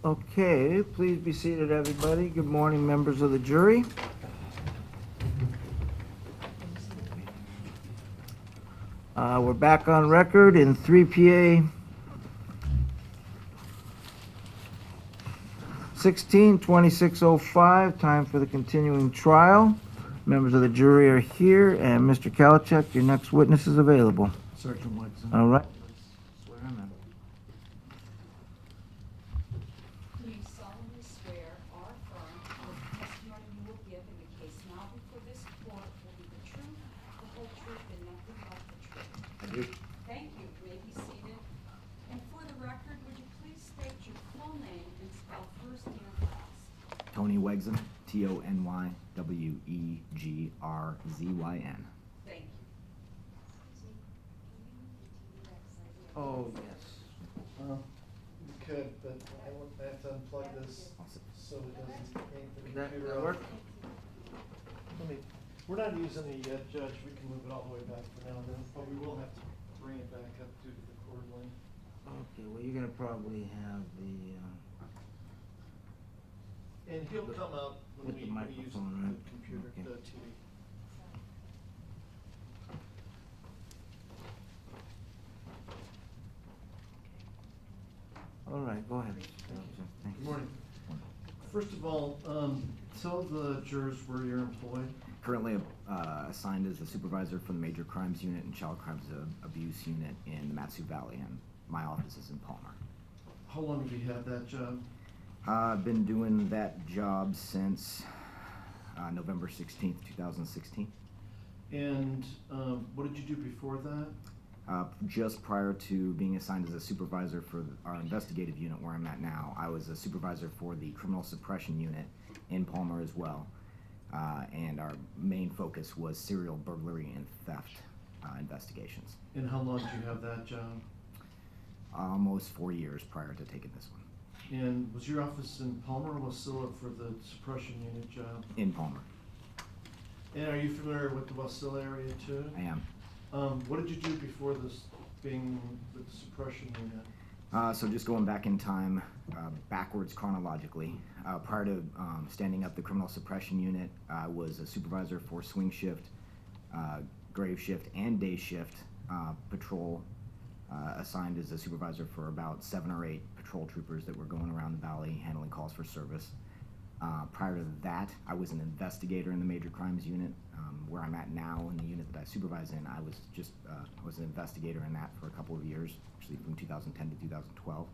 Okay, please be seated, everybody. Good morning, members of the jury. We're back on record in 3 PA 16-2605, time for the continuing trial. Members of the jury are here, and Mr. Kalachek, your next witness is available. Sergeant Watson. All right. Swear him in. Do you solemnly swear or affirm that the testimony you will give in the case now before this court will be the truth, the whole truth, and nothing but the truth? I do. Thank you. You may be seated. And for the record, would you please state your full name and spell first and last? Tony Wegzin, TonyWegzyn. Thank you. Oh, yes. You could, but I have to unplug this so it doesn't hang the That computer work? up. We're not using it yet, Judge. We can move it all the way back for now and then, but we will have to bring it back up due to the cord link. Okay, well, you're gonna probably have the, And he'll come out when With the we use microphone, the right? computer, Okay. the TV. all right, go ahead. Good morning. First of all, tell the jurors where you're employed. Currently assigned as the supervisor for the Major Crimes Unit and Child Crimes Abuse Unit in the Matsu Valley, and my office is in Palmer. How long have you had that job? I've been doing that job since November 16th, 2016. And what did you do before that? Just prior to being assigned as a supervisor for our investigative unit where I'm at now, I was a supervisor for the criminal suppression unit in Palmer as well. And our main focus was serial burglary and theft investigations. And how long did you have that job? Almost 4 years prior to taking this one. And was your office in Palmer or Wasilla for the suppression unit job? In Palmer. And are you familiar with the Wasilla area too? I am. What did you do before this being with the suppression unit? So just going back in time, backwards chronologically, prior to standing up the criminal suppression unit, I was a supervisor for swing shift, grave shift, and day shift patrol, assigned as a supervisor for about 7 or 8 patrol troopers that were going around the valley handling calls for service. Prior to that, I was an investigator in the Major Crimes Unit. Where I'm at now in the unit that I supervise in, I was an investigator in that for a couple of years, actually from 2010 to 2012.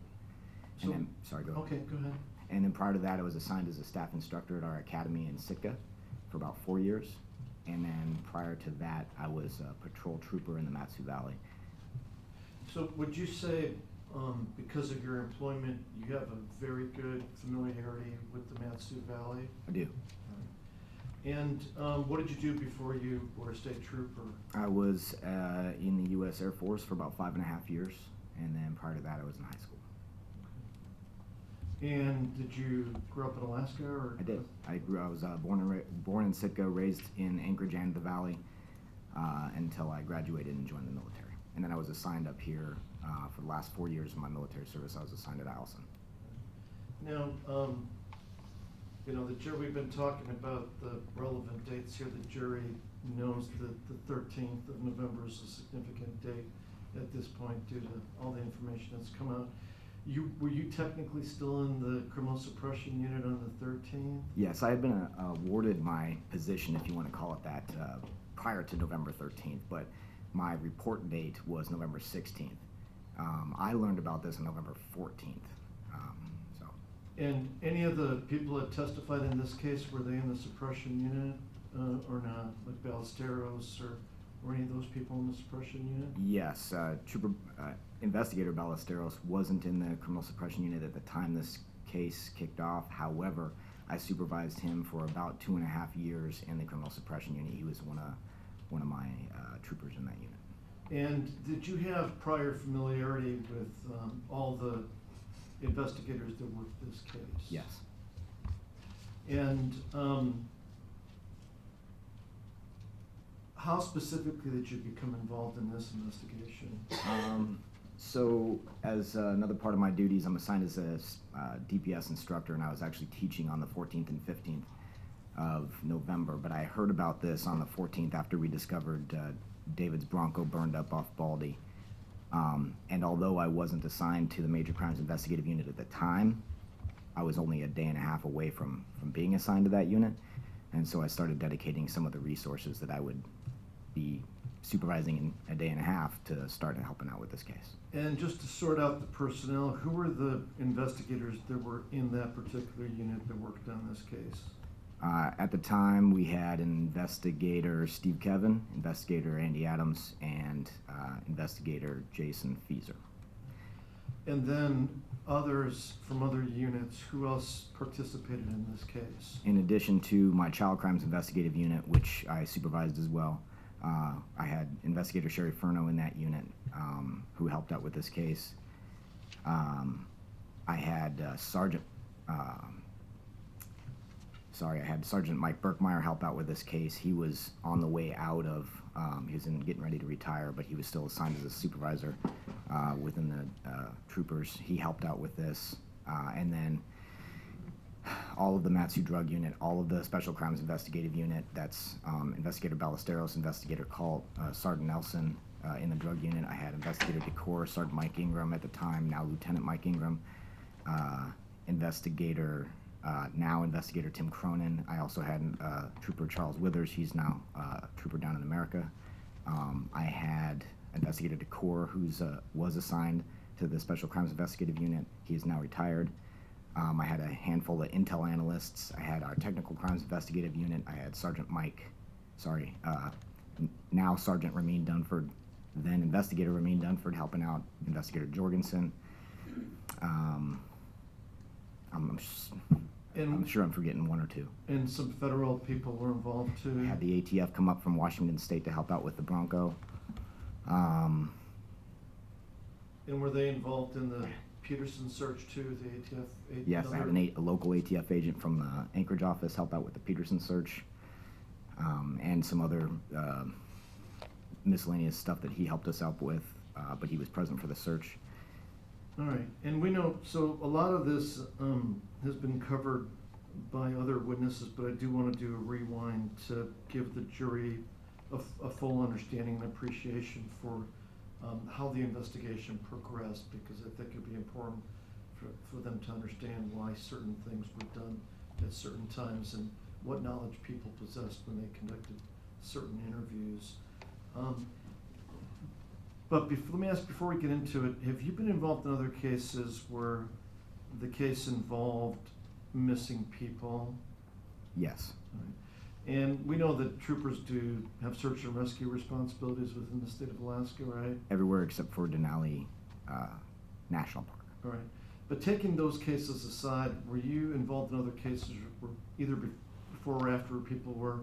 So- And then, sorry, go ahead. Okay, go ahead. And then prior to that, I was assigned as a staff instructor at our academy in Sitka for about 4 years. And then prior to that, I was a patrol trooper in the Matsu Valley. So would you say, because of your employment, you have a very good familiarity with the Matsu Valley? I do. And what did you do before you were a state trooper? I was in the U.S. Air Force for about 5.5 years. And then prior to that, I was in high school. And did you grow up in Alaska or? I did. I was born in Sitka, raised in Anchorage and the Valley until I graduated and joined the military. And then I was assigned up here for the last 4 years of my military service. I was assigned at Allison. Now, the jury, we've been talking about the relevant dates here. The jury knows that the 13th of November is a significant date at this point due to all the information that's come out. Were you technically still in the criminal suppression unit on the 13th? Yes, I had been awarded my position, if you want to call it that, prior to November 13th, but my report date was November 16th. I learned about this on November 14th. And any of the people that testified in this case, were they in the suppression unit or not? Like Ballesteros or any of those people in the suppression unit? Yes, Investigator Ballesteros wasn't in the criminal suppression unit at the time this case kicked off. However, I supervised him for about 2.5 years in the criminal suppression unit. He was one of my troopers in that unit. And did you have prior familiarity with all the investigators that worked this case? Yes. And how specifically did you become involved in this investigation? So, as another part of my duties, I'm assigned as a DPS instructor, and I was actually teaching on the 14th and 15th of November. But I heard about this on the 14th after we discovered David's Bronco burned up off Baldy. And although I wasn't assigned to the Major Crimes Investigative Unit at the time, I was only a day and a half away from being assigned to that unit. And so I started dedicating some of the resources that I would be supervising in a day and a half to start helping out with this case. And just to sort out the personnel, who were the investigators that were in that particular unit that worked on this case? At the time, we had investigator Steve Kevin, investigator Andy Adams, and investigator Jason Fieser. And then others from other units, who else participated in this case? In addition to my Child Crimes Investigative Unit, which I supervised as well, I had investigator Sherry Furno in that unit, who helped out with this case. I had I had Sergeant Mike Burkmeyer help out with this case. He was on the way out of, he was getting ready to retire, but he was still assigned as a supervisor within the troopers. He helped out with this. And then all of the Matsu Drug Unit, all of the Special Crimes Investigative Unit, that's Investigator Ballesteros, Investigator Colt, Sergeant Nelson in the Drug Unit. I had Investigator Decor, Sergeant Mike Ingram at the time, now Lieutenant Mike Ingram, now Investigator Tim Cronin. I also had Trooper Charles Withers. He's now Trooper down in America. I had Investigator Decor, who's was assigned to the Special Crimes Investigative Unit. He is now retired. I had a handful of intel analysts. I had our Technical Crimes Investigative Unit. I had now Sergeant Ramin Dunford, then Investigator Ramin Dunford helping out Investigator Jorgensen. I'm sure I'm forgetting one or two. And some federal people were involved too? I had the ATF come up from Washington State to help out with the Bronco. And were they involved in the Peterson search too, the ATF? Yes, I had a local ATF agent from the Anchorage office help out with the Peterson search, and some other miscellaneous stuff that he helped us out with, but he was present for the search. All right, and we know, so a lot of this has been covered by other witnesses, but I do want to do a rewind to give the jury a full understanding and appreciation for how the investigation progressed, because I think it'd be important for them to understand why certain things were done at certain times and what knowledge people possessed when they conducted certain interviews. But let me ask, before we get into it, have you been involved in other cases where the case involved missing people? Yes. Right. And we know that troopers do have search and rescue responsibilities within the state of Alaska, right? Everywhere except for Denali National Park. All right. But taking those cases aside, were you involved in other cases where either before or after people were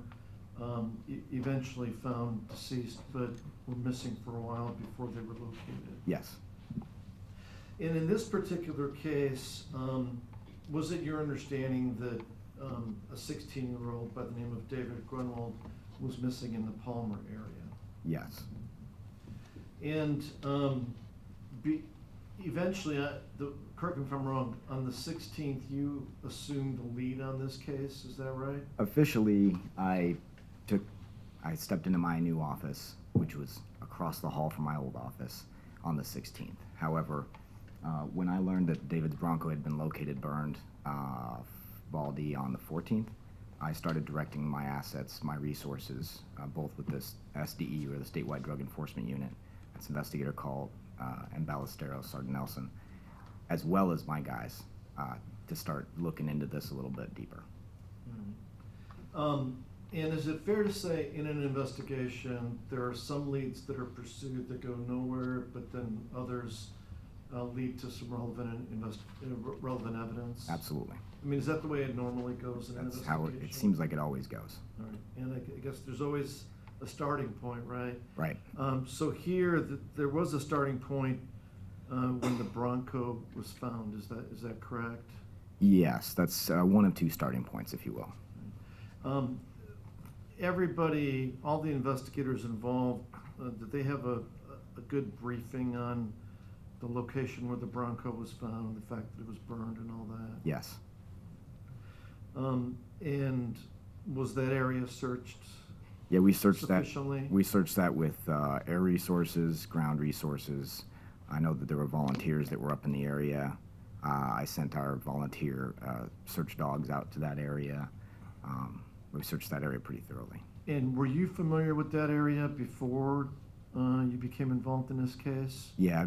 eventually found deceased but were missing for a while before they were located? Yes. And in this particular case, was it your understanding that a 16-year-old by the name of David Grunwald was missing in the Palmer area? Yes. And eventually, correct me if I'm wrong, on the 16th, you assumed the lead on this case, is that right? Officially, I stepped into my new office, which was across the hall from my old office, on the 16th. However, when I learned that David's Bronco had been located burned Baldy on the 14th, I started directing my assets, my resources, both with this SDE, or the Statewide Drug Enforcement Unit, that's Investigator Colt and Ballesteros, Sergeant Nelson, as well as my guys, to start looking into this a little bit deeper. And is it fair to say in an investigation there are some leads that are pursued that go nowhere, but then others lead to some relevant evidence? Absolutely. I mean, is that the way it normally goes in an That's investigation? how it seems like it always goes. All right, and I guess there's always a starting point, right? Right. So here, there was a starting point when the Bronco was found. Is that correct? Yes, that's one of two starting points, if you will. Everybody, all the investigators involved, did they have a good briefing on the location where the Bronco was found, the fact that it was burned and all that? Yes. And was that area searched Yeah, we searched that. sufficiently? We searched that with air resources, ground resources. I know that there were volunteers that were up in the area. I sent our volunteer search dogs out to that area. We searched that area pretty thoroughly. And were you familiar with that area before you became involved in this case? Yeah,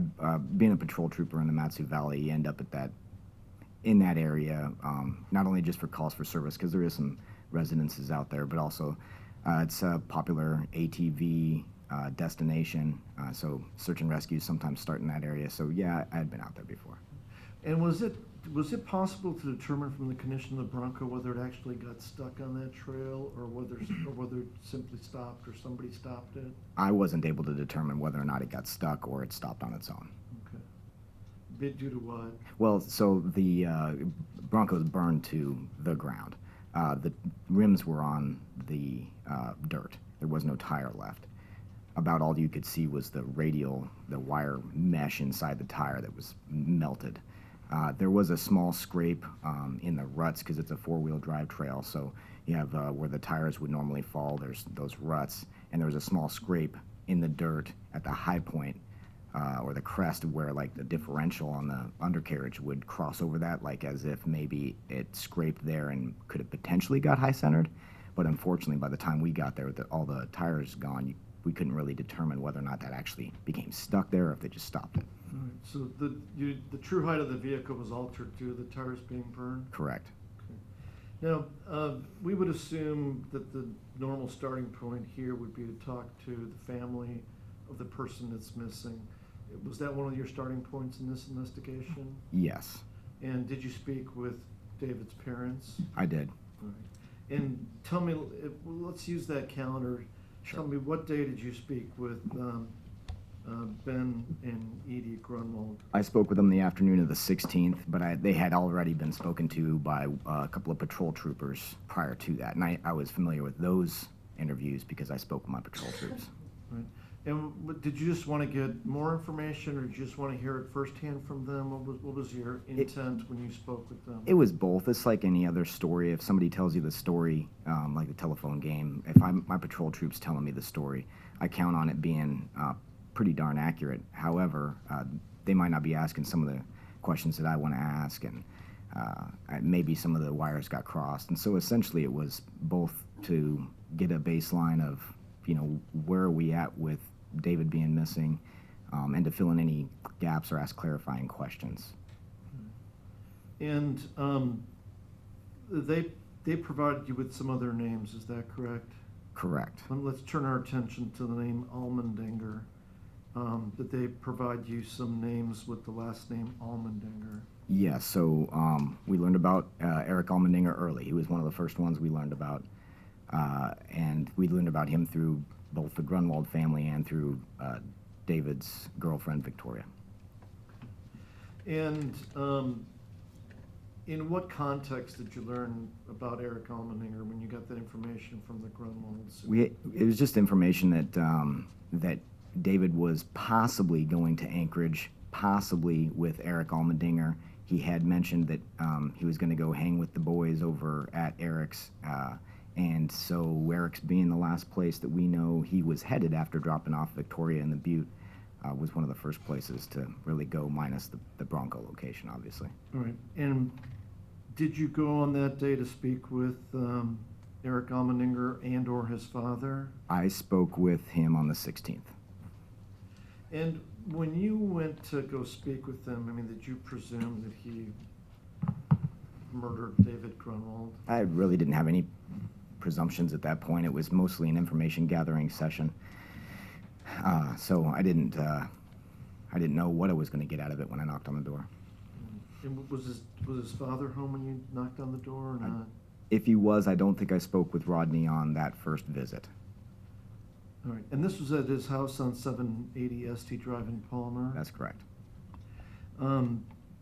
being a patrol trooper in the Matsu Valley, you end up in that area, not only just for calls for service, because there is some residences out there, but also it's a popular ATV destination, so search and rescue sometimes start in that area. So yeah, I had been out there before. And was it possible to determine from the condition of the Bronco whether it actually got stuck on that trail, or whether it simply stopped, or somebody stopped it? I wasn't able to determine whether or not it got stuck or it stopped on its own. Okay. Due to what? Well, so the Bronco's burned to the ground. The rims were on the dirt. There was no tire left. About all you could see was the wire mesh inside the tire that was melted. There was a small scrape in the ruts because it's a four-wheel drive trail, so you have where the tires would normally fall, there's those ruts, and there was a small scrape in the dirt at the high point or the crest where like the differential on the undercarriage would cross over that, like as if maybe it scraped there and could have potentially got high-centered. But unfortunately, by the time we got there with all the tires gone, we couldn't really determine whether or not that actually became stuck there or if they just stopped it. All right. So the true height of the vehicle was altered due to the tires being burned? Correct. Now, we would assume that the normal starting point here would be to talk to the family of the person that's missing. Was that one of your starting points in this investigation? Yes, And did you speak with David's parents? I did. All right. And tell me, let's use that calendar. Sure. Tell me, what day did you speak with Ben and Edie Grunwald? I spoke with them the afternoon of the 16th, but they had already been spoken to by a couple of patrol troopers prior to that, and I was familiar with those interviews because I spoke with my patrol troops. Right. And did you just want to get more information, or did you just want to hear it firsthand from them? What was your intent when you spoke with them? It was both. It's like any other story. If somebody tells you the story, like the telephone game, if my patrol troops telling me the story, I count on it being pretty darn accurate. However, they might not be asking some of the questions that I want to ask, and maybe some of the wires got crossed. And so essentially it was both to get a baseline of, where are we at with David being missing, and to fill in any gaps or ask clarifying questions. And they provided you with some other names, is that correct? Correct. Let's turn our attention to the name Allmendinger. Did they provide you some names with the last name Allmendinger? Yes, so we learned about Eric Allmendinger early. He was one of the first ones we learned about. And we learned about him through both the Grunwald family and through David's girlfriend, Victoria. And in what context did you learn about Eric Allmendinger when you got that information from the Grunwalds? It was just information that David was possibly going to Anchorage, possibly with Eric Allmendinger. He had mentioned that he was going to go hang with the boys over at Eric's. And so Eric's being the last place that we know he was headed after dropping off Victoria in the Butte was one of the first places to really go, minus the Bronco location, obviously. All right. And did you go on that day to speak with Eric Allmendinger and or his father? I spoke with him on the 16th. And when you went to go speak with them, did you presume that he murdered David Grunwald? I really didn't have any presumptions at that point. It was mostly an information gathering session. So I didn't know what I was going to get out of it when I knocked on the door. And was his father home when you knocked on the door or not? If he was, I don't think I spoke with Rodney on that first visit. All right. And this was at his house on 780 ST Drive in Palmer? That's correct.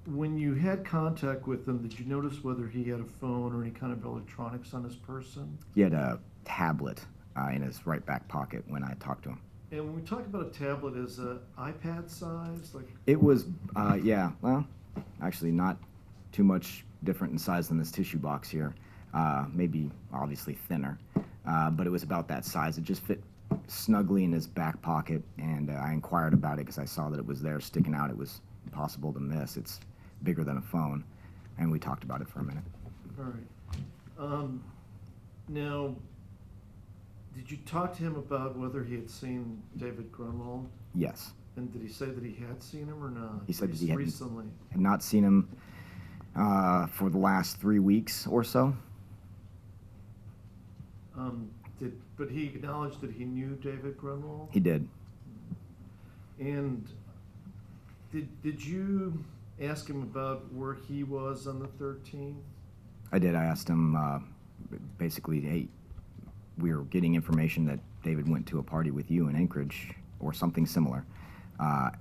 When you had contact with him, did you notice whether he had a phone or any kind of electronics on his person? He had a tablet in his right back pocket when I talked to him. And when we talk about a tablet, is a iPad size, like? It was, yeah, well, actually not too much different in size than this tissue box here. Maybe obviously thinner, but it was about that size. It just fit snugly in his back pocket, and I inquired about it because I saw that it was there sticking out. It was impossible to miss. It's bigger than a phone, and we talked about it for a minute. All right. Now, did you talk to him about whether he had seen David Grunwald? Yes. And did he say that he had seen him or not? He said that he had recently. Had not seen him for the last 3 weeks or so. But he acknowledged that he knew David Grunwald? He did. And did you ask him about where he was on the 13th? I did. I asked him basically, hey, we were getting information that David went to a party with you in Anchorage or something similar,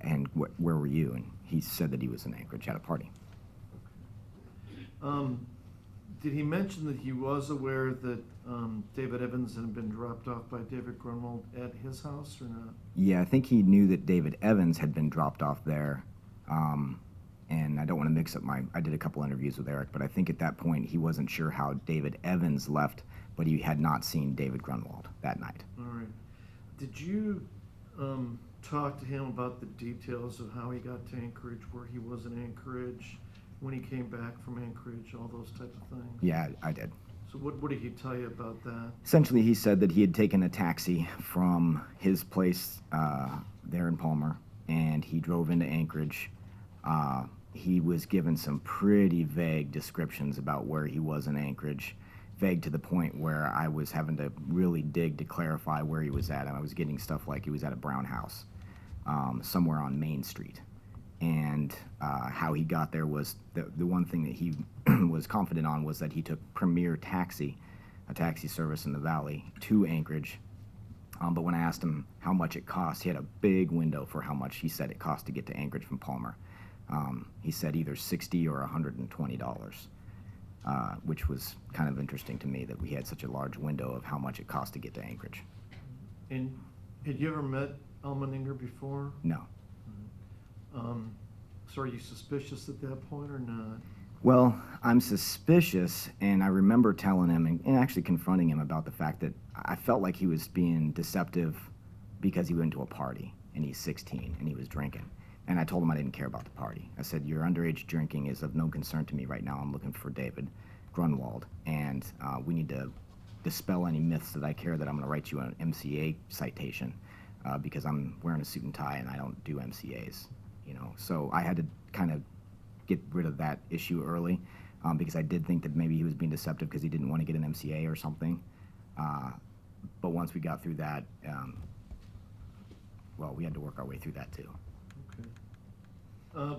and where were you? And he said that he was in Anchorage at a party. Did he mention that he was aware that David Evans had been dropped off by David Grunwald at his house or not? Yeah, I think he knew that David Evans had been dropped off there. And I don't want to mix up I did a couple interviews with Eric, but I think at that point he wasn't sure how David Evans left, but he had not seen David Grunwald that night. All right. Did you talk to him about the details of how he got to Anchorage, where he was in Anchorage, when he came back from Anchorage, all those types of things? Yeah, I did. So what did he tell you about that? Essentially, he said that he had taken a taxi from his place there in Palmer, and he drove into Anchorage. He was given some pretty vague descriptions about where he was in Anchorage, vague to the point where I was having to really dig to clarify where he was at. I was getting stuff like he was at a brown house somewhere on Main Street. And how he got there was the one thing that he was confident on was that he took Premier Taxi, a taxi service in the valley, to Anchorage. But when I asked him how much it cost, he had a big window for how much he said it cost to get to Anchorage from Palmer. He said either $60 or $120, which was kind of interesting to me that we had such a large window of how much it cost to get to Anchorage. And had you ever met Elmeninger before? No. So are you suspicious at that point or not? Well, I'm suspicious, and I remember telling him and actually confronting him about the fact that I felt like he was being deceptive because he went to a party, and he's 16, and he was drinking. And I told him I didn't care about the party. I said, your underage drinking is of no concern to me right now. I'm looking for David Grunwald, and we need to dispel any myths that I care that I'm going to write you an MCA citation because I'm wearing a suit and tie, and I don't do MCAs. You know, so I had to kind of get rid of that issue early because I did think that maybe he was being deceptive because he didn't want to get an MCA or something. But once we got through that, well, we had to work our way through that too. Okay.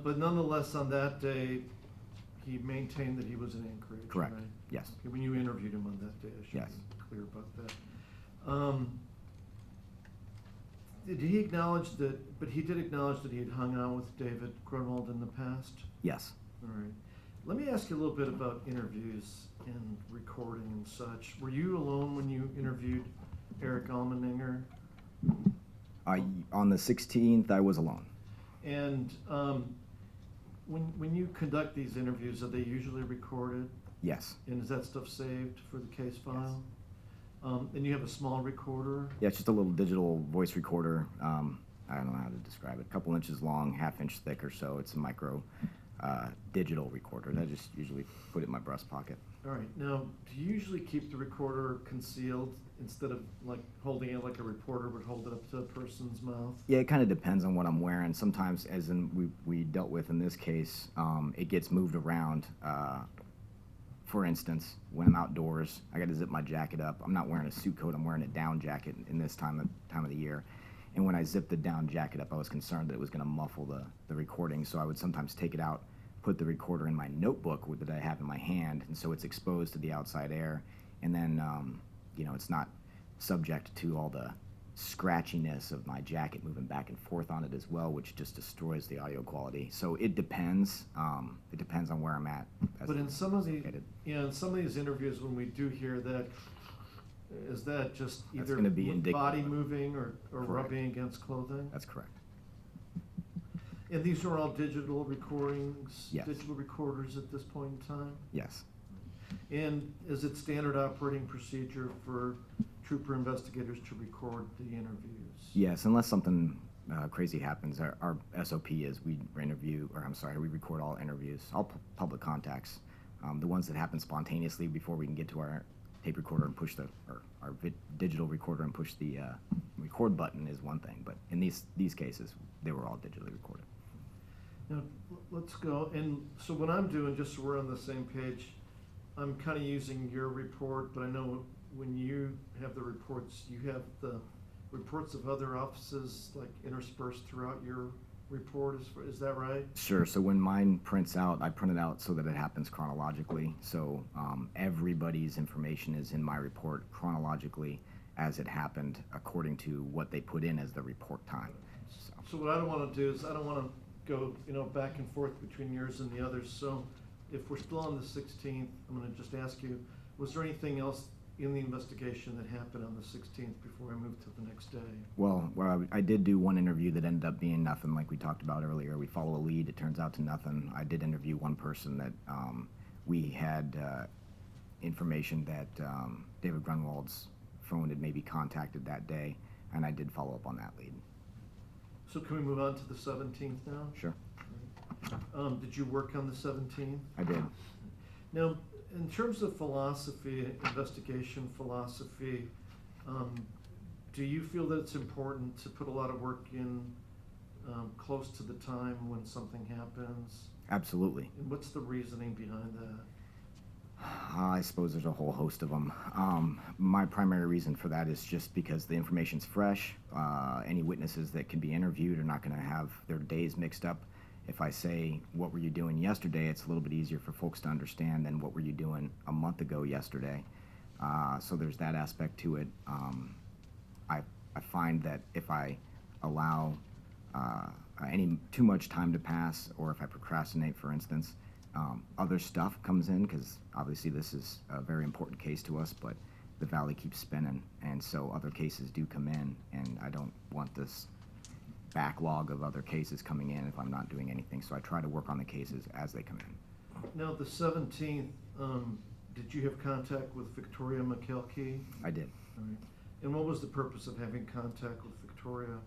But nonetheless, on that day, he maintained that he was in Anchorage, Correct. right? Yes. Okay, when you interviewed him on that day, I should Yes. be clear about that. Did he acknowledge that, but he did acknowledge that he had hung out with David Grunwald in the past? Yes. All right. Let me ask you a little bit about interviews and recording and such. Were you alone when you interviewed Eric Elmeninger? On the 16th, I was alone. And when you conduct these interviews, are they usually recorded? Yes. And is that stuff saved for the case file? And you have a small recorder? Yeah, it's just a little digital voice recorder. I don't know how to describe it. A couple inches long, ½ inch thick or so. It's a micro digital recorder. And I just usually put it in my breast pocket. All right. Now, do you usually keep the recorder concealed instead of like holding it like a reporter would hold it up to a person's mouth? Yeah, it kind of depends on what I'm wearing. Sometimes, as in we dealt with in this case, it gets moved around. For instance, when I'm outdoors, I got to zip my jacket up. I'm not wearing a suit coat. I'm wearing a down jacket in this time of the year. And when I zipped the down jacket up, I was concerned that it was going to muffle the recording. So I would sometimes take it out, put the recorder in my notebook that I have in my hand, and so it's exposed to the outside air. And then, you know, it's not subject to all the scratchiness of my jacket moving back and forth on it as well, which just destroys the audio quality. So it depends. It depends on where I'm at. But in some of the in some of these interviews, when we do hear that, Is that just That's either gonna be indicative body of- moving or Correct. rubbing against clothing? That's correct. And these are all digital recordings? Yes. Digital recorders at this point in time? Yes. And is it standard operating procedure for trooper investigators to record the interviews? Yes, unless something crazy happens, our SOP is we record all interviews, all public contacts. The ones that happen spontaneously before we can get to our tape recorder and push our digital recorder and push the record button is one thing, but in these cases, they were all digitally recorded. Now, let's go, and so what I'm doing, just so we're on the same page, I'm kind of using your report, but I know when you have the reports, you have the reports of other offices like interspersed throughout your report, is that right? Sure, so when mine prints out, I print it out so that it happens chronologically. So everybody's information is in my report chronologically as it happened according to what they put in as the report time. So what I don't want to do is, I don't want to go, back and forth between yours and the others. So if we're still on the 16th, I'm going to just ask you, was there anything else in the investigation that happened on the 16th before I moved to the next day? Well, I did do one interview that ended up being nothing, like we talked about earlier. We follow a lead, it turns out to nothing. I did interview one person that we had information that David Grunwald's phone had maybe contacted that day, and I did follow up on that lead. So can we move on to the 17th now? Sure, Did you work on the 17th? I did. Now, in terms of philosophy, investigation philosophy, do you feel that it's important to put a lot of work in close to the time when something happens? Absolutely. And what's the reasoning behind that? I suppose there's a whole host of them. My primary reason for that is just because the information's fresh. Any witnesses that can be interviewed are not going to have their days mixed up. If I say, what were you doing yesterday, it's a little bit easier for folks to understand than what were you doing a month ago yesterday. So there's that aspect to it. I find that if I allow too much time to pass, or if I procrastinate, for instance, other stuff comes in, because obviously this is a very important case to us, but the valley keeps spinning, and so other cases do come in, and I don't want this backlog of other cases coming in if I'm not doing anything, so I try to work on the cases as they come in. Now, the 17th, did you have contact with Victoria McKelkey? I did. All right. And what was the purpose of having contact with Victoria?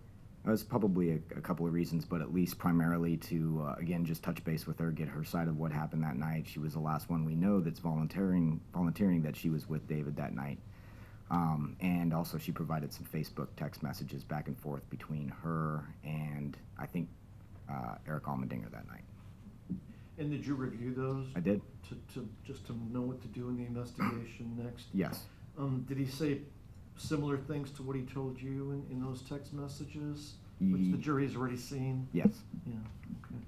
There's probably a couple of reasons, but at least primarily to, again, just touch base with her, get her side of what happened that night. She was the last one we know that's volunteering that she was with David that night. And also she provided some Facebook text messages back and forth between her and, I think, Eric Almendinger that night. And did you review those? I did. Just to know what to do in the investigation next? Yes. Did he say similar things to what he told you in those text messages, which the jury's already seen? Yes. Yeah, okay.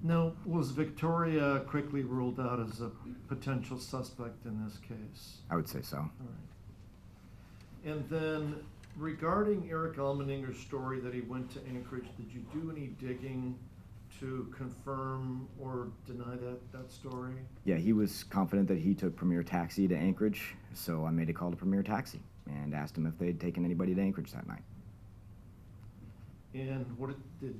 Now, was Victoria quickly ruled out as a potential suspect in this case? I would say so. All right. And then, regarding Eric Almendinger's story that he went to Anchorage, did you do any digging to confirm or deny that story? Yeah, he was confident that he took Premier Taxi to Anchorage, so I made a call to Premier Taxi and asked him if they'd taken anybody to Anchorage that night. And what did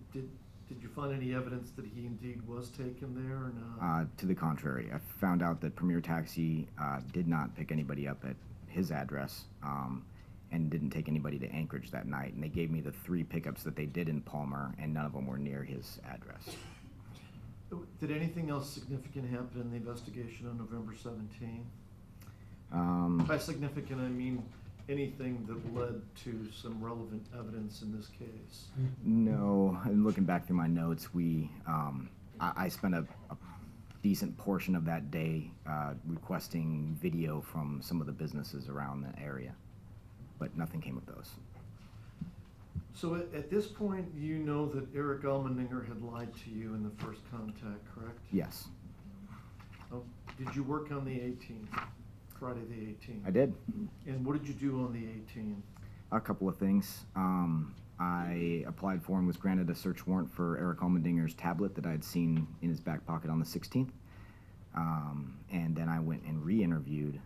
you find any evidence that he indeed was taken there or not? To the contrary, I found out that Premier Taxi did not pick anybody up at his address and didn't take anybody to Anchorage that night. And they gave me the 3 pickups that they did in Palmer, and none of them were near his address. Did anything else significant happen in the investigation on November 17th? By significant, I mean anything that led to some relevant evidence in this case? No, and looking back through my notes, I spent a decent portion of that day requesting video from some of the businesses around the area, but nothing came of those. So at this point, you know that Eric Almendinger had lied to you in the first contact, correct? Yes. Oh, did you work on the 18th, Friday the 18th? I did. And what did you do on the 18th? A couple of things. I applied for and was granted a search warrant for Eric Almendinger's tablet that I had seen in his back pocket on the 16th. And then I went and re-interviewed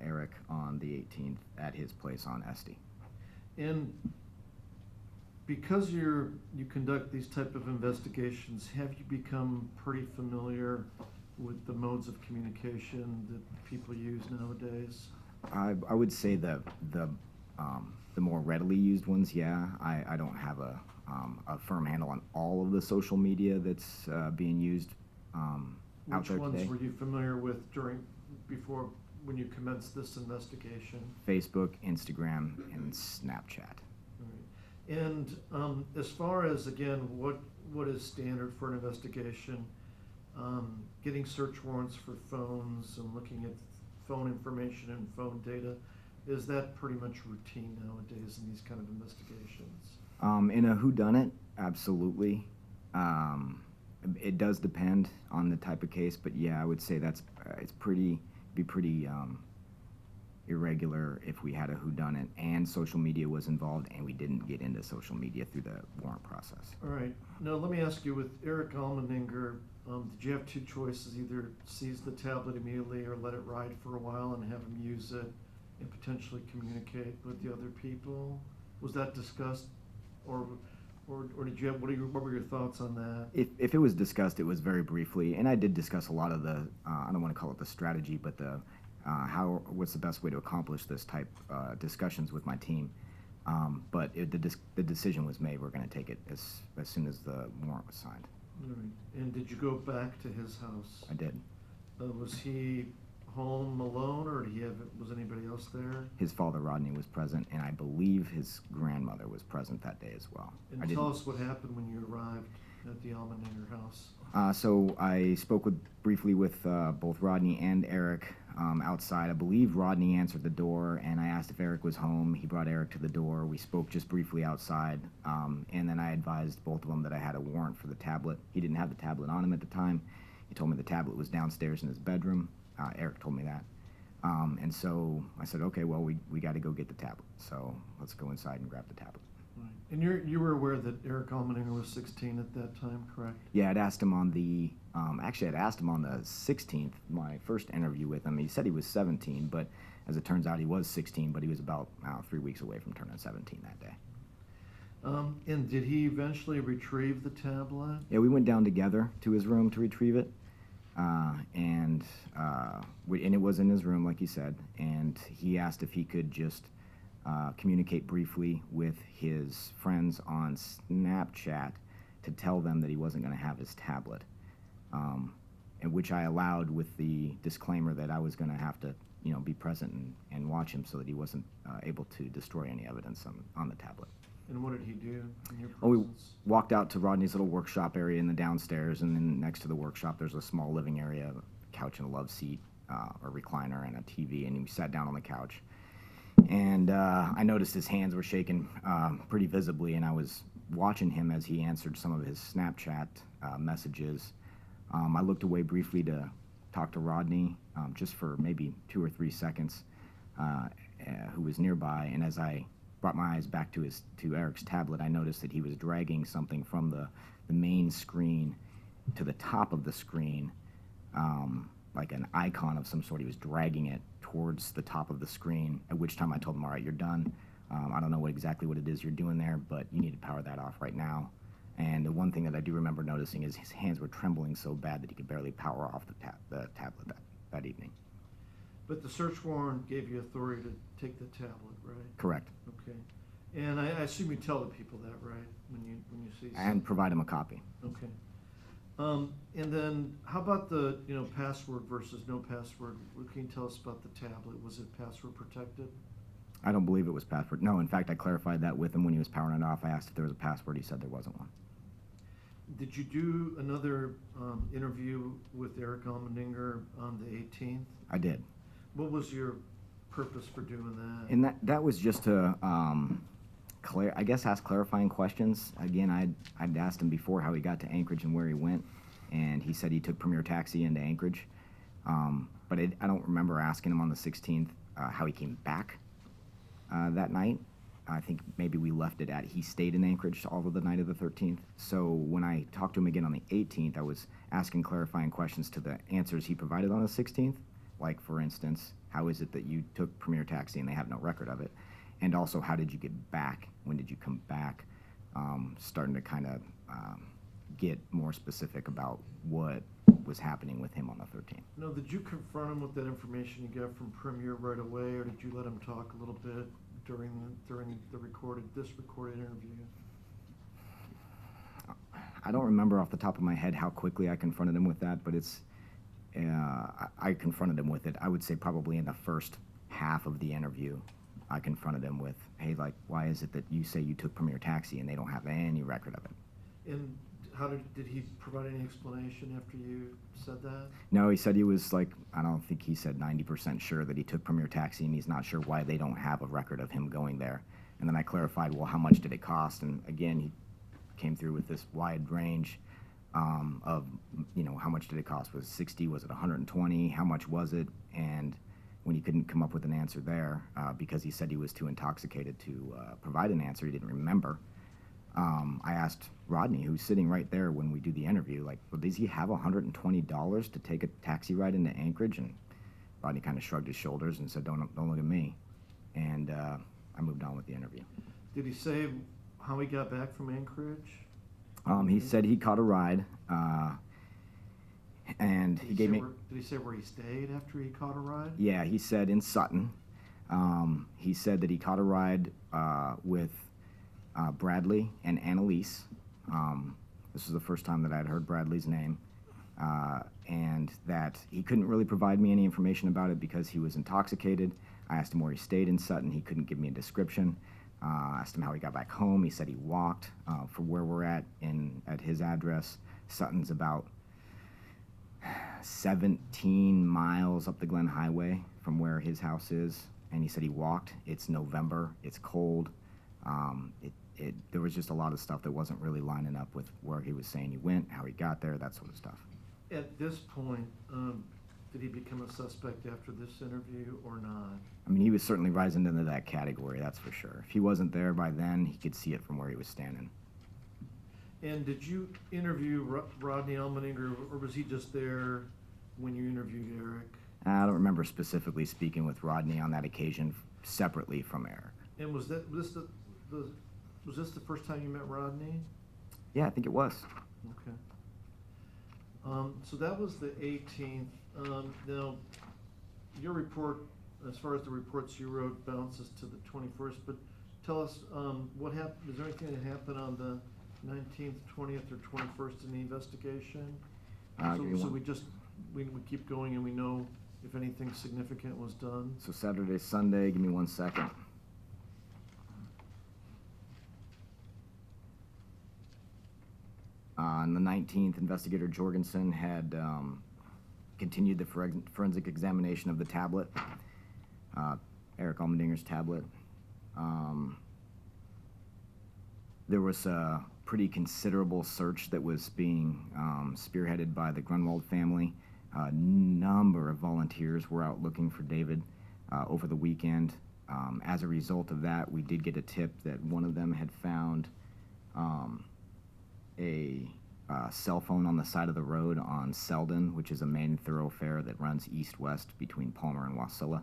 Eric on the 18th at his place on Estee. And because you conduct these type of investigations, have you become pretty familiar with the modes of communication that people use nowadays? I would say the more readily used ones, yeah. I don't have a firm handle on all of the social media that's being used out Which there ones today. were you familiar with before when you commenced this investigation? Facebook, Instagram, and Snapchat. All right. And as far as, again, what is standard for an investigation, getting search warrants for phones and looking at phone information and phone data, is that pretty much routine nowadays in these kind of investigations? In a whodunit, absolutely. It does depend on the type of case, but yeah, I would say it's pretty irregular if we had a whodunit and social media was involved and we didn't get into social media through the warrant process. All right. Now, let me ask you, with Eric Almendinger, did you have two choices, either seize the tablet immediately or let it ride for a while and have him use it and potentially communicate with the other people? Was that discussed, or did you have, what were your thoughts on that? If it was discussed, it was very briefly, and I did discuss a lot of the, I don't want to call it the strategy, but what's the best way to accomplish this type discussions with my team. But the decision was made. We're going to take it as soon as the warrant was signed. All right. And did you go back to his house? I did. Was he home alone, or was anybody else there? His father, Rodney, was present, and I believe his grandmother was present that day as well. And tell us what happened when you arrived at the Almendinger house. So I spoke briefly with both Rodney and Eric outside. I believe Rodney answered the door, and I asked if Eric was home. He brought Eric to the door. We spoke just briefly outside, and then I advised both of them that I had a warrant for the tablet. He didn't have the tablet on him at the time. He told me the tablet was downstairs in his bedroom. Eric told me that. And so I said, okay, well, we got to go get the tablet. So let's go inside and grab the tablet. Right. And you were aware that Eric Almendinger was 16 at that time, correct? Yeah, I'd asked him on the, I'd asked him on the 16th, my first interview with him. He said he was 17, but as it turns out, he was 16, but he was about 3 weeks away from turning 17 that day. And did he eventually retrieve the tablet? Yeah, we went down together to his room to retrieve it. And it was in his room, like he said, and he asked if he could just communicate briefly with his friends on Snapchat to tell them that he wasn't going to have his tablet, and which I allowed with the disclaimer that I was going to have to, be present and watch him so that he wasn't able to destroy any evidence on the tablet. And what did he do in your Oh, we presence? walked out to Rodney's little workshop area in the downstairs, and then next to the workshop there's a small living area, a couch and a love seat, a recliner and a TV, and we sat down on the couch. And I noticed his hands were shaking pretty visibly, and I was watching him as he answered some of his Snapchat messages. I looked away briefly to talk to Rodney, just for maybe 2 or 3 seconds, who was nearby, and as I brought my eyes back to Eric's tablet, I noticed that he was dragging something from the main screen to the top of the screen, like an icon of some sort. He was dragging it towards the top of the screen, at which time I told him, all right, you're done. I don't know exactly what it is you're doing there, but you need to power that off right now. And the one thing that I do remember noticing is his hands were trembling so bad that he could barely power off the tablet that evening. But the search warrant gave you authority to take the tablet, right? Correct. Okay. And I assume you tell the people that, right, when you see And provide him a copy. Okay. And then how about the, password versus no password? What can you tell us about the tablet? Was it password protected? I don't believe it was password. No, in fact, I clarified that with him when he was powering it off. I asked if there was a password. He said there wasn't one. Did you do another interview with Eric Almendinger on the 18th? I did. What was your purpose for doing that? And that was just to, I guess, ask clarifying questions. Again, I'd asked him before how he got to Anchorage and where he went, and he said he took Premier Taxi into Anchorage. But I don't remember asking him on the 16th how he came back that night. I think maybe we left it at he stayed in Anchorage all of the night of the 13th. So when I talked to him again on the 18th, I was asking clarifying questions to the answers he provided on the 16th. Like, for instance, How is it that you took Premier Taxi and they have no record of it? And also, how did you get back? When did you come back? Starting to kind of get more specific about what was happening with him on the 13th. Now, did you confront him with that information you got from Premier right away, or did you let him talk a little bit during the recorded interview? I don't remember off the top of my head how quickly I confronted him with that, but I confronted him with it, I would say probably in the first half of the interview. I confronted him with, hey, like, why is it that you say you took Premier Taxi and they don't have any record of it? And how did he provide any explanation after you said that? No, he said he was like, I don't think he said 90% sure that he took Premier Taxi, and he's not sure why they don't have a record of him going there. And then I clarified, well, how much did it cost? And again, he came through with this wide range of, you know, how much did it cost? Was it 60? Was it 120? How much was it? And when he couldn't come up with an answer there, because he said he was too intoxicated to provide an answer, he didn't remember. I asked Rodney, who's sitting right there when we do the interview, like, well, does he have $120 to take a taxi ride into Anchorage? And Rodney kind of shrugged his shoulders and said, don't look at me. And I moved on with the interview. Did he say how he got back from Anchorage? He said he caught a ride, and he gave me... Did he say where he stayed after he caught a ride? Yeah, he said in Sutton. He said that he caught a ride with Bradley and Annalise. This was the first time that I had heard Bradley's name, and that he couldn't really provide me any information about it because he was intoxicated. I asked him where he stayed in Sutton. He couldn't give me a description. Asked him how he got back home. He said he walked from where we're at his address. Sutton's about 17 miles up the Glen Highway from where his house is, and he said he walked. It's November. It's cold. There was just a lot of stuff that wasn't really lining up with where he was saying he went, how he got there, that sort of stuff. At this point, did he become a suspect after this interview or not? I mean, he was certainly rising into that category, that's for sure. If he wasn't there by then, he could see it from where he was standing. And did you interview Rodney Elmeninger, or was he just there when you interviewed Eric? I don't remember specifically speaking with Rodney on that occasion separately from Eric. And was this the first time you met Rodney? Yeah, I think it was. Okay. So that was the 18th. Now, your report, as far as the reports you wrote, bounces to the 21st. But tell us what happened. Is there anything that happened on the 19th, 20th, or 21st in the investigation? So we keep going and we know if anything significant was done. So Saturday, Sunday. Give me 1 second. On the 19th, Investigator Jorgensen had continued the forensic examination of the tablet, Eric Allmendinger's tablet. There was a pretty considerable search that was being spearheaded by the Grunwald family. A number of volunteers were out looking for David over the weekend. As a result of that, we did get a tip that one of them had found a cell phone on the side of the road on Selden, which is a main thoroughfare that runs east-west between Palmer and Wasilla.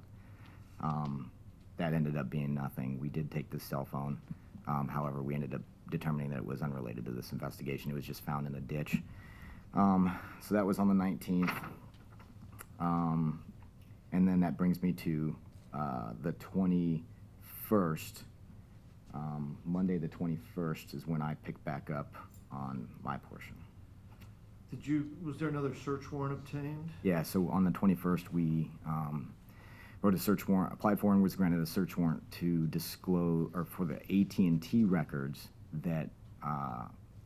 That ended up being nothing. We did take the cell phone. However, we ended up determining that it was unrelated to this investigation. It was just found in a ditch. So that was on the 19th. And then that brings me to the 21st. Monday the 21st is when I picked back up on my portion. Was there another search warrant obtained? Yeah, so on the 21st we wrote a search warrant, applied for and was granted a search warrant to disclose, or for the AT&T records that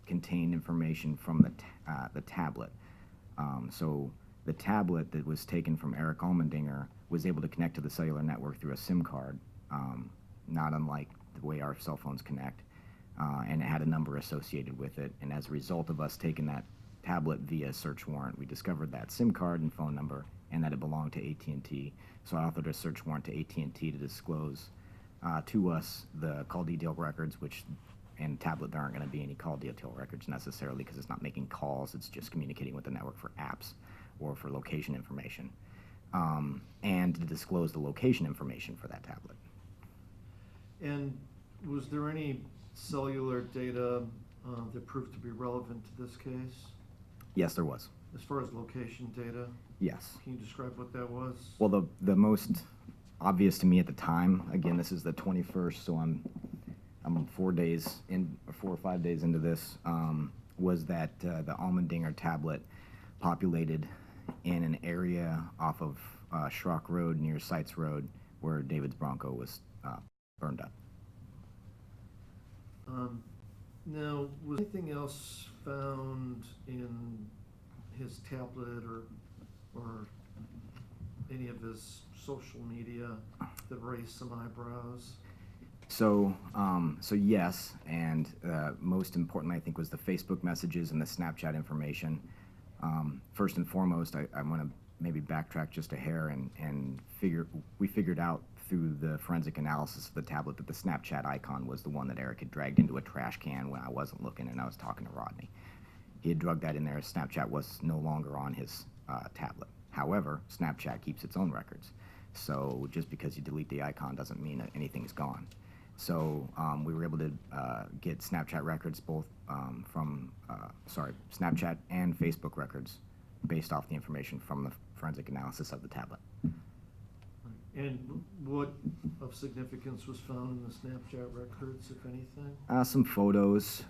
contained information from the tablet. So the tablet that was taken from Eric Allmendinger was able to connect to the cellular network through a SIM card, not unlike the way our cell phones connect, and it had a number associated with it. And as a result of us taking that tablet via search warrant, we discovered that SIM card and phone number, and that it belonged to AT&T. So I authored a search warrant to AT&T to disclose to us the call detail records, which in tablet there aren't going to be any call detail records necessarily because it's not making calls, it's just communicating with the network for apps or for location information. and to disclose the location information for that tablet. And was there any cellular data that proved to be relevant to this case? Yes, there was. As far as location data, Yes. can you describe what that was? Well, the most obvious to me at the time, again, this is the 21st, so I'm 4 or 5 days into this, was that the Almendinger tablet populated in an area off of Schrock Road near Sites Road where David's Bronco was burned up. Now, was anything else found in his tablet or any of his social media that raised some eyebrows? So yes, and most importantly, I think, was the Facebook messages and the Snapchat information. First and foremost, I want to maybe backtrack just a hair and we figured out through the forensic analysis of the tablet that the Snapchat icon was the one that Eric had dragged into a trash can when I wasn't looking and I was talking to Rodney. He had drugged that in there. Snapchat was no longer on his tablet. However, Snapchat keeps its own records. So just because you delete the icon doesn't mean that anything's gone. So we were able to get Snapchat records both Snapchat and Facebook records based off the information from the forensic analysis of the tablet. And what of significance was found in the Snapchat records, if anything? Some photos,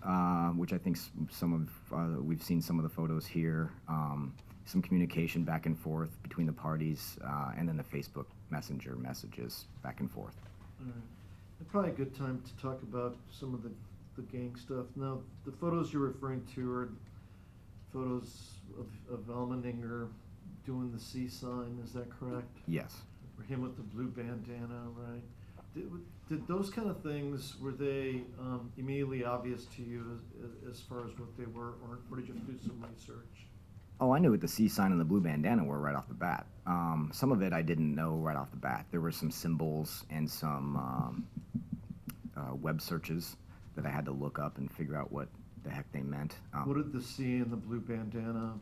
which I think we've seen some of the photos here. Some communication back and forth between the parties, and then the Facebook Messenger messages back and forth. All right. And probably a good time to talk about some of the gang stuff. Now, the photos you're referring to are photos of Almendinger doing the C sign, is that correct? Yes. Or him with the blue bandana, right? Did those kind of things, were they immediately obvious to you as far as what they were, or did you have to do some research? Oh, I knew what the C sign and the blue bandana were right off the bat. Some of it I didn't know right off the bat. There were some symbols and some web searches that I had to look up and figure out what the heck they meant. What did the C and the blue bandana,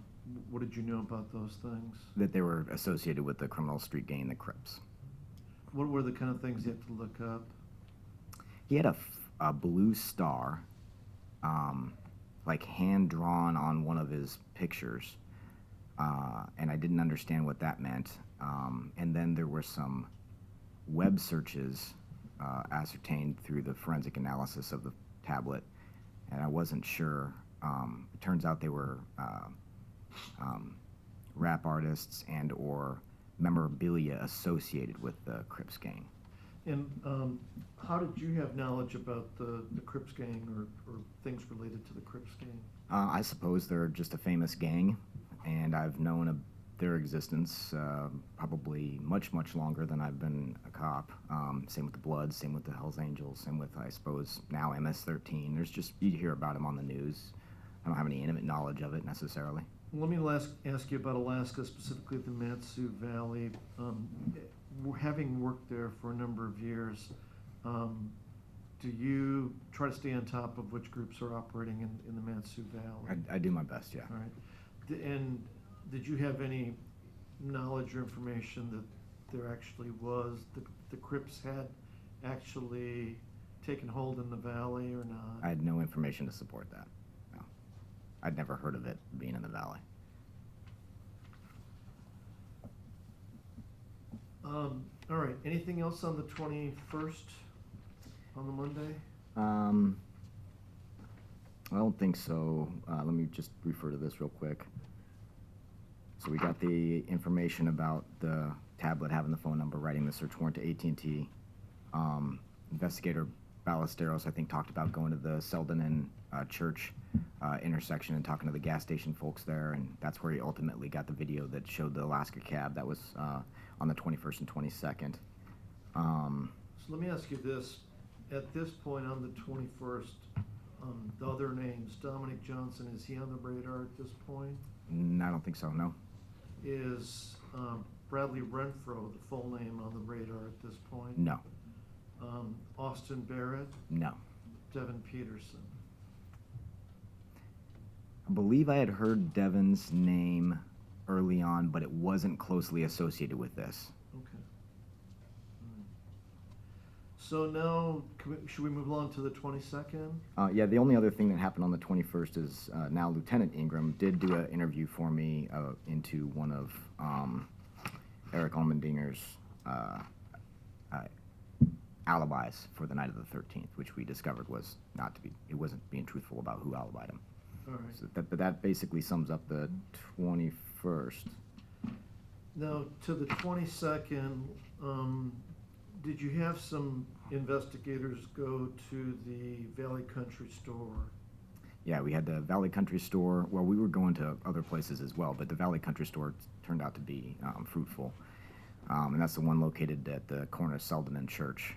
what did you know about those things? That they were associated with the criminal street gang, the Crips. What were the kind of things you had to look up? He had a blue star, like hand-drawn on one of his pictures, and I didn't understand what that meant. And then there were some web searches ascertained through the forensic analysis of the tablet, and I wasn't sure. It turns out they were rap artists and or memorabilia associated with the Crips gang. And how did you have knowledge about the Crips gang or things related to the Crips gang? I suppose they're just a famous gang, and I've known of their existence probably much, much longer than I've been a cop. Same with the Bloods, same with the Hells Angels, same with, I suppose, now MS-13. There's just, you hear about them on the news. I don't have any intimate knowledge of it necessarily. Let me ask you about Alaska, specifically the Matsu Valley. Having worked there for a number of years, do you try to stay on top of which groups are operating in the Matsu Valley? I do my best, yeah. All right. And did you have any knowledge or information that there actually was, the Crips had actually taken hold in the valley or not? I had no information to support that. No. I'd never heard of it being in the valley. All right. Anything else on the 21st, on the Monday? I don't think so. Let me just refer to this real quick. So we got the information about the tablet having the phone number, writing the search warrant to AT&T. Investigator Ballesteros, I think, talked about going to the Selden and Church intersection and talking to the gas station folks there, and that's where he ultimately got the video that showed the Alaska cab. That was on the 21st and 22nd. So let me ask you this. At this point on the 21st, the other names, Dominic Johnson, is he on the radar at this point? I don't think so, no. Is Bradley Renfro, the full name, on the radar at this point? No. Austin Barrett? No. Devin Peterson? I believe I had heard Devin's name early on, but it wasn't closely associated with this. Okay. All right. So now, should we move along to the 22nd? Yeah, the only other thing that happened on the 21st is now Lieutenant Ingram did do an interview for me into one of Eric Allmendinger's alibis for the night of the 13th, which we discovered was not to be, it wasn't being truthful about who alibied him. All right. So that basically sums up the 21st. Now, to the 22nd, did you have some investigators go to the Valley Country Store? Yeah, we had the Valley Country Store. Well, we were going to other places as well, but the Valley Country Store turned out to be fruitful. And that's the one located at the corner of Selden and Church,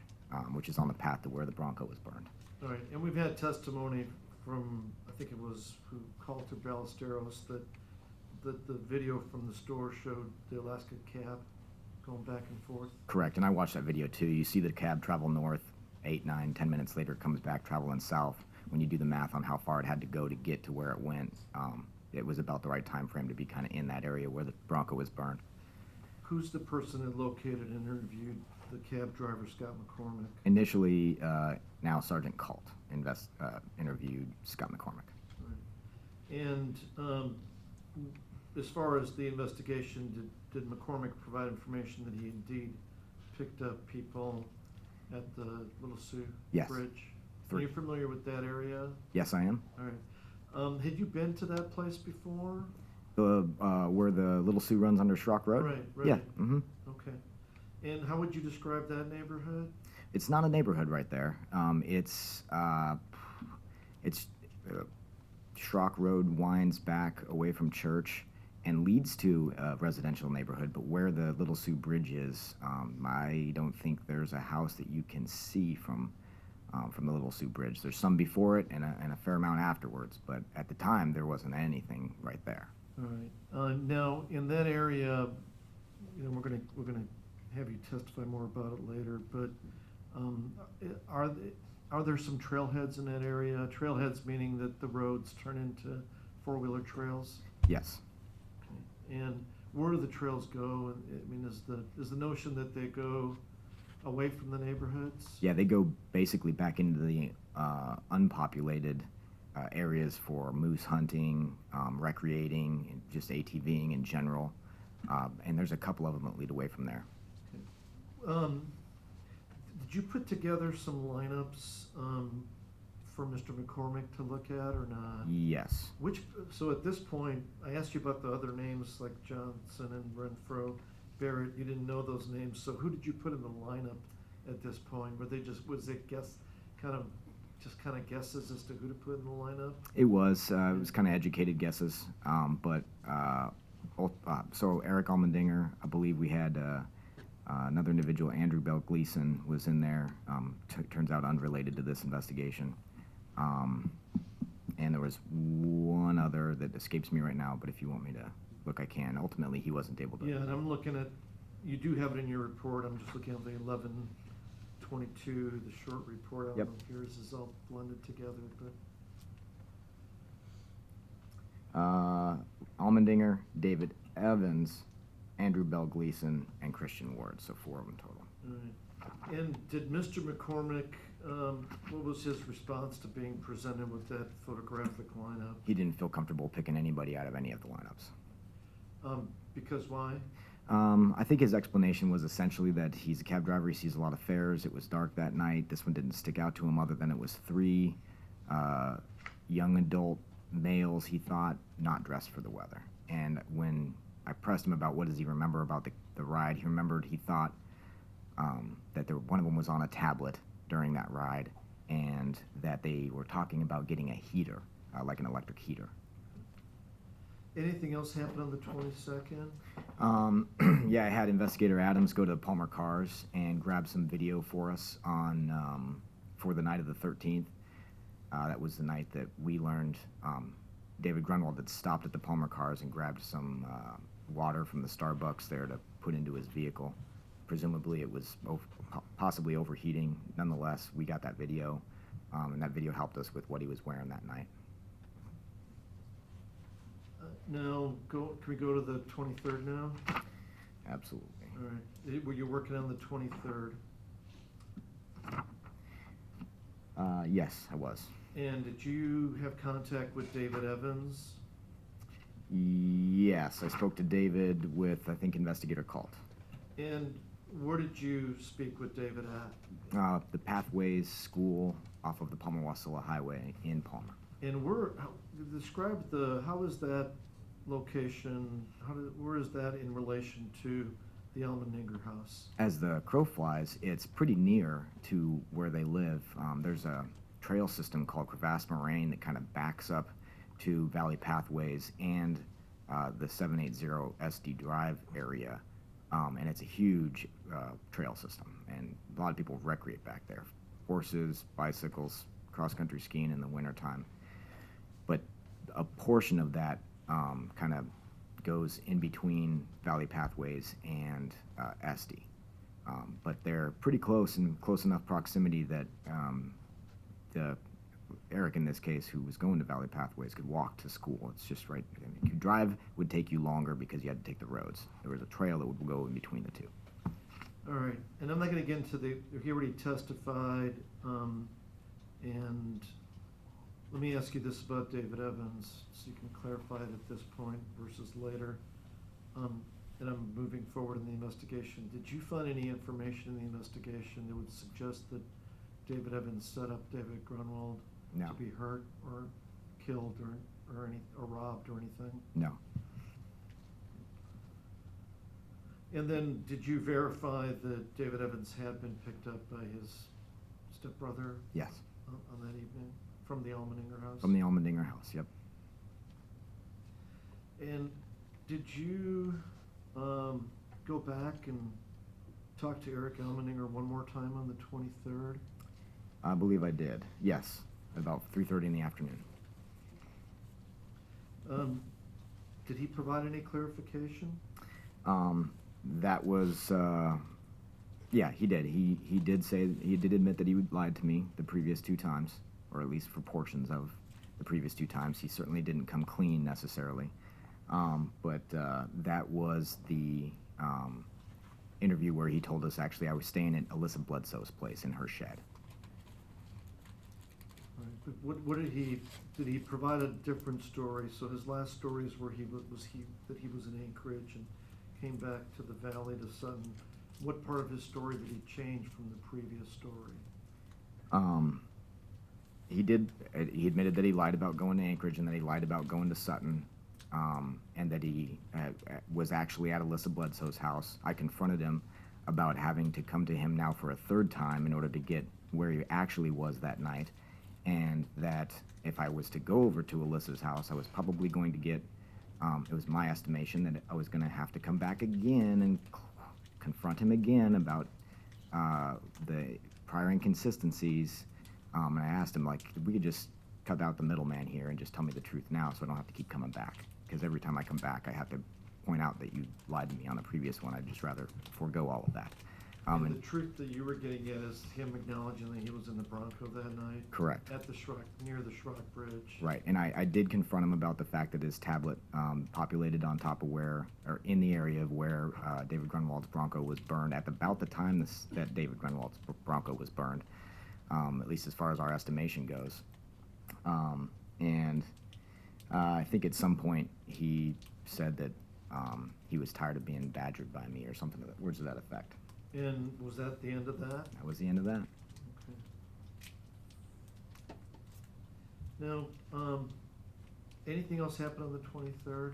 which is on the path to where the Bronco was burned. All right, and we've had testimony from, I think it was who called to Ballesteros, that the video from the store showed the Alaska cab going back and forth. Correct, and I watched that video too. You see the cab travel north, 8, 9, 10 minutes later it comes back traveling south. When you do the math on how far it had to go to get to where it went, it was about the right time frame to be kind of in that area where the Bronco was burned. Who's the person that located and interviewed the cab driver, Scott McCormick? Initially, now Sergeant Colt interviewed Scott McCormick. Right. And as far as the investigation, did McCormick provide information that he indeed picked up people at the Little Sioux Yes. Bridge? Are 3. you familiar with that area? Yes, I am. All right. Had you been to that place before? The where the Little Sioux runs under Schrock Road? Right, right. Yeah. Mm-hmm. Okay. And how would you describe that neighborhood? It's not a neighborhood right there. It's Schrock Road winds back away from Church and leads to a residential neighborhood, but where the Little Sioux Bridge is, I don't think there's a house that you can see from the Little Sioux Bridge. There's some before it and a fair amount afterwards, but at the time there wasn't anything right there. All right. Now, in that area, you know, we're gonna have you testify more about it later, but are there some trailheads in that area? Trailheads meaning that the roads turn into four-wheeler trails? Yes. Okay. And where do the trails go? I mean, is the notion that they go away from the neighborhoods? Yeah, they go basically back into the unpopulated areas for moose hunting, recreating, and just ATVing in general. And there's a couple of them that lead away from there. Okay. Did you put together some lineups for Mr. McCormick to look at or not? Yes. So at this point, I asked you about the other names like Johnson and Renfro, Barrett. You didn't know those names. So who did you put in the lineup at this point? Was it kind of guesses as to who to put in the lineup? It was kind of educated guesses, so Eric Allmendinger, I believe we had another individual, Andrew Bell Gleason, was in there. Turns out unrelated to this investigation, and there was one other that escapes me right now. But if you want me to look, I can. Ultimately, he wasn't able to. Yeah, and I'm looking at. You do have it in your report. I'm just looking at the 1122, the short report. I don't Yep. know if yours is all blended together, but. Allmendinger, David Evans, Andrew Bell Gleason, and Christian Ward, so 4 of them total. All right. And did Mr. McCormick, what was his response to being presented with that photographic lineup? He didn't feel comfortable picking anybody out of any of the lineups. Because why? I think his explanation was essentially that he's a cab driver, he sees a lot of fares, it was dark that night, this one didn't stick out to him other than it was 3 young adult males, he thought, not dressed for the weather. And when I pressed him about what does he remember about the ride, he remembered he thought that one of them was on a tablet during that ride, and that they were talking about getting a heater, like an electric heater. Anything else happen on the 22nd? Yeah, I had Investigator Adams go to Palmer Cars and grab some video for us on for the night of the 13th. That was the night that we learned David Grunwald had stopped at the Palmer Cars and grabbed some water from the Starbucks there to put into his vehicle. Presumably it was possibly overheating. Nonetheless, we got that video, and that video helped us with what he was wearing that night. Now, can we go to the 23rd now? Absolutely. All right. Were you working on the 23rd? Yes, I was. And did you have contact with David Evans? Yes, I spoke to David with, I think, Investigator called. And where did you speak with David at? The Pathways School off of the Palmer-Wasilla Highway in Palmer. And describe how is that location, where is that in relation to the Almendinger house? As the crow flies, it's pretty near to where they live. There's a trail system called Crevasse Moraine that kind of backs up to Valley Pathways and the 780 SD Drive area. And it's a huge trail system, and a lot of people recreate back there. Horses, bicycles, cross-country skiing in the wintertime. But a portion of that kind of goes in between Valley Pathways and SD. But they're pretty close, and close enough proximity that Eric, in this case, who was going to Valley Pathways, could walk to school. It's just right. I mean, to drive would take you longer because you had to take the roads. There was a trail that would go in between the two. All right, and I'm not going to get into he already testified, and let me ask you this about David Evans, so you can clarify it at this point versus later. And I'm moving forward in the investigation. Did you find any information in the investigation that would suggest that David Evans set up David Grunwald No. to be hurt or killed or robbed or anything? No. And then, did you verify that David Evans had been picked up by his stepbrother Yes. on that evening from the Almendinger house? From the Almendinger house, yep. And did you go back and talk to Eric Almendinger one more time on the 23rd? I believe I did, yes, about 3:30 in the afternoon. Did he provide any clarification? That was, yeah, he did. He did say, he did admit that he lied to me the previous two times, or at least for portions of the previous two times. He certainly didn't come clean necessarily. But that was the interview where he told us, actually, I was staying at Alyssa Bledsoe's place in her shed. Right, but what did he provide a different story? So his last story is where he was in Anchorage and came back to the valley to Sutton. What part of his story did he change from the previous story? He admitted that he lied about going to Anchorage and that he lied about going to Sutton, and that he was actually at Alyssa Bledsoe's house. I confronted him about having to come to him now for a third time in order to get where he actually was that night, and that if I was to go over to Alyssa's house, I was probably going to get, it was my estimation that I was going to have to come back again and confront him again about the prior inconsistencies. And I asked him, like, if we could just cut out the middleman here and just tell me the truth now so I don't have to keep coming back. Because every time I come back, I have to point out that you lied to me on the previous one. I'd just rather forego all of that. And the truth that you were getting at is him acknowledging that he was in the Bronco that night? Correct. At the Schrock, near the Schrock Bridge? Right, and I did confront him about the fact that his tablet populated on top of where, or in the area of where David Grunwald's Bronco was burned at about the time that David Grunwald's Bronco was burned, at least as far as our estimation goes. And I think at some point he said that he was tired of being badgered by me or something, words to that effect. And was that the end of that? That was the end of that. Okay. Now, anything else happen on the 23rd?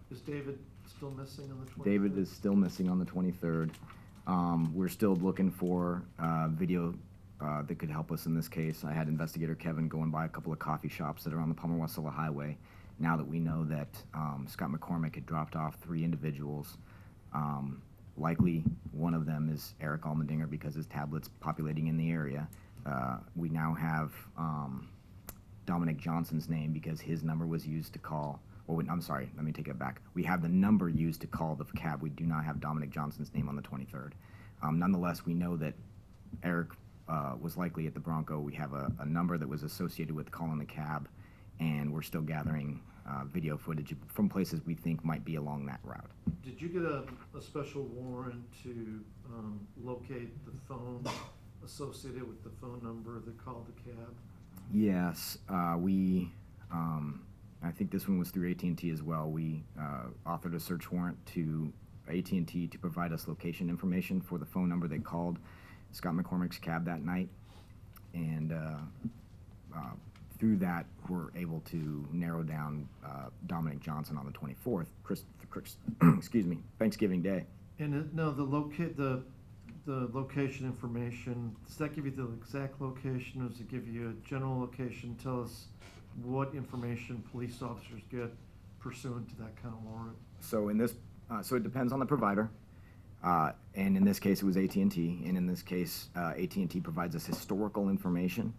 Is David still missing on the 23rd? David is still missing on the 23rd. We're still looking for video that could help us in this case. I had Investigator Kevin going by a couple of coffee shops that are on the Palmer-Wasilla Highway. Now that we know that Scott McCormick had dropped off 3 individuals, likely one of them is Eric Almendinger because his tablet's populating in the area. We now have Dominic Johnson's name because his number was used to call. I'm sorry, let me take it back. We have the number used to call the cab. We do not have Dominic Johnson's name on the 23rd. Nonetheless, we know that Eric was likely at the Bronco. We have a number that was associated with calling the cab, and we're still gathering video footage from places we think might be along that route. Did you get a special warrant to locate the phone associated with the phone number that called the cab? Yes, I think this one was through AT&T as well. We authored a search warrant to AT&T to provide us location information for the phone number they called Scott McCormick's cab that night. And through that, we're able to narrow down Dominic Johnson on the 24th, excuse me, Thanksgiving Day. And no, the location information, does that give you the exact location, or does it give you a general location? Tell us what information police officers get pursuant to that kind of warrant. So in this, so it depends on the provider, and in this case it was AT&T, and in this case AT&T provides us historical information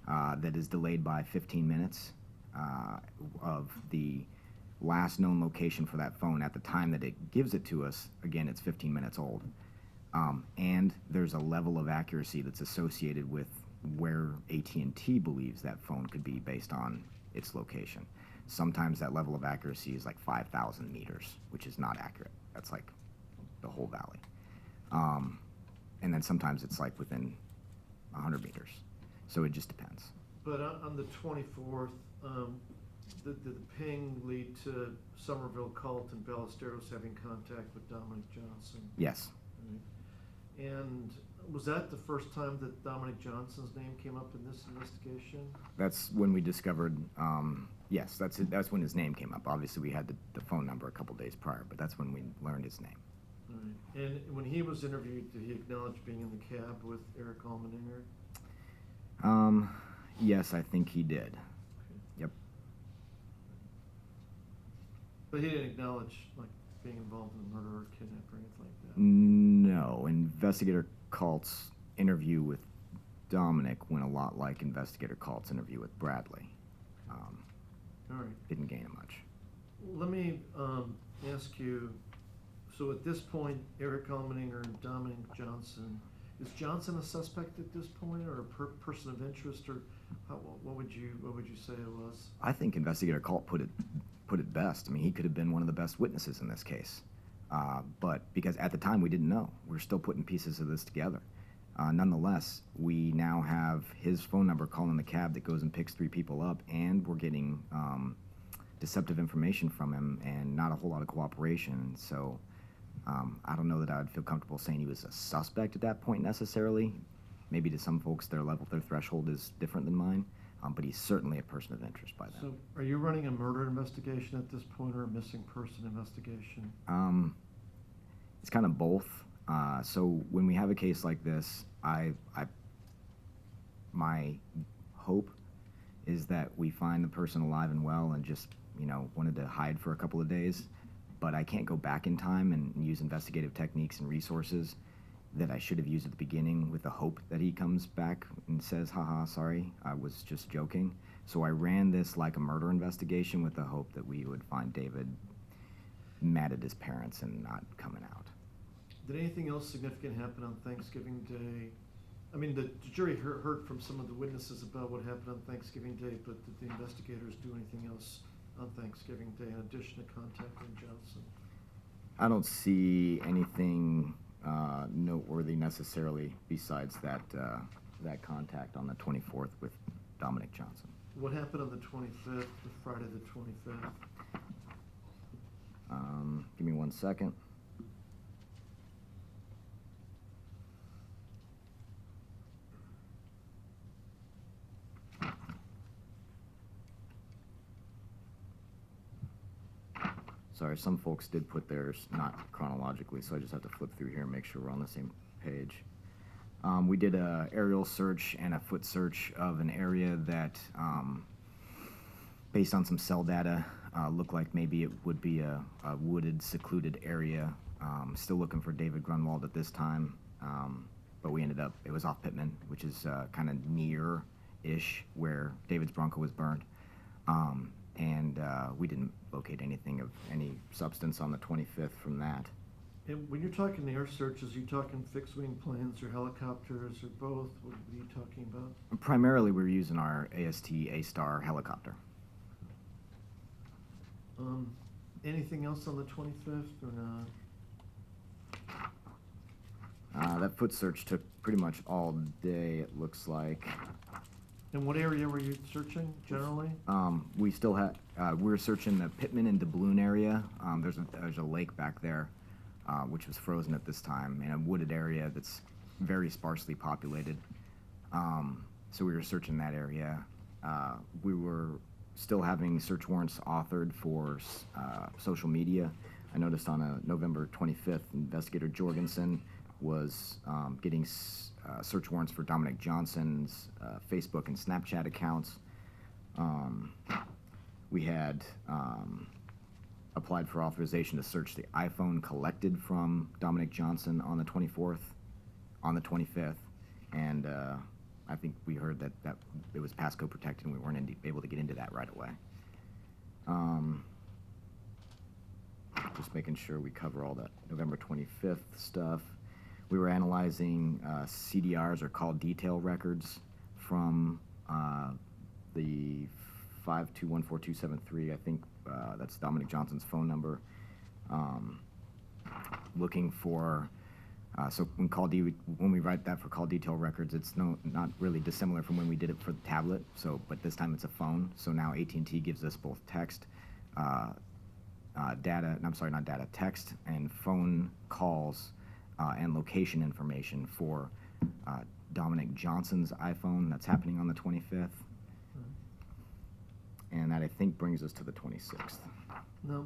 that is delayed by 15 minutes of the last known location for that phone at the time that it gives it to us. Again, it's 15 minutes old, and there's a level of accuracy that's associated with where AT&T believes that phone could be based on its location. Sometimes that level of accuracy is like 5,000 meters, which is not accurate. That's like the whole valley. And then sometimes it's like within 100 meters. So it just depends. But on the 24th, did the ping lead to Somerville, Carlton, Ballesteros having contact with Dominic Johnson? Yes. Right. And was that the first time that Dominic Johnson's name came up in this investigation? That's when we discovered, yes, that's when his name came up. Obviously, we had the phone number a couple days prior, but that's when we learned his name. Right. And when he was interviewed, did he acknowledge being in the cab with Eric Almeninger? Yes, I think he did. Okay. Yep. But he didn't acknowledge, like, being involved in the murder or kidnapping or anything like that? No, Investigator Cult's interview with Dominic went a lot like Investigator Cult's interview with Bradley. All right. Didn't gain much. Let me ask you, so at this point, Eric Almeninger and Dominic Johnson, is Johnson a suspect at this point, or a person of interest, or what would you say it was? I think Investigator Cult put it best. I mean, he could have been one of the best witnesses in this case. But because at the time we didn't know, we're still putting pieces of this together. Nonetheless, we now have his phone number calling the cab that goes and picks 3 people up, and we're getting deceptive information from him and not a whole lot of cooperation. So I don't know that I would feel comfortable saying he was a suspect at that point necessarily. Maybe to some folks their threshold is different than mine, but he's certainly a person of interest by then. So are you running a murder investigation at this point, or a missing person investigation? It's kind of both. So when we have a case like this, my hope is that we find the person alive and well and just, wanted to hide for a couple of days. But I can't go back in time and use investigative techniques and resources that I should have used at the beginning with the hope that he comes back and says, haha, sorry, I was just joking. So I ran this like a murder investigation with the hope that we would find David mad at his parents and not coming out. Did anything else significant happen on Thanksgiving Day? I mean, the jury heard from some of the witnesses about what happened on Thanksgiving Day, but did the investigators do anything else on Thanksgiving Day in addition to contacting Johnson? I don't see anything noteworthy necessarily besides that contact on the 24th with Dominic Johnson. What happened on the 25th, the Friday the 25th? Give me 1 second. Sorry, some folks did put theirs not chronologically, so I just have to flip through here and make sure we're on the same page. We did an aerial search and a foot search of an area that, based on some cell data, looked like maybe it would be a wooded, secluded area. Still looking for David Grunwald at this time, but we ended up, it was off Pittman, which is kind of near-ish where David's Bronco was burned. And we didn't locate anything of any substance on the 25th from that. And when you're talking air searches, are you talking fixed-wing planes or helicopters or both? What are you talking about? Primarily, we're using our AST A-Star helicopter. Anything else on the 25th or not? That foot search took pretty much all day, it looks like. And what area were you searching generally? We still had, we were searching the Pittman and Doubloon area. There's a lake back there, which was frozen at this time, and a wooded area that's very sparsely populated. So we were searching that area. We were still having search warrants authored for social media. I noticed on a November 25th, Investigator Jorgensen was getting search warrants for Dominic Johnson's Facebook and Snapchat accounts. We had applied for authorization to search the iPhone collected from Dominic Johnson on the 24th, on the 25th, and I think we heard that it was passcode protected and we weren't able to get into that right away. Just making sure we cover all that November 25th stuff. We were analyzing CDRs, or call detail records, from the 5214273. I think that's Dominic Johnson's phone number. Looking for, so when we write that for call detail records, it's not really dissimilar from when we did it for the tablet. So, but this time it's a phone. So now AT&T gives us both text, text and phone calls and location information for Dominic Johnson's iPhone. That's happening on the 25th. And that, I think, brings us to the 26th. Now,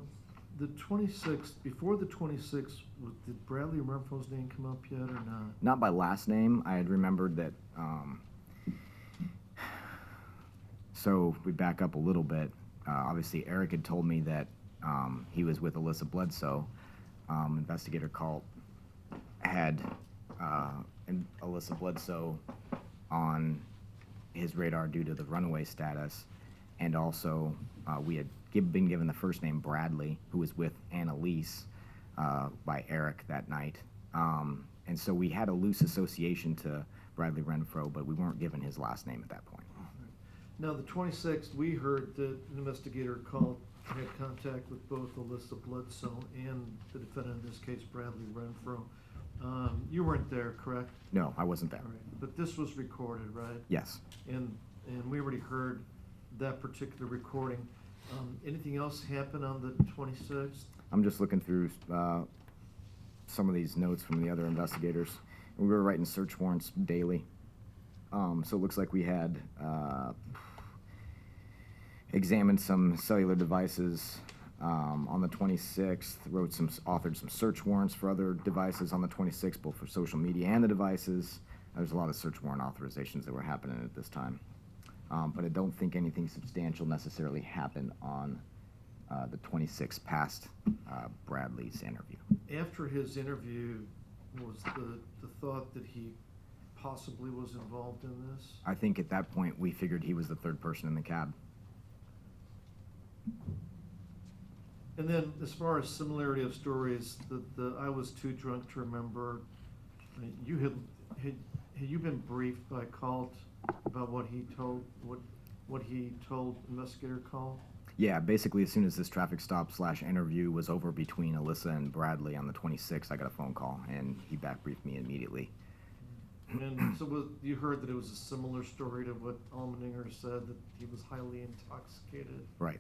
the 26th, before the 26th, did Bradley Renfro's name come up yet or not? Not by last name. I had remembered that, so we back up a little bit. Obviously, Eric had told me that he was with Alyssa Bledsoe. Investigator Call had Alyssa Bledsoe on his radar due to the runaway status, and also we had been given the first name Bradley, who was with Annalise by Eric that night. And so we had a loose association to Bradley Renfro, but we weren't given his last name at that point. Now, the 26th, we heard that an investigator had contact with both Alyssa Bledsoe and the defendant, in this case, Bradley Renfro. You weren't there, correct? No, I wasn't there. All right. But this was recorded, right? Yes. And we already heard that particular recording. Anything else happen on the 26th? I'm just looking through some of these notes from the other investigators. We were writing search warrants daily. So it looks like we had examined some cellular devices on the 26th, authored some search warrants for other devices on the 26th, both for social media and the devices. There's a lot of search warrant authorizations that were happening at this time. But I don't think anything substantial necessarily happened on the 26th past Bradley's interview. After his interview, was the thought that he possibly was involved in this? I think at that point we figured he was the third person in the cab. And then, as far as similarity of stories, the I was too drunk to remember. I mean, had you been briefed by Calt about what he told Investigator Call? Yeah, basically as soon as this traffic stop / interview was over between Alyssa and Bradley on the 26th, I got a phone call and he back briefed me immediately. And so you heard that it was a similar story to what Almendinger said, that he was highly intoxicated. Right.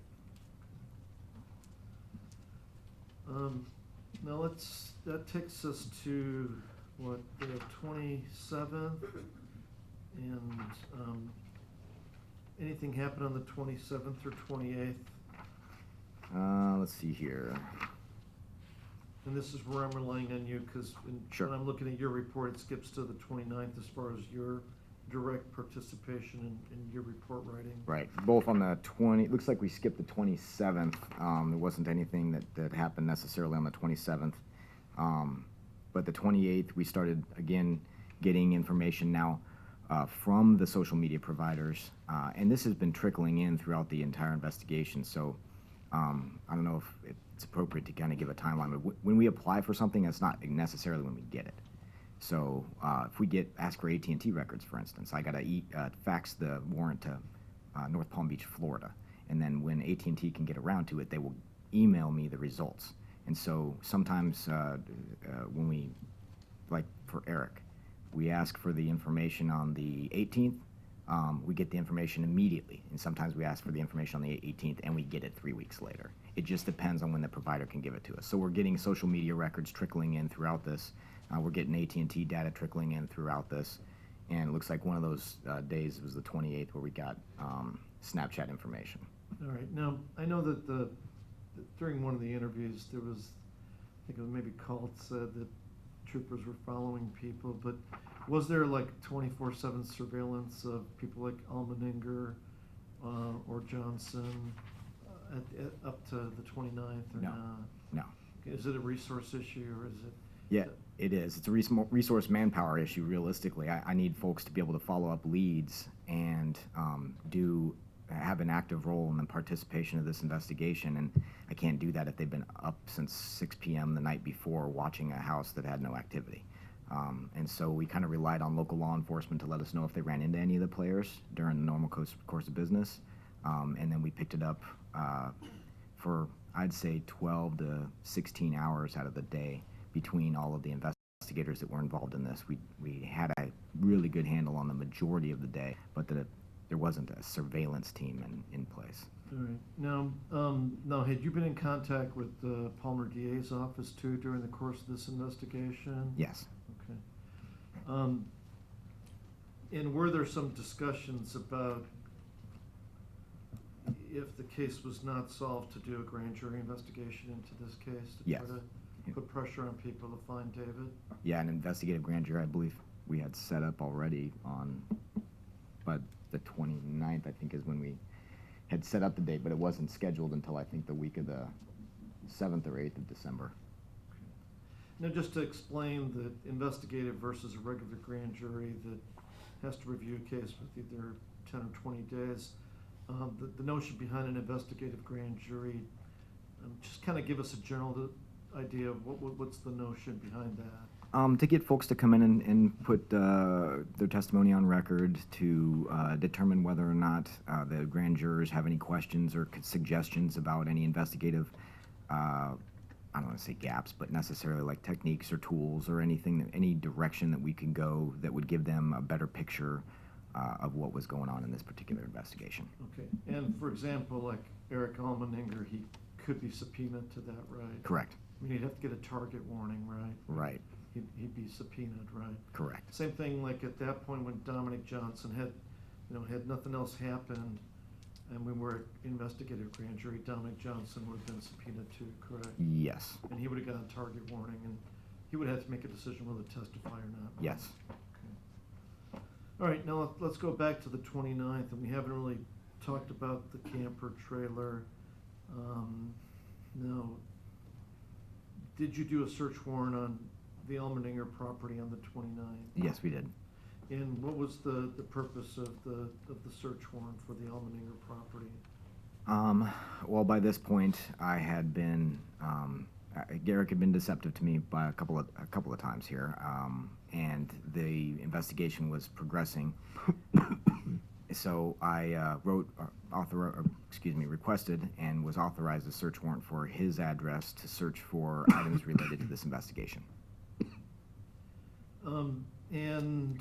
Now that takes us to what, the 27th, and anything happen on the 27th or 28th? Let's see here. And this is where I'm relying on you, because Sure. when I'm looking at your report, it skips to the 29th as far as your direct participation in your report writing. Right, both on the it looks like we skipped the 27th. There wasn't anything that happened necessarily on the 27th. But the 28th, we started, again, getting information now from the social media providers. And this has been trickling in throughout the entire investigation. So I don't know if it's appropriate to kind of give a timeline. But when we apply for something, that's not necessarily when we get it. So if we ask for AT&T records, for instance, I got to fax the warrant to North Palm Beach, Florida. And then when AT&T can get around to it, they will email me the results. And so sometimes when we, like for Eric, we ask for the information on the 18th, we get the information immediately. And sometimes we ask for the information on the 18th and we get it 3 weeks later. It just depends on when the provider can give it to us. So we're getting social media records trickling in throughout this. We're getting AT&T data trickling in throughout this. And it looks like one of those days was the 28th where we got Snapchat information. All right. Now, I know that during one of the interviews, there was, I think it was maybe Colt said that troopers were following people, but was there like 24/7 surveillance of people like Almeninger or Johnson up to the 29th or No. not? No. Is it a resource issue or is it? Yeah, it is. It's a resource manpower issue, realistically. I need folks to be able to follow up leads and have an active role in the participation of this investigation, and I can't do that if they've been up since 6 p.m. the night before watching a house that had no activity. And so we kind of relied on local law enforcement to let us know if they ran into any of the players during the normal course of business. And then we picked it up for, I'd say, 12 to 16 hours out of the day between all of the investigators that were involved in this. We had a really good handle on the majority of the day, but there wasn't a surveillance team in place. All right. Now, had you been in contact with the Palmer DA's office too during the course of this investigation? Yes. Okay. And were there some discussions about if the case was not solved to do a grand jury investigation into this case? To Yes. try to put pressure on people to find David? Yeah, an investigative grand jury, I believe we had set up already but the 29th, I think, is when we had set up the date, but it wasn't scheduled until I think the week of the 7th or 8th of December. Now, just to explain that investigative versus a regular grand jury that has to review a case with either 10 or 20 days, the notion behind an investigative grand jury, just kind of give us a general idea of what's the notion behind that? To get folks to come in and put their testimony on record, to determine whether or not the grand jurors have any questions or suggestions about any investigative, I don't want to say gaps, but necessarily like techniques or tools or anything, any direction that we can go that would give them a better picture of what was going on in this particular investigation. Okay. And for example, like Eric Almeninger, he could be subpoenaed to that, right? Correct. I mean, he'd have to get a target warning, right? Right. He'd be subpoenaed, right? Correct. Same thing like at that point when Dominic Johnson had nothing else happened and we were at investigative grand jury, Dominic Johnson would have been subpoenaed too, correct? Yes. And he would have gotten a target warning and he would have to make a decision whether to testify or not. right? Yes. Okay. All right, now let's go back to the 29th, and we haven't really talked about the camper trailer. No. Did you do a search warrant on the Almeninger property on the 29th? Yes, we did. And what was the purpose of the search warrant for the Almeninger property? Well, by this point, I had been, Garrick had been deceptive to me by a couple of times here, and the investigation was progressing. So I requested and was authorized a search warrant for his address to search for items related to this investigation. And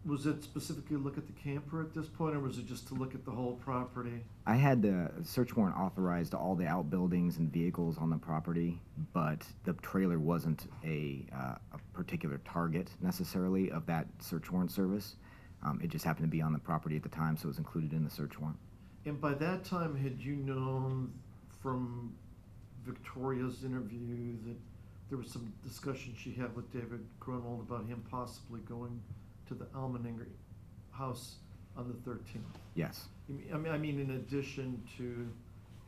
was it specifically to look at the camper at this point, or was it just to look at the whole property? I had the search warrant authorized to all the outbuildings and vehicles on the property, but the trailer wasn't a particular target necessarily of that search warrant service. It just happened to be on the property at the time, so it was included in the search warrant. And by that time, had you known from Victoria's interview that there was some discussion she had with David Grunwald about him possibly going to the Almeninger house on the 13th? Yes. I mean, in addition to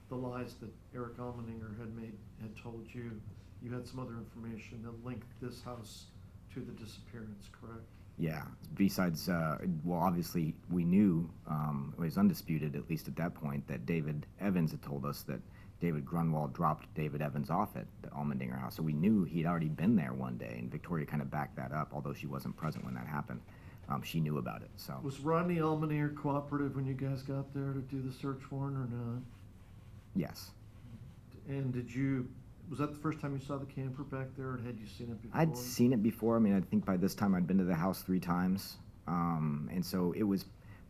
the lies that Eric Almeninger had told you, you had some other information that linked this house to the disappearance, correct? Yeah. Besides, well, obviously, we knew, it was undisputed, at least at that point, that David Evans had told us that David Grunwald dropped David Evans off at the Almendinger house. So we knew he'd already been there one day, and Victoria kind of backed that up, although she wasn't present when that happened. She knew about it, so. Was Rodney Almeninger cooperative when you guys got there to do the search warrant or not? Yes. And was that the first time you saw the camper back there, or had you seen it before? I'd seen it before. I mean, I think by this time I'd been to the house 3 times. And so it was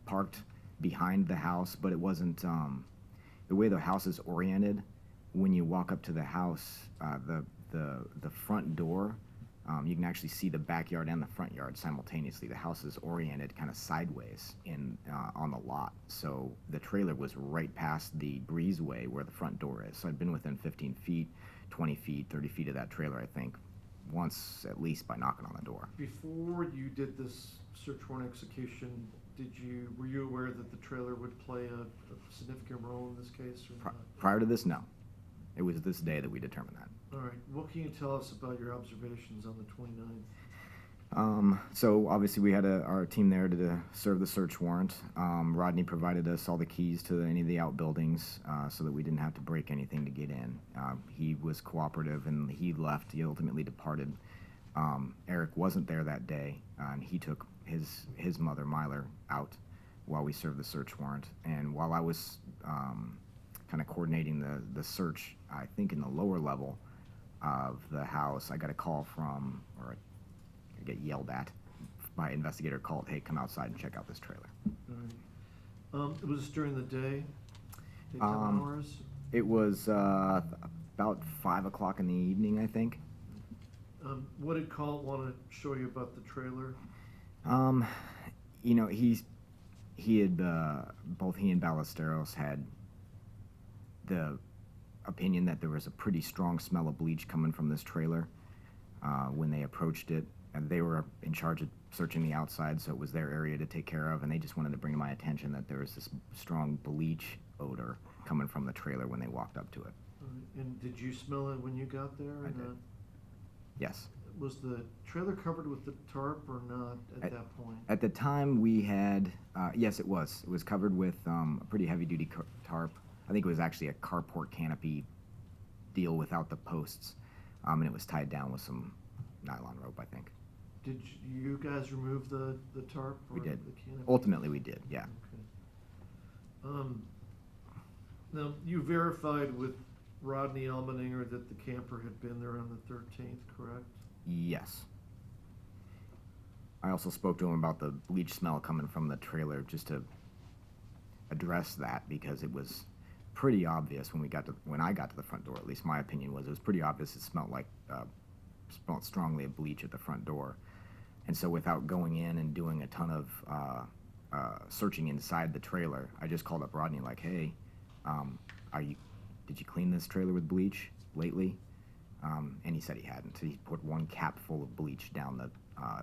parked behind the house, but it wasn't, the way the house is oriented, when you walk up to the house, the front door, you can actually see the backyard and the front yard simultaneously. The house is oriented kind of sideways on the lot. So the trailer was right past the breezeway where the front door is. So I'd been within 15 feet, 20 feet, 30 feet of that trailer, I think, once at least by knocking on the door. Before you did this search warrant execution, were you aware that the trailer would play a significant role in this case or not? Prior to this, no. It was this day that we determined that. All right. What can you tell us about your observations on the 29th? So obviously we had our team there to serve the search warrant. Rodney provided us all the keys to any of the outbuildings so that we didn't have to break anything to get in. He was cooperative and he left. He ultimately departed. Eric wasn't there that day, and he took his mother, Myler, out while we served the search warrant. And while I was kind of coordinating the search, I think in the lower level of the house, I got a call from, or I get yelled at by an investigator called, "Hey, come outside and check out this trailer." All right. It was during the day? Daytime hours? It was about 5 o'clock in the evening, I think. What did Colt want to show you about the trailer? You know, he had both he and Ballesteros had the opinion that there was a pretty strong smell of bleach coming from this trailer when they approached it, and they were in charge of searching the outside, so it was their area to take care of, and they just wanted to bring to my attention that there was this strong bleach odor coming from the trailer when they walked up to it. All right. And did you smell it when you got there or I did. not? Yes. Was the trailer covered with the tarp or not at that point? At the time we had, yes, it was. It was covered with a pretty heavy-duty tarp. I think it was actually a carport canopy deal without the posts, and it was tied down with some nylon rope, I think. Did you guys remove the tarp? Or We did. The canopy? Ultimately, we did, yeah. Okay. Now, you verified with Rodney Elmeninger that the camper had been there on the 13th, correct? Yes. I also spoke to him about the bleach smell coming from the trailer just to address that, because it was pretty obvious when I got to the front door. At least my opinion was it was pretty obvious. It smelled strongly of bleach at the front door, and so without going in and doing a ton of searching inside the trailer, I just called up Rodney like, "Hey, did you clean this trailer with bleach lately?" And he said he hadn't. He put one cap full of bleach down the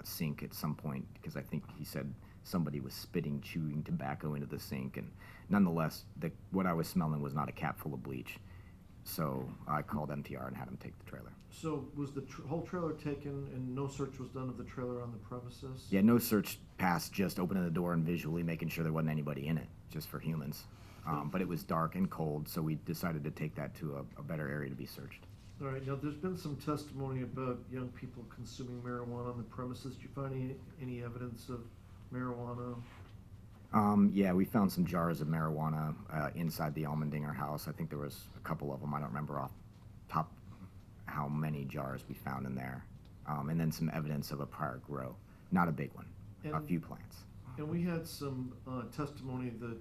sink at some point, because I think he said somebody was chewing tobacco into the sink, and nonetheless, what I was smelling was not a cap full of bleach. So I called MTR and had him take the trailer. So was the whole trailer taken and no search was done of the trailer on the premises? Yeah, no search past just opening the door and visually making sure there wasn't anybody in it, just for humans. But it was dark and cold, so we decided to take that to a better area to be searched. All right, now there's been some testimony about young people consuming marijuana on the premises. Did you find any evidence of marijuana? Yeah, we found some jars of marijuana inside the Elmendinger house. I think there was a couple of them. I don't remember off top how many jars we found in there. And then some evidence of a prior grow. Not a big one, a few plants. And we had some testimony that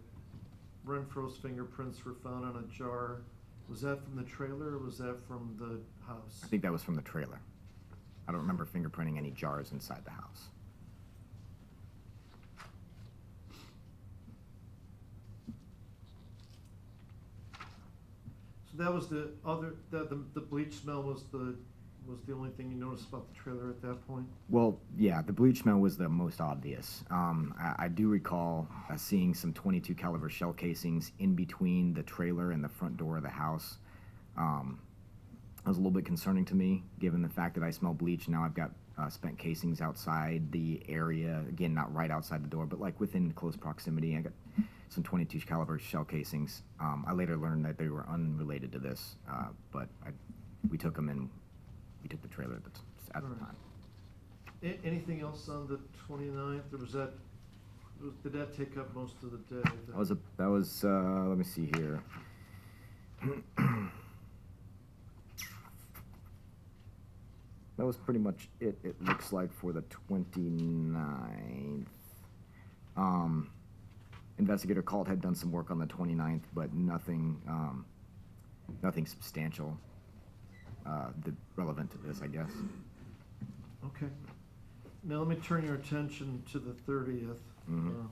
Renfro's fingerprints were found on a jar. Was that from the trailer or was that from the house? I think that was from the trailer. I don't remember fingerprinting any jars inside the house. So that was the other, the bleach smell was the only thing you noticed about the trailer at that point? Well, yeah, the bleach smell was the most obvious. I do recall seeing some .22 caliber shell casings in between the trailer and the front door of the house. It was a little bit concerning to me, given the fact that I smell bleach. Now I've got spent casings outside the area. Again, not right outside the door, but like within close proximity. I got some .22 caliber shell casings. I later learned that they were unrelated to this, but we took them and we took the trailer at the time. Anything else on the 29th, or did that take up most of the day? That was let me see here. That was pretty much it, it looks like, for the 29th. Investigator Calt had done some work on the 29th, but nothing, nothing substantial relevant to this, I guess. Okay. Now let me turn your attention to the 30th. Mhm.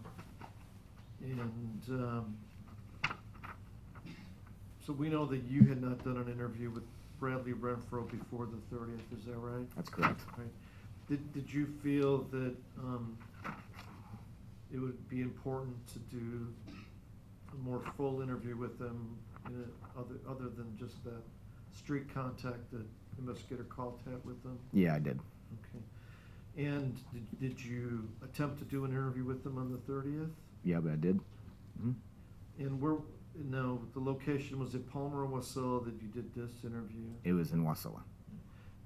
So we know that you had not done an interview with Bradley Renfro before the 30th, is that right? That's correct. Right. Did you feel that it would be important to do a more full interview with them, other than just that street contact that Investigator Calt had with them? Yeah, I did. Okay. And did you attempt to do an interview with them on the 30th? Yeah, but I did. Mhm. And no, the location, was it Palmer or Wasilla that you did this interview? It was in Wasilla.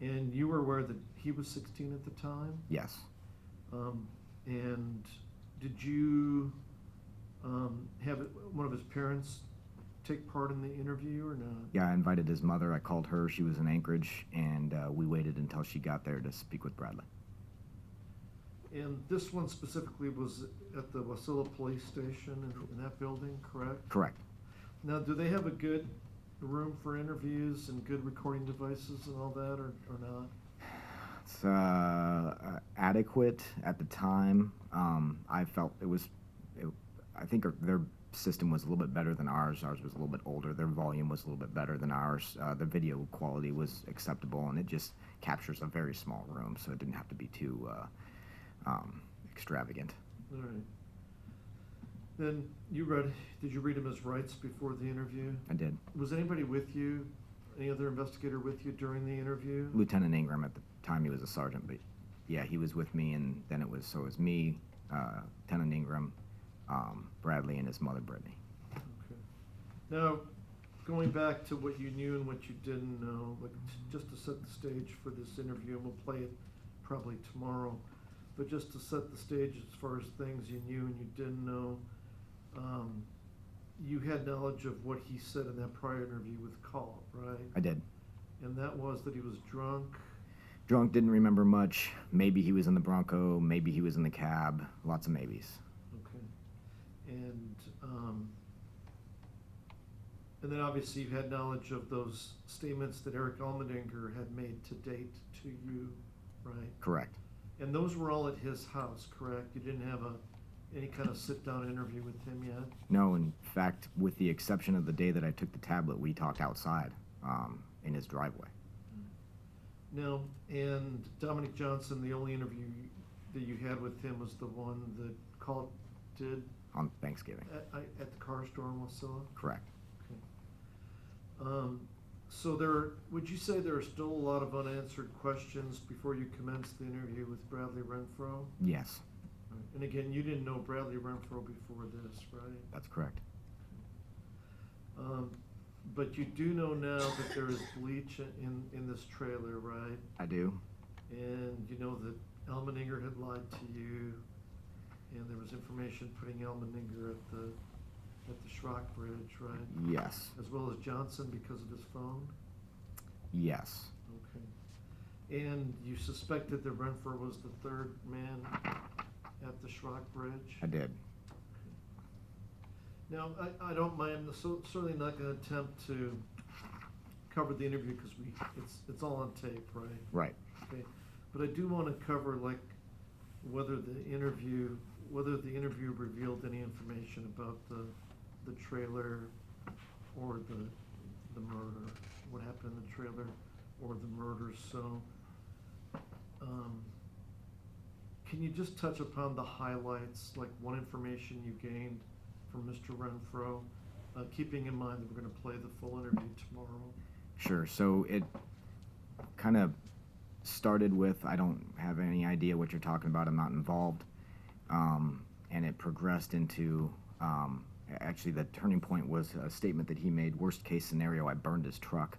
And you were aware that he was 16 at the time? Yes. And did you have one of his parents take part in the interview or not? Yeah, I invited his mother. I called her. She was in Anchorage, and we waited until she got there to speak with Bradley. And this one specifically was at the Wasilla Police Station in that building, correct? Correct. Now, do they have a good room for interviews and good recording devices and all that, or not? It's adequate at the time. I felt I think their system was a little bit better than ours. Ours was a little bit older. Their volume was a little bit better than ours. The video quality was acceptable, and it just captures a very small room, so it didn't have to be too extravagant. All right. Then did you read him his rights before the interview? I did. Was anybody with you, any other investigator with you during the interview? Lieutenant Ingram, at the time he was a sergeant, but yeah, he was with me, and then it was me, Lieutenant Ingram, Bradley, and his mother, Brittany. Okay. Now, going back to what you knew and what you didn't know, like just to set the stage for this interview, and we'll play it probably tomorrow, but just to set the stage as far as things you knew and you didn't know, you had knowledge of what he said in that prior interview with Call, right? I did. And that was that he was drunk. Drunk, didn't remember much. Maybe he was in the Bronco, maybe he was in the cab. Lots of maybes. Okay. And then obviously you had knowledge of those statements that Eric Almendinger had made to date to you, right? Correct. And those were all at his house, correct? You didn't have any kind of sit-down interview with him yet? No, in fact, with the exception of the day that I took the tablet, we talked outside in his driveway. Now, and Dominic Johnson, the only interview that you had with him was the one that Call did On Thanksgiving. at the car store in Wasilla? Correct. Okay. So would you say there are still a lot of unanswered questions before you commenced the interview with Bradley Renfro? Yes, Right. And again, you didn't know Bradley Renfro before this, right? that's correct. But you do know now that there is bleach in this trailer, right? I do. And you know that Almendinger had lied to you, and there was information putting Almendinger at the Schrock Bridge, right? Yes. As well as Johnson because of his phone? Okay. Yes. And you suspected that Renfro was the third man at the Schrock Bridge? I did. Now, I don't mind, certainly not gonna attempt to cover the interview because it's all on tape, right? Right. Okay, but I do wanna cover like whether the interview revealed any information about the trailer or the murder, what happened in the trailer or the murder, so, can you just touch upon the highlights, like what information you gained from Mr. Renfro, keeping in mind that we're gonna play the full interview tomorrow? Sure. So it kind of started with, I don't have any idea what you're talking about, I'm not involved. And it progressed into, actually the turning point was a statement that he made, worst case scenario, I burned his truck.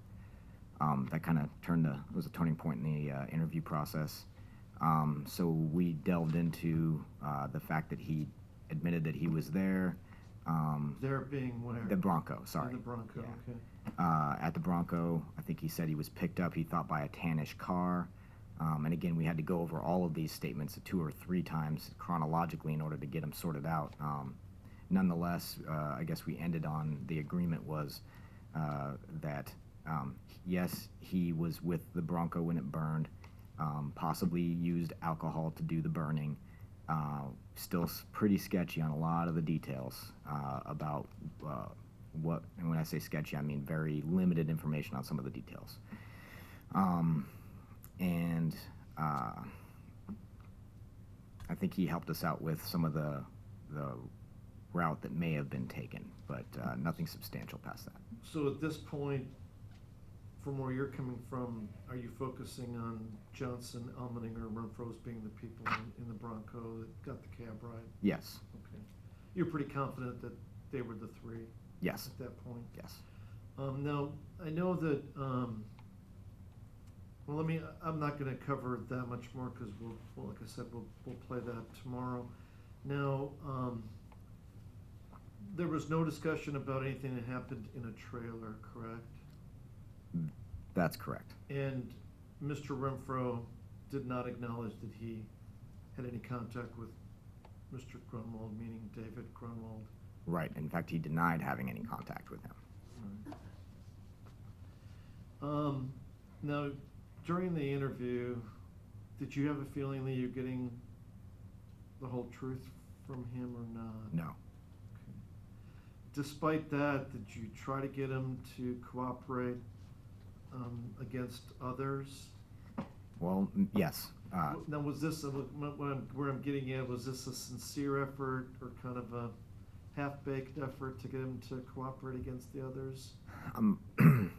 That kind of was a turning point in the interview process. So we delved into the fact that he admitted that he was there, There being where? The Bronco, sorry. The Bronco, Yeah. okay. At the Bronco, I think he said he was picked up, he thought, by a tannish car. And again, we had to go over all of these statements 2 or 3 times chronologically in order to get them sorted out. Nonetheless, I guess we ended on the agreement was that, yes, he was with the Bronco when it burned, possibly used alcohol to do the burning. Still pretty sketchy on a lot of the details about what, and when I say sketchy, I mean very limited information on some of the details. And I think he helped us out with some of the route that may have been taken, but nothing substantial past that. So at this point, from where you're coming from, are you focusing on Johnson, Elmeninger, Renfro as being the people in the Bronco that got the cab ride? Yes. Okay. You're pretty confident that they were the 3? Yes. At that point? Yes. Now, I know that, well, I'm not gonna cover that much more, because well, like I said, we'll play that tomorrow. Now, there was no discussion about anything that happened in a trailer, correct? That's correct. And Mr. Renfro did not acknowledge that he had any contact with Mr. Grunwald, meaning David Grunwald? Right. In fact, he denied having any contact with him. Right. Now, during the interview, did you have a feeling that you're getting the whole truth from him or not? No. Okay. Despite that, did you try to get him to cooperate against others? Well, yes. Now, was this, where I'm getting at, was this a sincere effort or kind of a half-baked effort to get him to cooperate against the others? I'm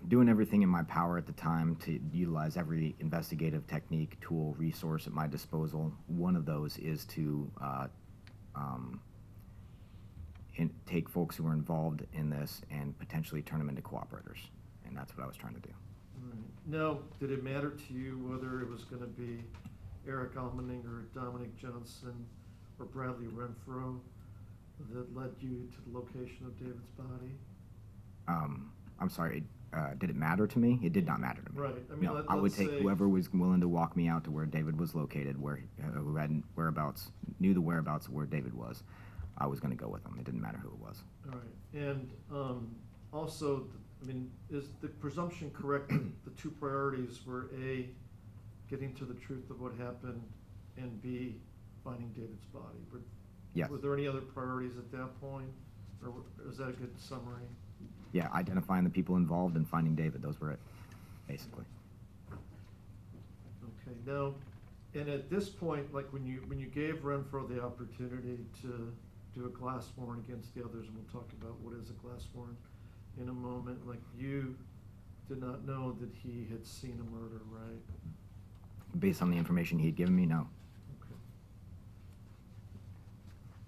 doing everything in my power at the time to utilize every investigative technique, tool, resource at my disposal. One of those is to take folks who are involved in this and potentially turn them into cooperators. And that's what I was trying to do. Right. Now, did it matter to you whether it was gonna be Eric Elmeninger, Dominic Johnson, or Bradley Renfro that led you to the location of David's body? I'm sorry, did it matter to me? It did not matter to me. Right. I mean, No, I would let's take say- whoever was willing to walk me out to where David was located, who had whereabouts, knew the whereabouts of where David was. I was going to go with them. It didn't matter who it was. All right. And also, I mean, is the presumption correct that the 2 priorities were A, getting to the truth of what happened, and B, finding David's body? Yes. Were there any other priorities at that point, or is that a good summary? Yeah, identifying the people involved and finding David. Those were it, basically. Okay, now, and at this point, like when you gave Renfro the opportunity to do a glass warrant against the others, and we'll talk about what is a glass warrant in a moment, like you did not know that he had seen a murder, right? Based on the information he had given me, no. Okay.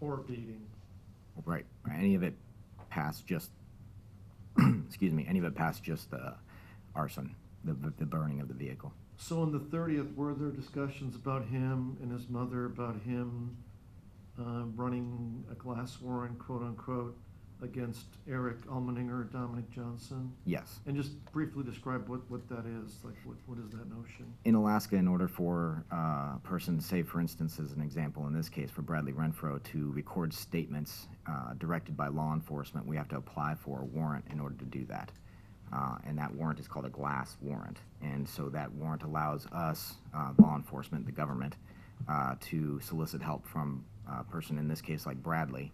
Or a beating. Right. Any of it past just, excuse me, any of it past just arson, the burning of the vehicle. So on the 30th, were there discussions about him and his mother, about him running a glass warrant, quote unquote, against Eric Elmeninger or Dominic Johnson? Yes. And just briefly describe what that is, like what is that notion? In Alaska, in order for a person, say for instance, as an example in this case for Bradley Renfro, to record statements directed by law enforcement, we have to apply for a warrant in order to do that. And that warrant is called a glass warrant. And so that warrant allows us, law enforcement, the government, to solicit help from a person, in this case like Bradley,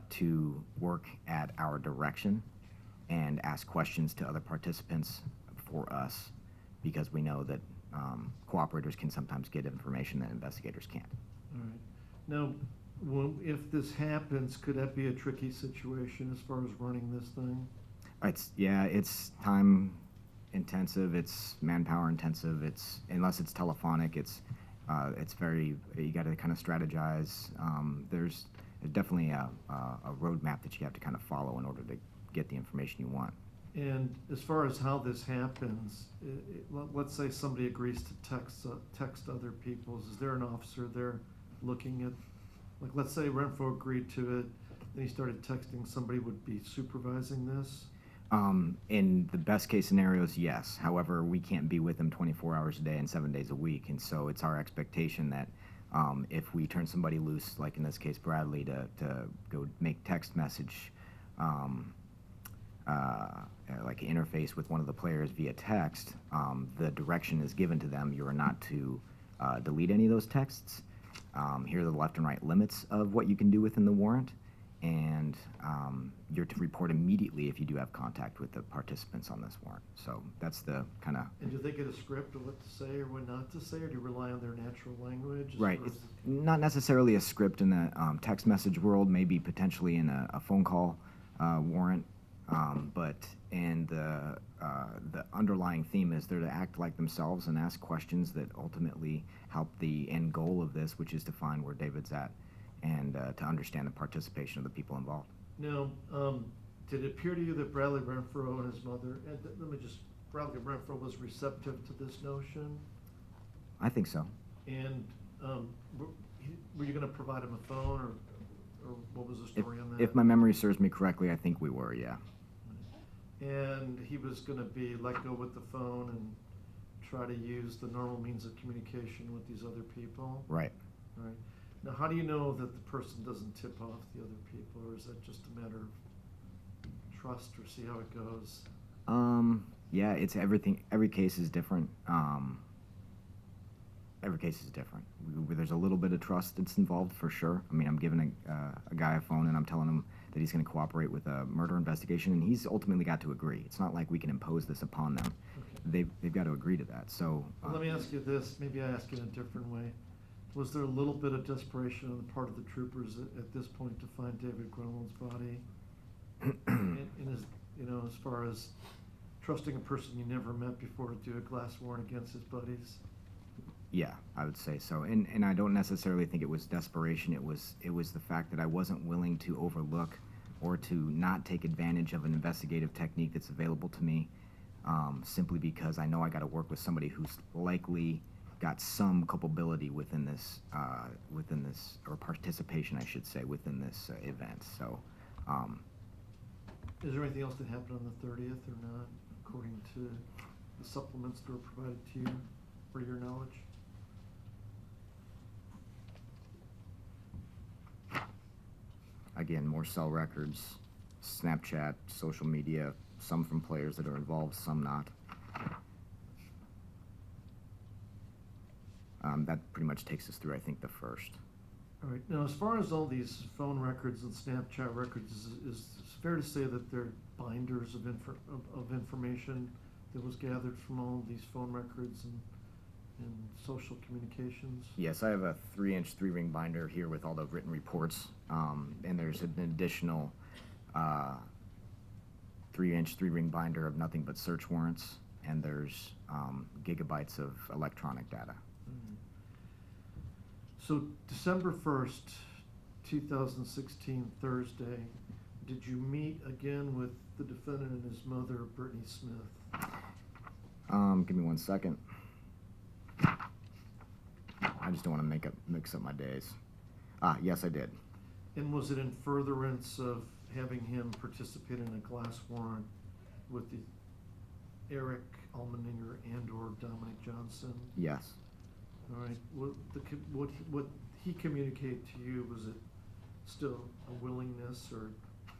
to work at our direction and ask questions to other participants for us, because we know that cooperators can sometimes get information that investigators can't. All right. Now, if this happens, could that be a tricky situation as far as running this thing? It's time intensive, it's manpower intensive, unless it's telephonic, it's very, you got to kind of strategize. There's definitely a roadmap that you have to kind of follow in order to get the information you want. And as far as how this happens, let's say somebody agrees to text other people. Is there an officer there looking at, like, let's say Renfro agreed to it, and he started texting, somebody would be supervising this? In the best case scenarios, yes. However, we can't be with them 24 hours a day and 7 days a week, and so it's our expectation that if we turn somebody loose, like in this case Bradley, to go make text message, like interface with one of the players via text, the direction is given to them. You are not to delete any of those texts. Here are the left and right limits of what you can do within the warrant, and you're to report immediately if you do have contact with the participants on this warrant. So that's the kind of... And do they get a script of what to say or what not to say, or do you rely on their natural language? Right. It's not necessarily a script in the text message world, maybe potentially in a phone call warrant, but and the underlying theme is they're to act like themselves and ask questions that ultimately help the end goal of this, which is to find where David's at and to understand the participation of the people involved. Now, did it appear to you that Bradley Renfro and his mother, and Bradley Renfro was receptive to this notion? I think so. And were you going to provide him a phone, or what was the story on that? If my memory serves me correctly, I think we were, yeah. And he was going to be let go with the phone and try to use the normal means of communication with these other people? Right. Right. Now, how do you know that the person doesn't tip off the other people, or is that just a matter of trust, or see how it goes? Yeah, it's everything. Every case is different. Every case is different. There's a little bit of trust that's involved for sure. I mean, I'm giving a guy a phone and I'm telling him that he's going to cooperate with a murder investigation, and he's ultimately got to agree. It's not like we can impose this upon them. Okay. They've got to agree to that. So Well, let me ask you this. Maybe I ask it in a different way. Was there a little bit of desperation on the part of the troopers at this point to find David Grunwald's body? and as far as trusting a person you never met before to do a glass warrant against his buddies? Yeah, I would say so. And I don't necessarily think it was desperation. It was the fact that I wasn't willing to overlook or to not take advantage of an investigative technique that's available to me, simply because I know I got to work with somebody who's likely got some culpability within this, or participation, I should say, within this event. So, Is there anything else that happened on the 30th or not, according to the supplements that were provided to you, for your knowledge? again, more cell records, Snapchat, social media, some from players that are involved, some not. That pretty much takes us through, I think, the first. All right. Now, as far as all these phone records and Snapchat records, is it fair to say that they're binders of information that was gathered from all of these phone records and social communications? Yes, I have a 3-inch 3-ring binder here with all the written reports, and there's an additional 3-inch 3-ring binder of nothing but search warrants, and there's gigabytes of electronic data. So December 1st, 2016, Thursday, did you meet again with the defendant and his mother, Brittany Smith? Give me 1 second. I just don't want to mix up my days. Yes, I did. And was it in furtherance of having him participate in a glass warrant with the Eric Almeninger and/or Dominic Johnson? Yes. All right. What he communicated to you, was it still a willingness or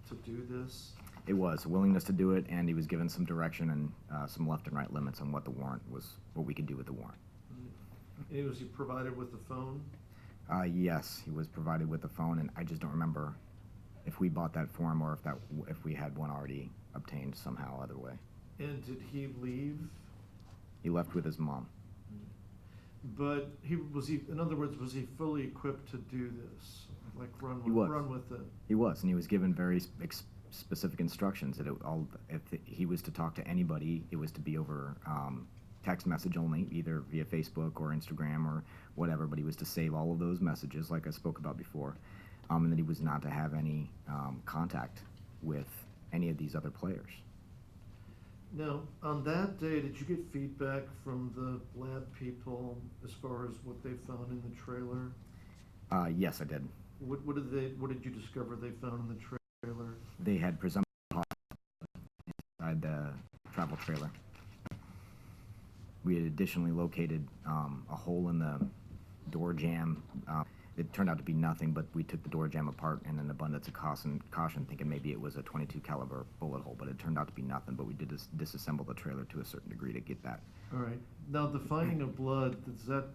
to do this? It was a willingness to do it, and he was given some direction and some left and right limits on what the warrant was, what we could do with the warrant. And was he provided with the phone? Yes, he was provided with the phone, and I just don't remember if we bought that for him or if we had one already obtained somehow other way. And did he leave? He left with his mom. But in other words, was he fully equipped to do this? Like run with it? He was, and he was given very specific instructions that if he was to talk to anybody, it was to be over text message only, either via Facebook or Instagram or whatever, but he was to save all of those messages like I spoke about before, and that he was not to have any contact with any of these other players. Now, on that day, did you get feedback from the lab people as far as what they found in the trailer? Yes, I did. What did you discover they found in the trailer? They had presumptive inside the travel trailer. We had additionally located a hole in the door jamb. It turned out to be nothing, but we took the door jamb apart in an abundance of caution, thinking maybe it was a .22 caliber bullet hole, but it turned out to be nothing. But we did disassemble the trailer to a certain degree to get that. All right. Now, the finding of blood, does that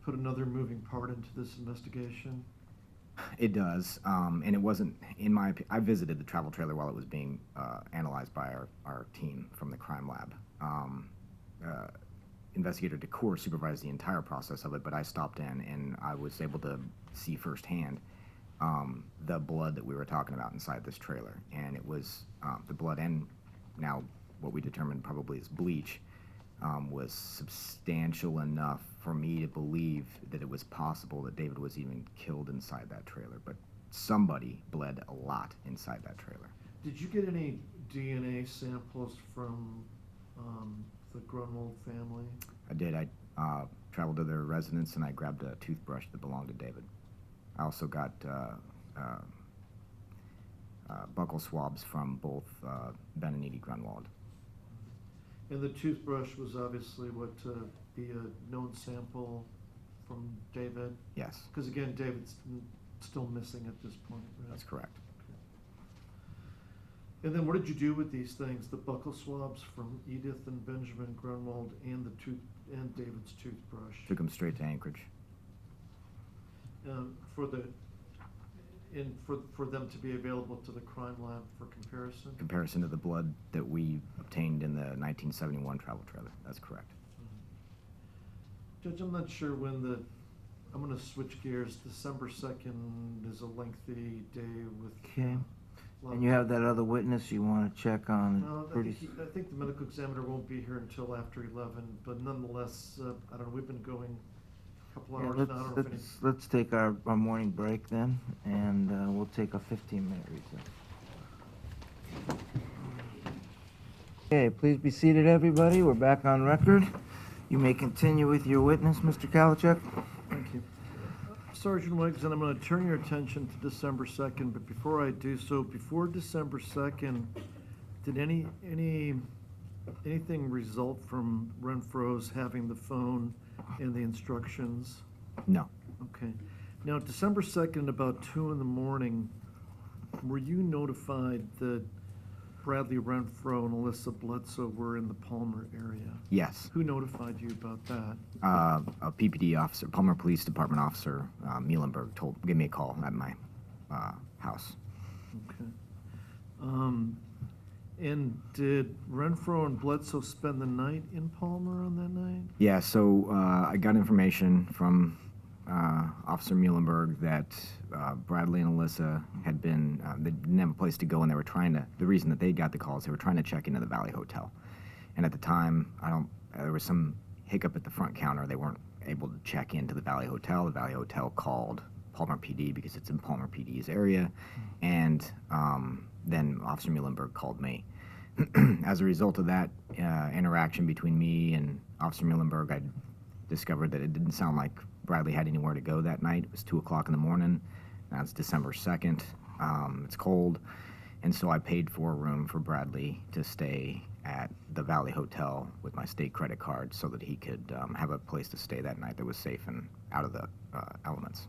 put another moving part into this investigation? It does, and it wasn't, in my opinion, I visited the travel trailer while it was being analyzed by our team from the crime lab. Investigator DeCour supervised the entire process of it, but I stopped in and I was able to see firsthand the blood that we were talking about inside this trailer. And it was the blood, and now what we determined probably is bleach, was substantial enough for me to believe that it was possible that David was even killed inside that trailer. But somebody bled a lot inside that trailer. Did you get any DNA samples from the Grunwald family? I did. I traveled to their residence and I grabbed a toothbrush that belonged to David. I also got buccal swabs from both Ben and Edie Grunwald. And the toothbrush was obviously what be a known sample from David? Yes, Because again, David's still missing at this point, right? that's correct. And then what did you do with these things? The buccal swabs from Edith and Benjamin Grunwald and and David's toothbrush? Took them straight to Anchorage. For them to be available to the crime lab for comparison? Comparison to the blood that we obtained in the 1971 travel trailer. That's correct. Judge, I'm not sure when I'm gonna switch gears. December 2nd is a lengthy day with. Okay. And you have that other witness you want to check on? No, I think the medical examiner won't be here until after 11, but nonetheless, I don't know, we've been going a couple Yeah, hours now. I don't know if any. let's take our morning break then, and we'll take a 15-minute recess. Okay, please be seated, everybody. We're back on record. You may continue with your witness, Mr. Kalachuk. Thank you. Sergeant Wiggs, and I'm going to turn your attention to December 2nd, but before I do so, before December 2nd, did anything result from Renfro's having the phone and the instructions? No. Okay. Now, December 2nd, about 2 in the morning, were you notified that Bradley Renfro and Alyssa Bledsoe were in the Palmer area? Yes. Who notified you about that? A PPD officer, Palmer Police Department officer, Muhlenberg, gave me a call at my house. Okay. And did Renfro and Bledsoe spend the night in Palmer on that night? Yeah, so I got information from Officer Muhlenberg that Bradley and Alyssa had been, they didn't have a place to go, and they were the reason that they got the calls, they were trying to check into the Valley Hotel. And at the time, there was some hiccup at the front counter. They weren't able to check into the Valley Hotel. The Valley Hotel called Palmer PD because it's in Palmer PD's area. And then Officer Muhlenberg called me. As a result of that interaction between me and Officer Muhlenberg, I discovered that it didn't sound like Bradley had anywhere to go that night. It was 2 o'clock in the morning. Now it's December 2nd. It's cold. And so I paid for a room for Bradley to stay at the Valley Hotel with my state credit card so that he could have a place to stay that night that was safe and out of the elements.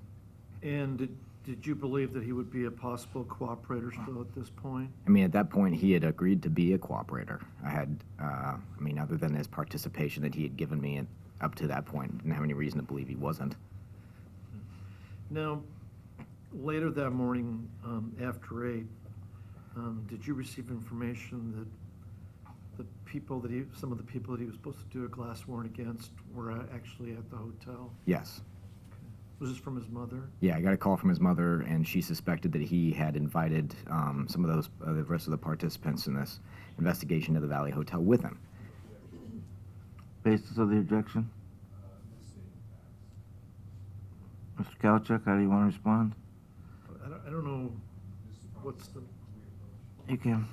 And did you believe that he would be a possible cooperator still at this point? I mean, at that point, he had agreed to be a cooperator. I had, other than his participation that he had given me up to that point, didn't have any reason to believe he wasn't. Now, later that morning, after 8, did you receive information that some of the people that he was supposed to do a glass warrant against were actually at the hotel? Yes. Was this from his mother? Yeah, I got a call from his mother, and she suspected that he had invited some of those, the rest of the participants in this investigation to the Valley Hotel with him. Basis of the objection? Mr. Kalachuk, how do you want to respond? I don't know what's the... You can.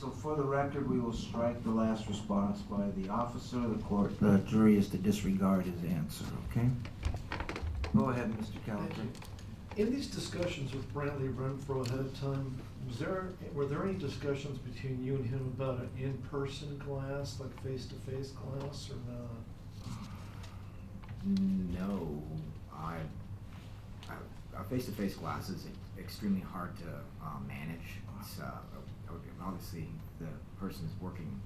so for the record, we will strike the last response by the officer. The jury is to disregard his answer, okay? Go ahead, Mr. Calligan. In these discussions with Bradley Renfro ahead of time, were there any discussions between you and him about an in-person class, like face-to-face class, or not? No, a face-to-face class is extremely hard to manage. It's, obviously, the person is working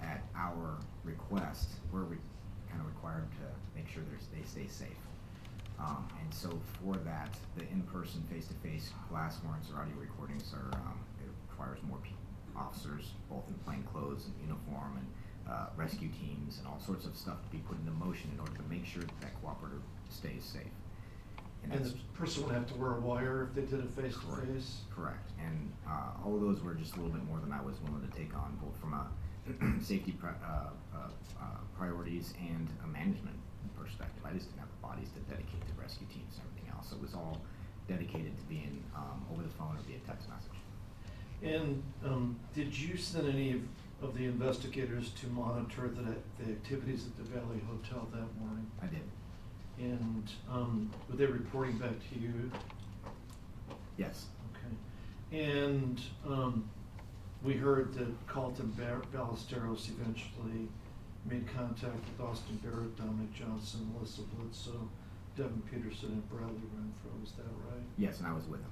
at our request. We're kind of required to make sure they stay safe. And so for that, the in-person face-to-face class warrants or audio recordings are, it requires more officers, both in plain clothes and uniform, and rescue teams and all sorts of stuff to be put into motion in order to make sure that cooperative stays safe. And that's the person would have to wear a wire if they did it face-to-face? correct. And all of those were just a little bit more than I was willing to take on, both from a safety priorities and a management perspective. I just didn't have the bodies to dedicate to rescue teams and everything else. So it was all dedicated to being over the phone or via text message. And did you send any of the investigators to monitor the activities at the Valley Hotel that morning? I did. And were they reporting back to you? Yes. Okay. And we heard that Carlton Ballesteros eventually made contact with Austin Barrett, Dominic Johnson, Melissa Blitzow, Devin Peterson, and Bradley Renfro. Is that right? Yes, and I was with him.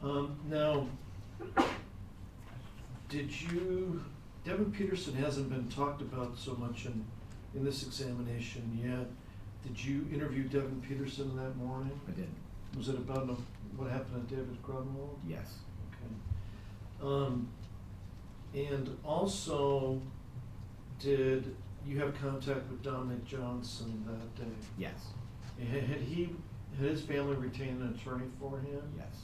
Okay. Now, Devin Peterson hasn't been talked about so much in this examination yet. Did you interview Devin Peterson that morning? I did. Was it about what happened to David Grunwald? Yes. Okay. And also, did you have contact with Dominic Johnson that day? Yes. Had his family retained an attorney for him? Yes.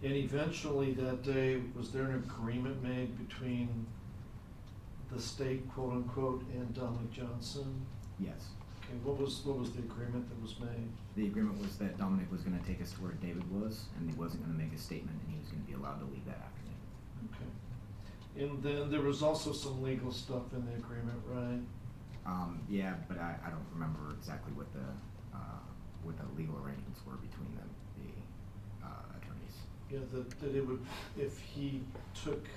And eventually that day, was there an agreement made between the state, quote unquote, and Dominic Johnson? Yes. Okay, what was the agreement that was made? The agreement was that Dominic was going to take us to where David was, and he wasn't going to make a statement, and he was going to be allowed to leave that afternoon. Okay. And then there was also some legal stuff in the agreement, right? Yeah, but I don't remember exactly what the legal arrangements were between the attorneys. Yeah, that it would, if he took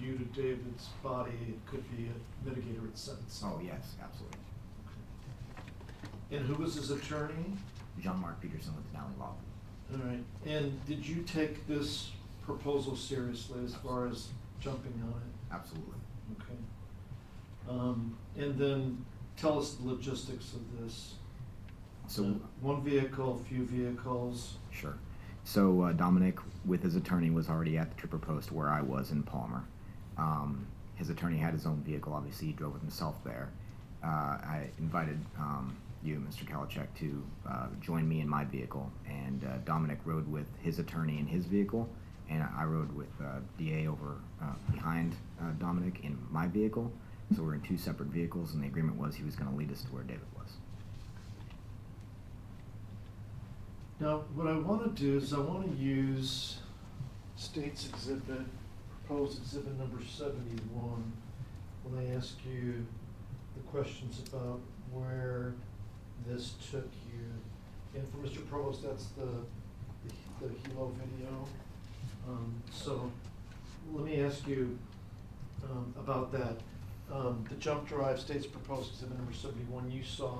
you to David's body, it could be a mitigator sentence. Oh, yes, absolutely. And who was his attorney? Jean-Marc Peterson with Denali Law. All right. And did you take this proposal seriously as far as jumping on it? Absolutely. Okay. And then tell us the logistics of this. So one vehicle, few vehicles. Sure. So Dominic, with his attorney, was already at the Tripper Post where I was in Palmer. His attorney had his own vehicle. Obviously, he drove it himself there. I invited you, Mr. Kalachek, to join me in my vehicle, and Dominic rode with his attorney in his vehicle, and I rode with DA over behind Dominic in my vehicle. So we're in two separate vehicles, and the agreement was he was going to lead us to where David was. Now, what I want to do is I want to use State's Exhibit, proposed Exhibit number 71, when I ask you the questions about where this took you. And for Mr. Provost, that's the Hilo video. So let me ask you about that. The jump drive, State's proposed Exhibit number 71, you saw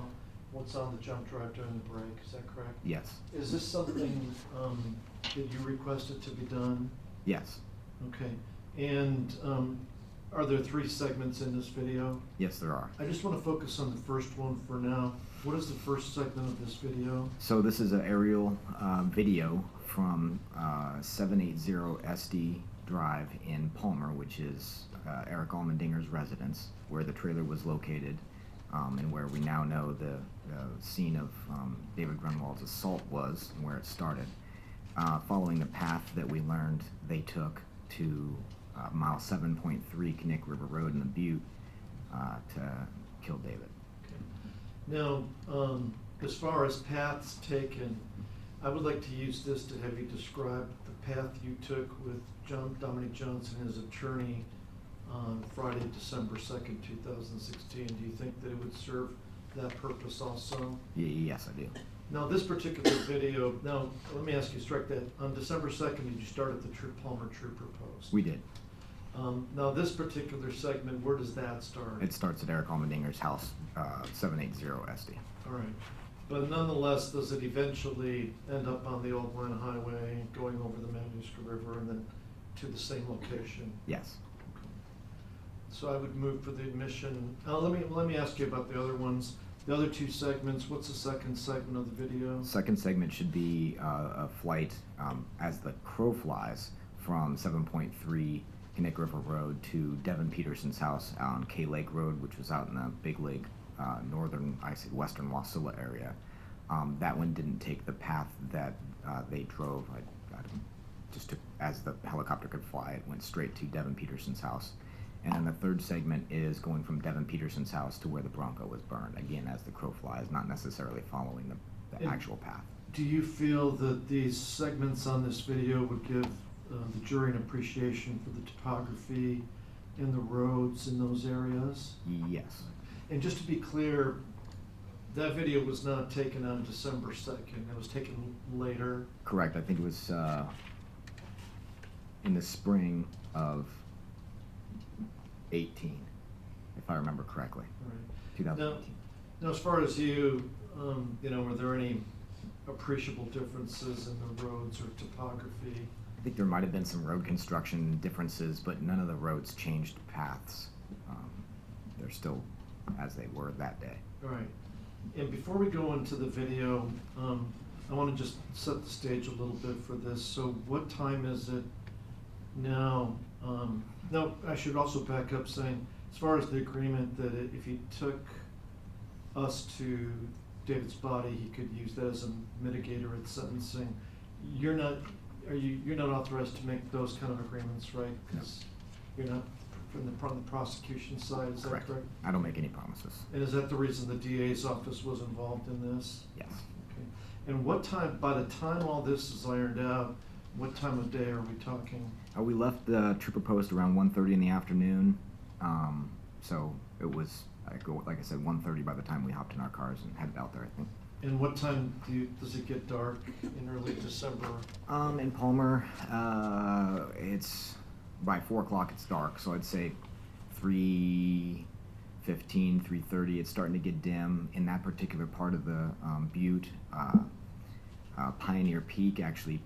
what's on the jump drive during the break, is that correct? Yes. Is this something that you requested to be done? Yes. Okay. And are there 3 segments in this video? Yes, there are. I just want to focus on the first one for now. What is the first segment of this video? So this is an aerial video from 780 SD Drive in Palmer, which is Eric Allmendinger's residence, where the trailer was located, and where we now know the scene of David Grunwald's assault was and where it started. Following the path that we learned they took to mile 7.3 Kinnick River Road in the Butte to kill David. Okay. Now, as far as paths taken, I would like to use this to have you describe the path you took with Dominic Johnson and his attorney on Friday, December 2nd, 2016. Do you think that it would serve that purpose also? Yes, I do. Now, this particular video, now, let me ask you, strike that, on December 2nd, did you start at the Palmer Trooper Post? We did. Now, this particular segment, where does that start? It starts at Eric Allmendinger's house, 780 SD. All right. But nonetheless, does it eventually end up on the Old Glen Highway, going over the Matanuska River, and then to the same location? Yes. So I would move for the admission. Let me ask you about the other ones. The other two segments, what's the second segment of the video? Second segment should be a flight as the crow flies from 7.3 Connect River Road to Devin Peterson's house on K Lake Road, which was out in the Big Lake, western Wasilla area. That one didn't take the path that they drove. I just took, as the helicopter could fly, it went straight to Devin Peterson's house. And then the third segment is going from Devin Peterson's house to where the Bronco was burned, again, as the crow flies, not necessarily following the actual path. Do you feel that these segments on this video would give the jury an appreciation for the topography and the roads in those areas? Yes. And just to be clear, that video was not taken on December 2nd. It was taken later. Correct. I think it was in the spring of 18, if I remember correctly. All right. 2018. Now, as far as you, were there any appreciable differences in the roads or topography? I think there might have been some road construction differences, but none of the roads changed paths. They're still as they were that day. All right. And before we go into the video, I want to just set the stage a little bit for this. So what time is it now? Now, I should also back up saying, as far as the agreement that if he took us to David's body, he could use that as a mitigator at sentencing. You're not authorized to make those kind of agreements, right? Because you're not from the prosecution side, is that correct? I don't make any promises. And is that the reason the DA's office was involved in this? Yes. Okay. And what time, by the time all this is ironed out, what time of day are we talking? We left the trooper post around 1:30 in the afternoon, so it was, like I said, 1:30 by the time we hopped in our cars and headed out there, I think. And what time does it get dark in early December? In Palmer, it's by 4 o'clock it's dark, so I'd say 3:15, 3:30. It's starting to get dim in that particular part of the Butte. Pioneer Peak actually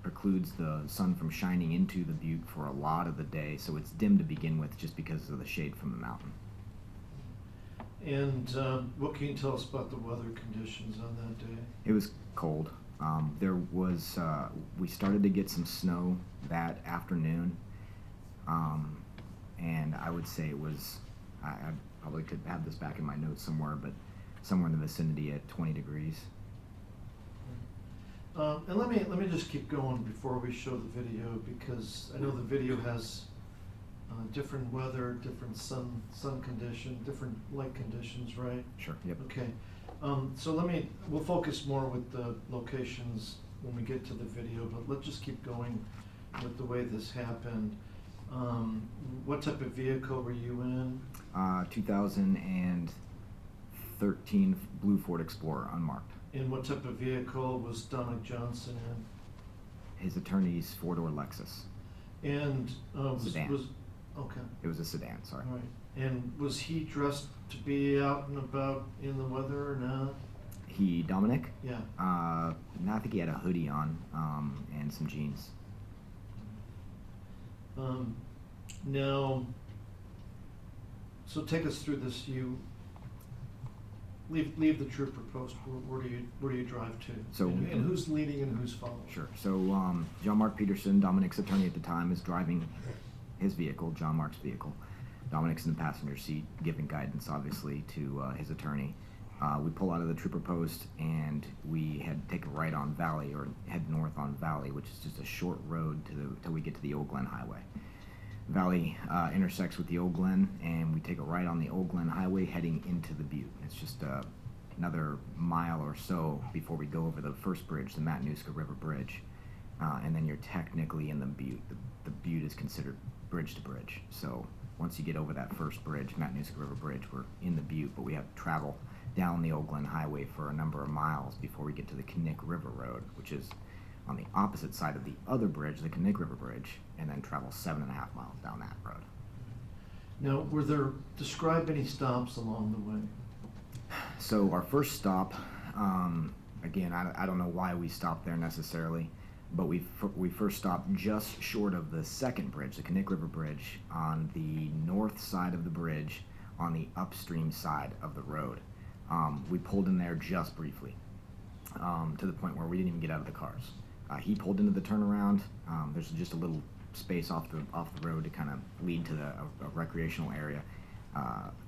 precludes the sun from shining into the Butte for a lot of the day, so it's dim to begin with just because of the shade from the mountain. And what can you tell us about the weather conditions on that day? It was cold. There was, we started to get some snow that afternoon, and I would say it was, I probably could have this back in my notes somewhere, but somewhere in the vicinity at 20 degrees. And let me just keep going before we show the video, because I know the video has different weather, different sun condition, different light conditions, right? Sure. Yep. Okay. So we'll focus more with the locations when we get to the video, but let's just keep going with the way this happened. What type of vehicle were you in? 2013 blue Ford Explorer, unmarked. And what type of vehicle was Dominic Johnson in? His attorney's four-door Lexus. And Sedan. Okay. It was a sedan, sorry. All right. And was he dressed to be out and about in the weather or not? Dominic? Yeah. No, I think he had a hoodie on and some jeans. Now, so take us through this. You leave the trooper post. Where do you drive to? So and who's leading and who's following? Sure. So John Mark Peterson, Dominic's attorney at the time, is driving his vehicle, John Mark's vehicle. Dominic's in the passenger seat, giving guidance, obviously, to his attorney. We pull out of the trooper post, and we take a right on Valley, or head north on Valley, which is just a short road till we get to the Old Glen Highway. Valley intersects with the Old Glen, and we take a right on the Old Glen Highway heading into the Butte. It's just another mile or so before we go over the first bridge, the Matanuska River Bridge. and then you're technically in the butte. The butte is considered bridge to bridge. So once you get over that first bridge, Matanuska River Bridge, we're in the butte, but we have to travel down the Old Glen Highway for a number of miles before we get to the Knik River Road, which is on the opposite side of the other bridge, the Knik River Bridge, and then travel 7.5 miles down that road. Now, describe any stops along the way? So our first stop, again, I don't know why we stopped there necessarily, but we first stopped just short of the second bridge, the Knik River Bridge, on the north side of the bridge on the upstream side of the road. We pulled in there just briefly, to the point where we didn't even get out of the cars. He pulled into the turnaround. There's just a little space off the road to kind of lead to a recreational area.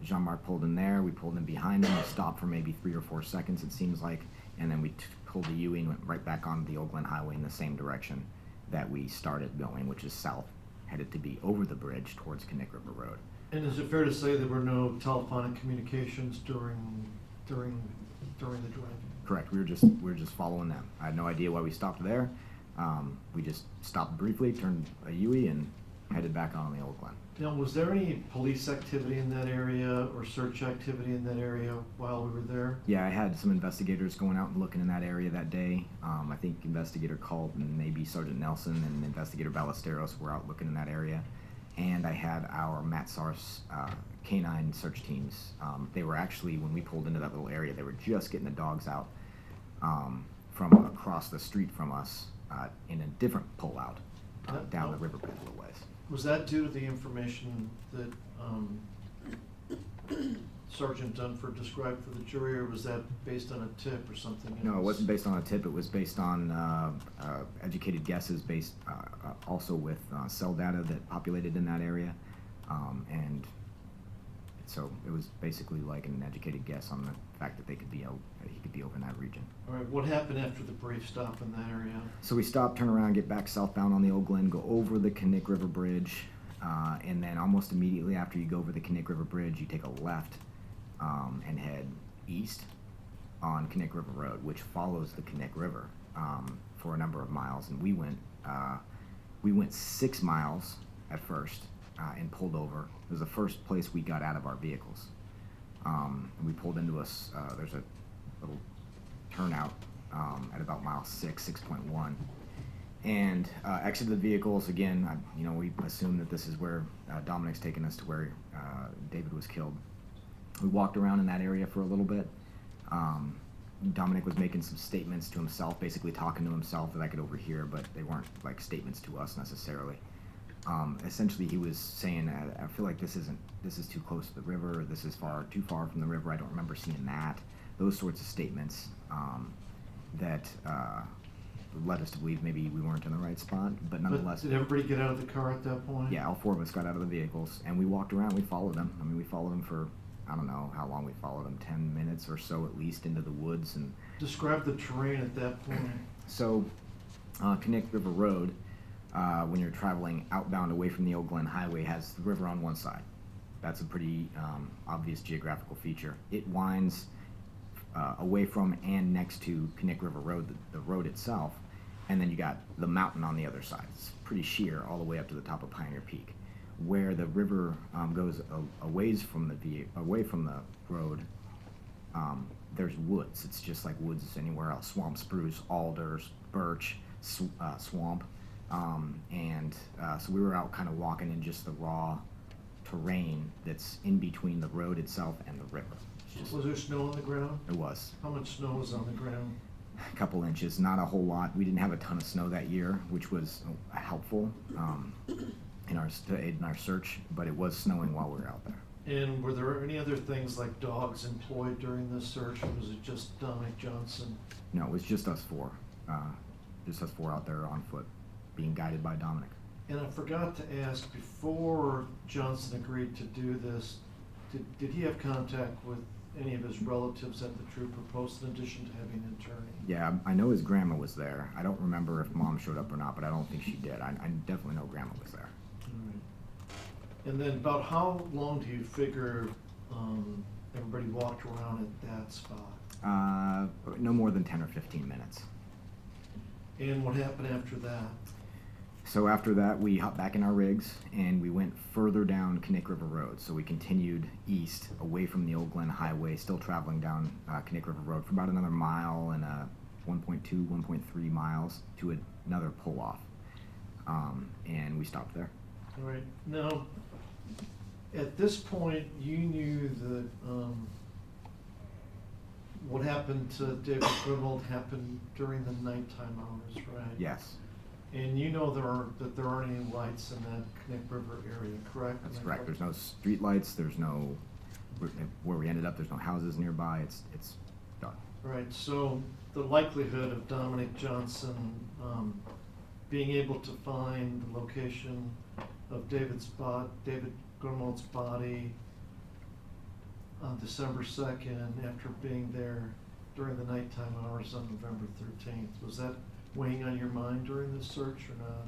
Jean-Marc pulled in there. We pulled in behind him. We stopped for maybe 3 or 4 seconds, it seems like, and then we pulled the UE and went right back on the Old Glen Highway in the same direction that we started going, which is south, headed to be over the bridge towards Knik River Road. And is it fair to say there were no telephonic communications during the drive? Correct. We were just following them. I had no idea why we stopped there. We just stopped briefly, turned a UE, and headed back on the Old Glen. Now, was there any police activity in that area or search activity in that area while we were there? Yeah, I had some investigators going out and looking in that area that day. I think Investigator Culp and maybe Sergeant Nelson and Investigator Ballesteros were out looking in that area. And I had our MATSARS canine search teams. They were actually, when we pulled into that little area, they were just getting the dogs out from across the street from us in a different pullout down the riverbed a little ways. Was that due to the information that Sergeant Dunford described for the jury, or was that based on a tip or something else? No, it wasn't based on a tip. It was based on educated guesses based also with cell data that populated in that area. And so it was basically like an educated guess on the fact that he could be over in that region. All right, what happened after the brief stop in that area? So we stop, turn around, get back southbound on the Old Glen, go over the Knik River Bridge, and then almost immediately after you go over the Knik River Bridge, you take a left and head east on Knik River Road, which follows the Knik River for a number of miles. And we went 6 miles at first and pulled over. It was the first place we got out of our vehicles. And we pulled into there's a little turnout at about mile 6.1, and exited the vehicles again. We assume that this is where Dominic's taken us to where David was killed. We walked around in that area for a little bit. Dominic was making some statements to himself, basically talking to himself that I could overhear, but they weren't like statements to us necessarily. Essentially, he was saying, I feel like this is too close to the river, this is too far from the river, I don't remember seeing that. Those sorts of statements that led us to believe maybe we weren't in the right spot, but nonetheless. But did everybody get out of the car at that point? Yeah, all 4 of us got out of the vehicles, and we walked around, we followed them. I mean, we followed them for, I don't know how long we followed them, 10 minutes or so at least into the woods. And describe the terrain at that point. So, Knik River Road, when you're traveling outbound away from the Old Glen Highway, has the river on one side. That's a pretty obvious geographical feature. It winds away from and next to Knik River Road, the road itself, and then you got the mountain on the other side. It's pretty sheer all the way up to the top of Pioneer Peak. Where the river goes away from the road, there's woods. It's just like woods anywhere else. Swamp spruce, alders, birch, swamp. So we were out kind of walking in just the raw terrain that's in between the road itself and the river. Was there snow on the ground? It was. How much snow was on the ground? A couple inches, not a whole lot. We didn't have a ton of snow that year, which was helpful in our search, but it was snowing while we were out there. And were there any other things like dogs employed during this search, or was it just Dominic Johnson? No, it was just us 4. Just us 4 out there on foot, being guided by Dominic. And I forgot to ask, before Johnson agreed to do this, did he have contact with any of his relatives at the trooper post in addition to having an attorney? Yeah, I know his grandma was there. I don't remember if Mom showed up or not, but I don't think she did. I definitely know Grandma was there. All right. And then about how long do you figure everybody walked around at that spot? No more than 10 or 15 minutes. And what happened after that? So after that, we hopped back in our rigs and we went further down Connect River Road. So we continued east away from the Old Glen Highway, still traveling down Connect River Road for about another mile and 1.2, 1.3 miles to another pull-off. And we stopped there. All right. Now, at this point, you knew that what happened to David Grunwald happened during the nighttime hours, right? Yes, And you know that there aren't any lights in that Connect River area, correct? that's correct. There's no street lights, there's no, where we ended up, there's no houses nearby, it's dark. Right, so the likelihood of Dominic Johnson being able to find the location of David Grunwald's body on December 2nd after being there during the nighttime hours on November 13th, was that weighing on your mind during this search or not?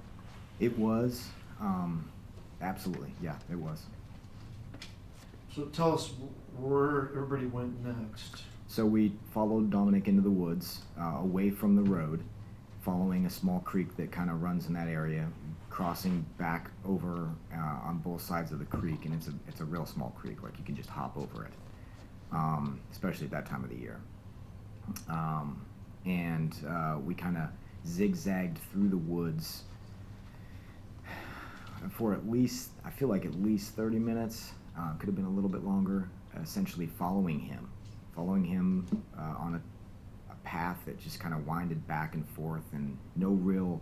It was, absolutely, yeah, it was. So tell us where everybody went next. So we followed Dominic into the woods, away from the road, following a small creek that kind of runs in that area, crossing back over on both sides of the creek, and it's a real small creek, like you can just hop over it, especially at that time of the year. And we kind of zigzagged through the woods for at least, I feel like at least 30 minutes, could have been a little bit longer, essentially following him on a path that just kind of winded back and forth, and no real,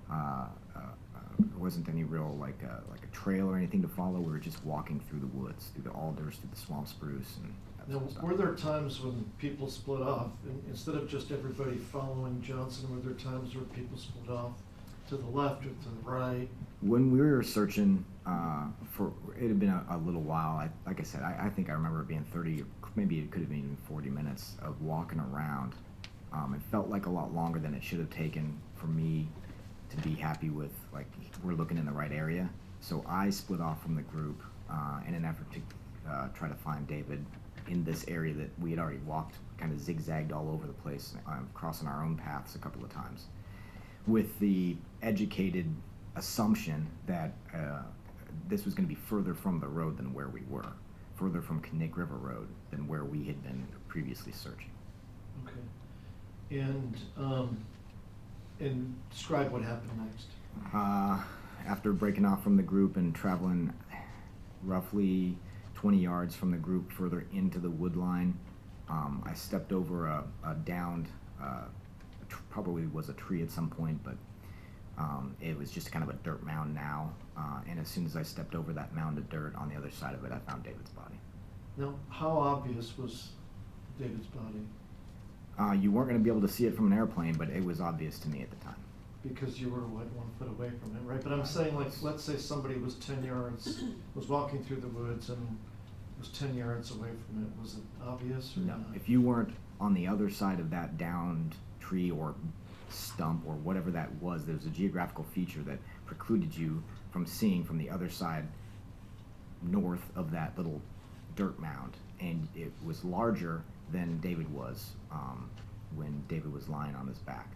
there wasn't any real like a trail or anything to follow. We were just walking through the woods, through the alders, through the swamp spruce, and that Now, sort of stuff. were there times when people split off? Instead of just everybody following Johnson, were there times where people split off to the left or to the right? When we were searching it had been a little while. Like I said, I think I remember it being 30, maybe it could have been even 40 minutes of walking around. It felt like a lot longer than it should have taken for me to be happy with, like, we're looking in the right area. So I split off from the group in an effort to try to find David in this area that we had already walked, kind of zigzagged all over the place, crossing our own paths a couple of times, with the educated assumption that this was going to be further from the road than where we were, further from Connect River Road than where we had been previously searching. Okay. And describe what happened next. After breaking off from the group and traveling roughly 20 yards from the group further into the wood line, I stepped over a downed, probably was a tree at some point, but it was just kind of a dirt mound now. And as soon as I stepped over that mound of dirt, on the other side of it, I found David's body. Now, how obvious was David's body? You weren't going to be able to see it from an airplane, but it was obvious to me at the time. Because you were, what, 1 foot away from it, right? But I'm saying, like, let's say somebody was 10 yards, was walking through the woods and was 10 yards away from it. Was it obvious or No, not? if you weren't on the other side of that downed tree or stump or whatever that was, there was a geographical feature that precluded you from seeing from the other side north of that little dirt mound. And it was larger than David was when David was lying on his back.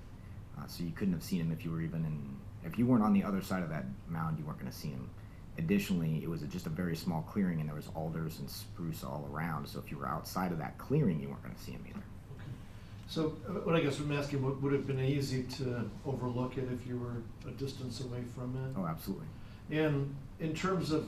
So you couldn't have seen him if you weren't on the other side of that mound, you weren't going to see him. Additionally, it was just a very small clearing, and there was alders and spruce all around, so if you were outside of that clearing, you weren't going to see him either. Okay. So, what I guess I'm asking, would it have been easy to overlook it if you were a distance away from it? Oh, absolutely. And in terms of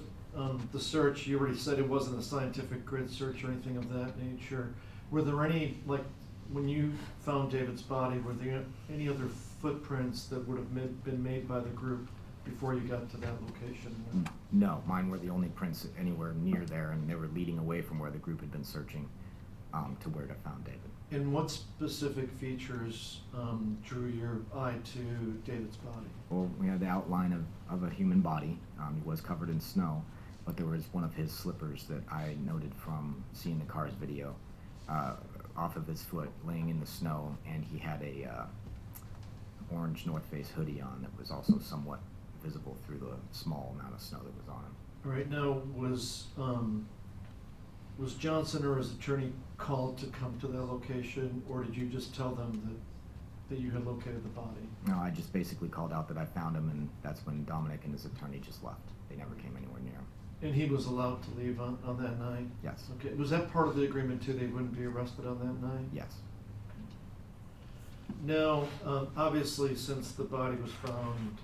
the search, you already said it wasn't a scientific grid search or anything of that nature. Were there any, like, when you found David's body, were there any other footprints that would have been made by the group before you got to that location? No, mine were the only prints anywhere near there, and they were leading away from where the group had been searching to where they found David. And what specific features drew your eye to David's body? Well, we had the outline of a human body. He was covered in snow, but there was one of his slippers that I noted from seeing the car's video off of his foot laying in the snow, and he had a orange North Face hoodie on that was also somewhat visible through the small amount of snow that was on him. All right, now, was Johnson or his attorney called to come to that location, or did you just tell them that you had located the body? No, I just basically called out that I found him, and that's when Dominic and his attorney just left. They never came anywhere near him. And he was allowed to leave on that night? Yes. Okay, was that part of the agreement too, they wouldn't be arrested on that night? Yes. Now, obviously, since the body was found,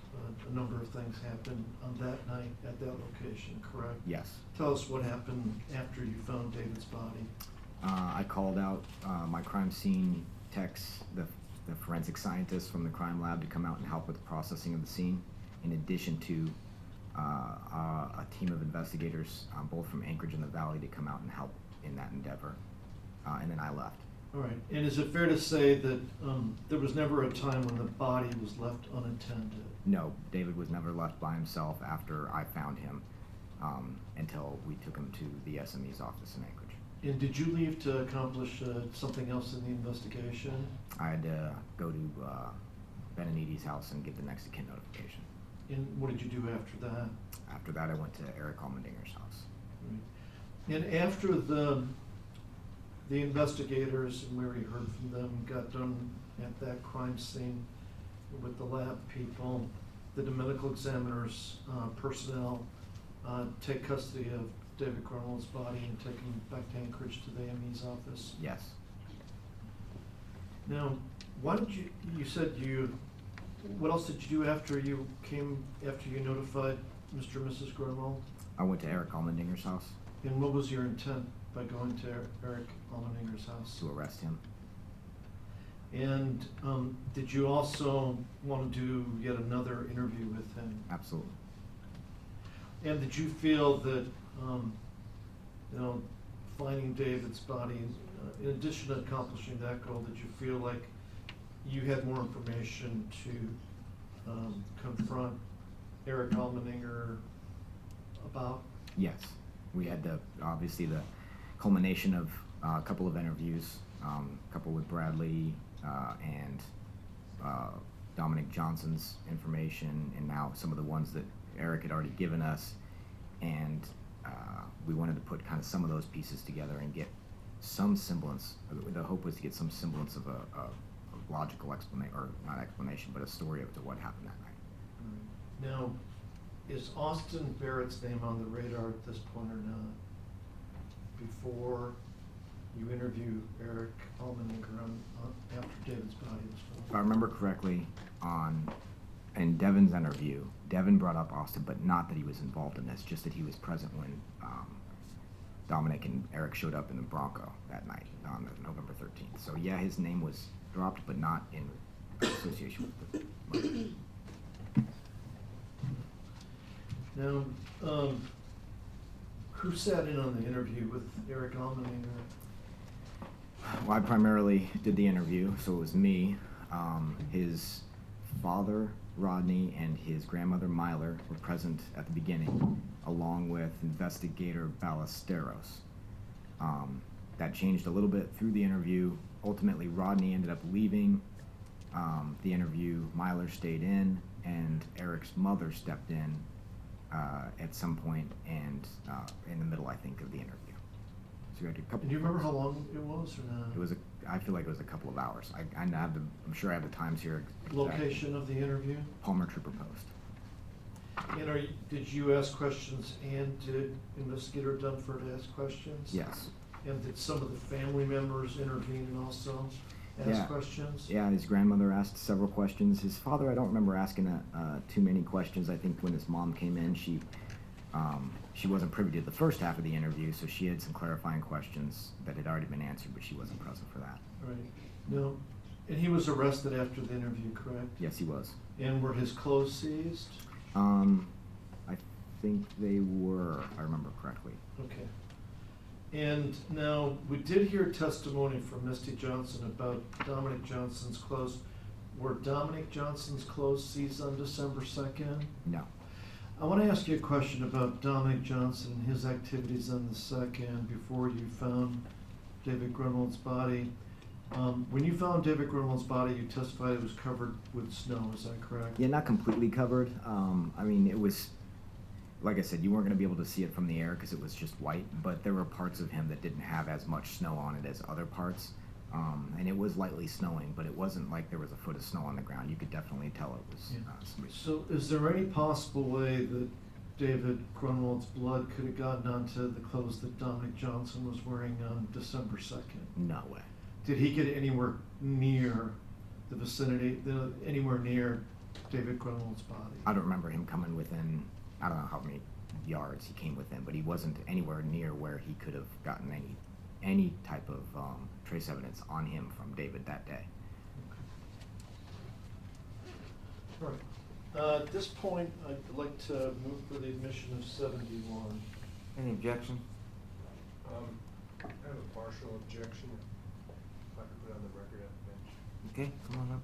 a number of things happened on that night at that location, correct? Yes. Tell us what happened after you found David's body. I called out my crime scene techs, the forensic scientists from the crime lab, to come out and help with the processing of the scene, in addition to a team of investigators, both from Anchorage and the Valley, to come out and help in that endeavor. And then I left. All right, and is it fair to say that there was never a time when the body was left unattended? No, David was never left by himself after I found him, until we took him to the SME's office in Anchorage. And did you leave to accomplish something else in the investigation? I had to go to Benaniti's house and get the next of kin notification. And what did you do after that? After that, I went to Eric Allmendinger's house. Right. And after the investigators, and we already heard from them, got done at that crime scene with the lab people, did the medical examiner's personnel take custody of David Grunwald's body and take him back to Anchorage to the AME's office? Yes. Now, why did you said what else did you do after you notified Mr. and Mrs. Grunwald? I went to Eric Allmendinger's house And what was your intent by going to Eric Allmendinger's house? to arrest him. And did you also want to do yet another interview with him? Absolutely. And did you feel that, finding David's body, in addition to accomplishing that goal, did you feel like you had more information to confront Eric Allmendinger about? Yes. We had obviously the culmination of a couple of interviews, a couple with Bradley and Dominic Johnson's information, and now some of the ones that Eric had already given us. And we wanted to put kind of some of those pieces together and get some semblance. The hope was to get some semblance of a logical explanation, or not explanation, but a story of what happened that night. Now, is Austin Barrett's name on the radar at this point or not? Before you interview Eric Allmendinger after David's body was If I found? remember correctly, in Devin's interview, Devin brought up Austin, but not that he was involved in this, just that he was present when Dominic and Eric showed up in the Bronco that night on November 13th. So yeah, his name was dropped, but not in association with the murder. Now, who sat in on the interview with Eric Allmendinger? Well, I primarily did the interview, so it was me, his father, Rodney, and his grandmother, Myler, were present at the beginning, along with investigator Ballesteros. That changed a little bit through the interview. Ultimately, Rodney ended up leaving the interview. Myler stayed in, and Eric's mother stepped in at some point, and in the middle, I think, of the interview. So we had a couple. Do you remember how long it was or not? It was I feel like it was a couple of hours. I'm sure I have the times here. Location of the interview? Palmer Trooper Post. And did you ask questions, and did Investigator Dunford ask questions? Yes. And did some of the family members intervene and also ask questions? Yeah, his grandmother asked several questions. His father, I don't remember asking too many questions. I think when his mom came in, she wasn't privy to the first half of the interview, so she had some clarifying questions that had already been answered, but she wasn't present for that. Right. No. And he was arrested after the interview, correct? Yes, he was. And were his clothes seized? I think they were, if I remember correctly. Okay. And now, we did hear testimony from Misty Johnson about Dominic Johnson's clothes. Were Dominic Johnson's clothes seized on December 2nd? No. I want to ask you a question about Dominic Johnson and his activities on the 2nd before you found David Grunwald's body. When you found David Grunwald's body, you testified it was covered with snow, is that correct? Yeah, not completely covered. I mean, it was, like I said, you weren't going to be able to see it from the air because it was just white, but there were parts of him that didn't have as much snow on it as other parts. And it was lightly snowing, but it wasn't like there was a foot of snow on the ground. You could definitely tell it was somebody. So is there any possible way that David Grunwald's blood could have gotten onto the clothes that Dominic Johnson was wearing on December 2nd? No way. Did he get anywhere near the vicinity, anywhere near David Grunwald's body? I don't remember him coming within, I don't know how many yards he came within, but he wasn't anywhere near where he could have gotten any type of trace evidence on him from David that day. All right. At this point, I'd like to move for the admission of 71. Any objection? I have a partial objection, if I could put on the record at the bench. Okay, come on up.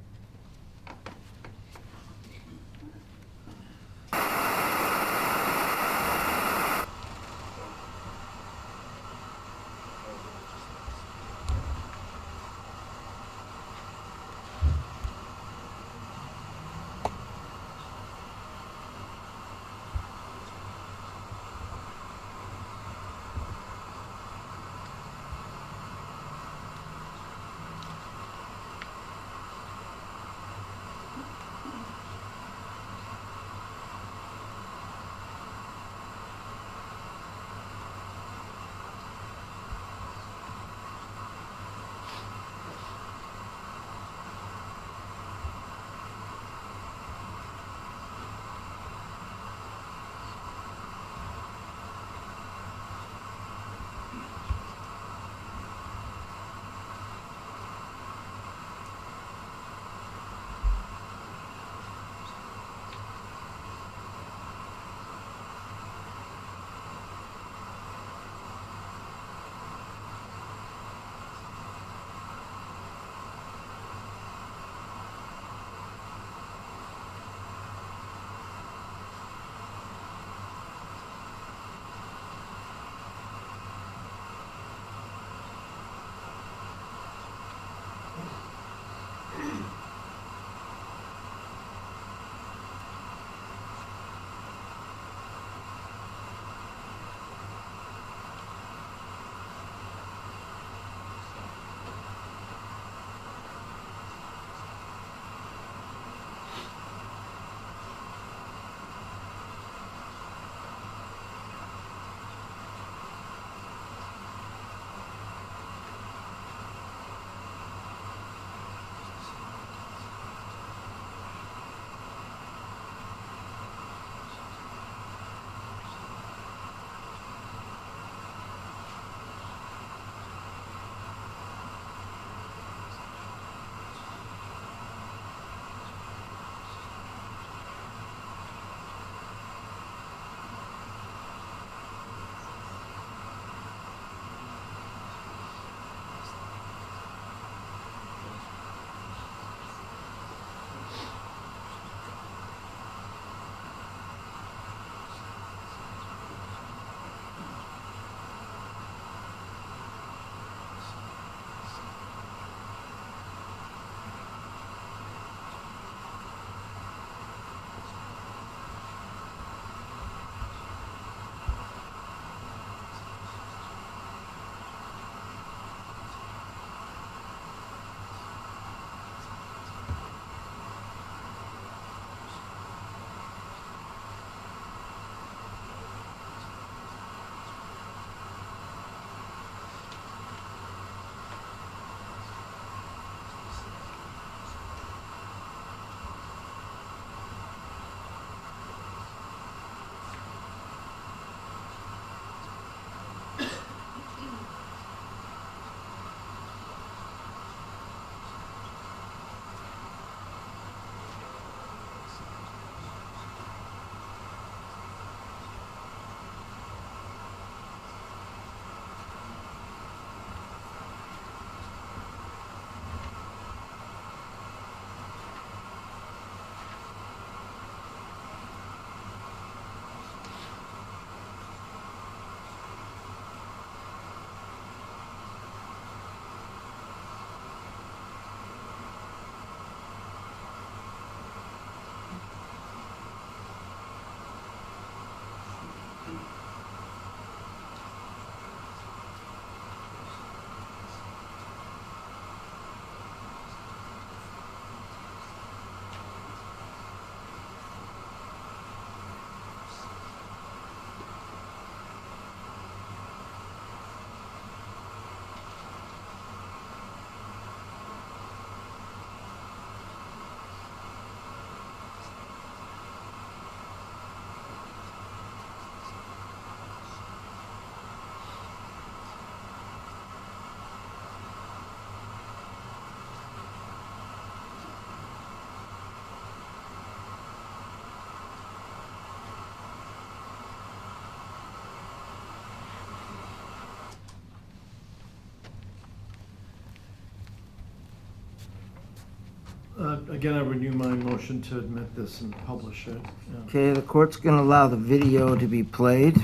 Again, I renew my motion to admit this and publish it. Yeah. Okay, the court's going to allow the video to be played.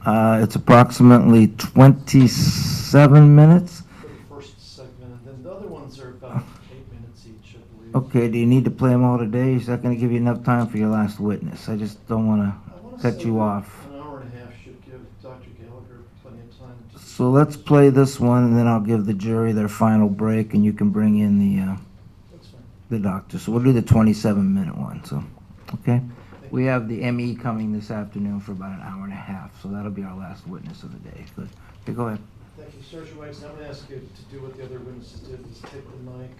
It's approximately 27 minutes. For the first segment, and then the other ones are about 8 minutes each, I believe. Okay, do you need to play them all today? Is that going to give you enough time for your last witness? I just don't want I wanna to cut say you that off. An hour and a half should give Dr. Gallagher plenty of time to. So let's play this one, and then I'll give the jury their final break, and you can bring in That's fine. the doctor. So we'll do the 27-minute one, so, okay? Thank We you. have the ME coming this afternoon for about an hour and a half, so that'll be our last witness of the day. Good. Okay, go ahead. Thank you, Sergeant White. I'm going to ask you to do what the other witnesses did, is take the mic.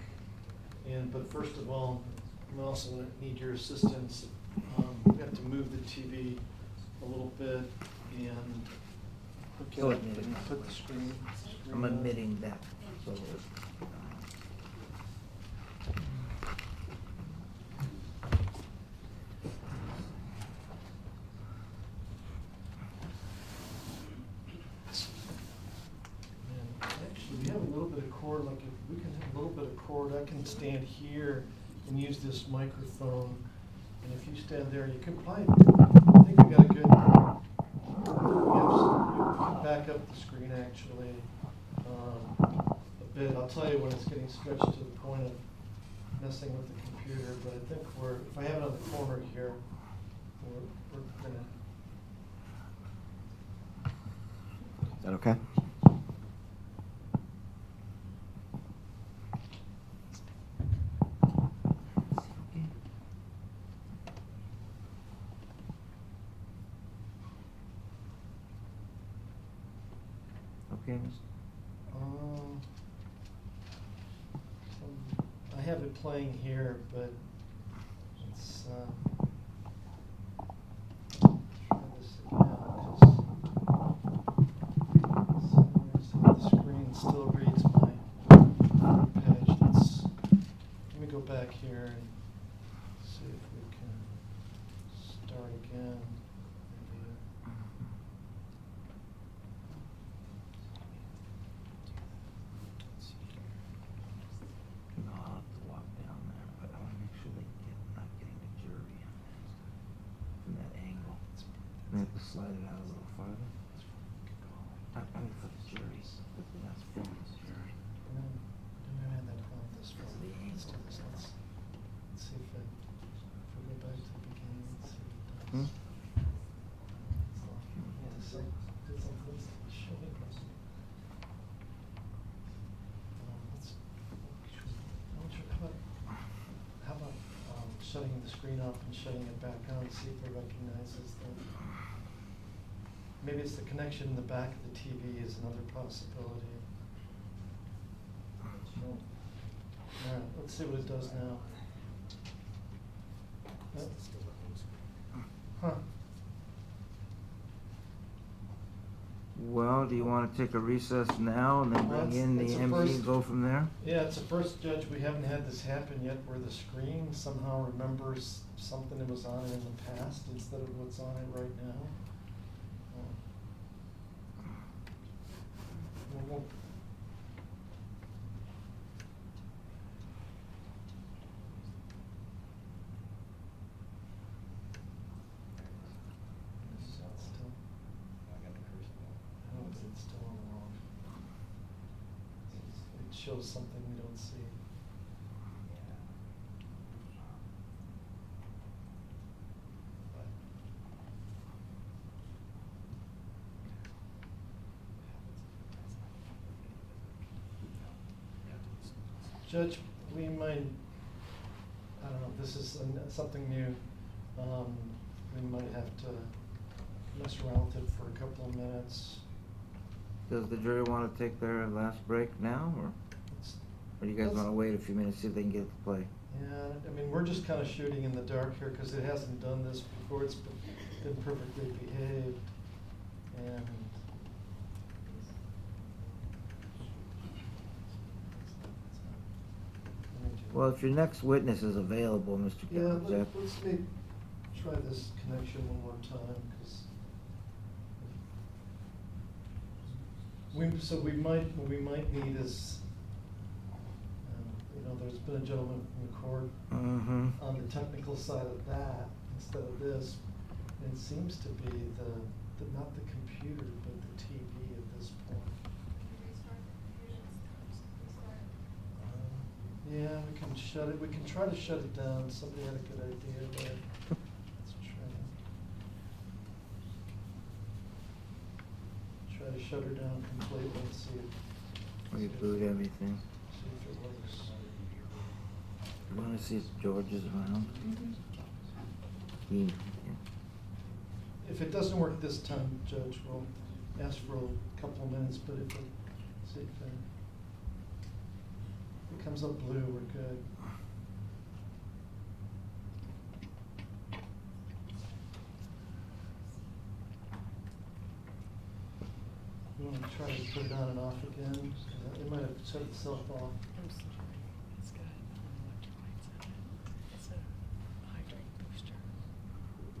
But first of all, I'm also going to need your assistance. We have to move the TV a little bit and Go ahead. put the screen. I'm up. admitting that. So, And actually, we have a little bit of cord, like if we can have a little bit of cord, I can stand here and use this microphone. And if you stand there, you can probably, I think we got a good, we can back up the screen actually a bit. I'll tell you when it's getting stretched to the point of messing with the computer, but I think if I have it on the corner here, we're gonna. Is that okay? okay, miss? I have it playing here, but it's, try this again, 'cause the screen still reads my page. Let me go back here and see if we can start again. No, I'll have to walk down there, but I want to make sure not getting the jury on that, from that angle. We have to slide it out a little farther. I mean, for the jury, but that's from the jury. No, I had that on this one. That's the Let's do angle. this. Let's see if we go back to the beginning, let's see if it does. Hmm? Yeah, so, did something showing us. How about shutting the screen off and shutting it back on, see if it recognizes the, maybe it's the connection in the back of the TV is another possibility. All right, let's see what it does now. Huh. Well, do you want to take a recess now and then bring in the It's a ME first. and go from there? Yeah, it's the first, Judge, we haven't had this happen yet where the screen somehow remembers something that was on it in the past instead of what's on it right now. We'll- It's still, I don't think it's still on the wrong. It shows something we don't see. Judge, we might, I don't know, this is something new. We might have to mess around with it for a couple of minutes. Does the jury want to take their last break now, or do you guys Let's- want to wait a few minutes, see if they can get to play? Yeah, I mean, we're just kind of shooting in the dark here because it hasn't done this before. It's been perfectly behaved. And Well, if your next witness is available, Mr. yeah, Kalajek. let's try this connection one more time because what we might need is, there's been a gentleman from the court Mm-hmm. on the technical side of that instead of this. And it seems to be not the computer, but the TV at this point. Yeah, we can shut it, we can try to shut it down. Somebody had a good idea there. Let's try to shut her down completely and see if. Reboot everything. See if it works. You wanna see if George is around? Yeah. If it doesn't work this time, Judge, we'll ask for a couple of minutes, but if it, see if it comes up blue, we're good. You wanna try to put it on and off again? It might have shut itself off. I'm sorry. It's got electrolytes in it. It's a hydrate booster.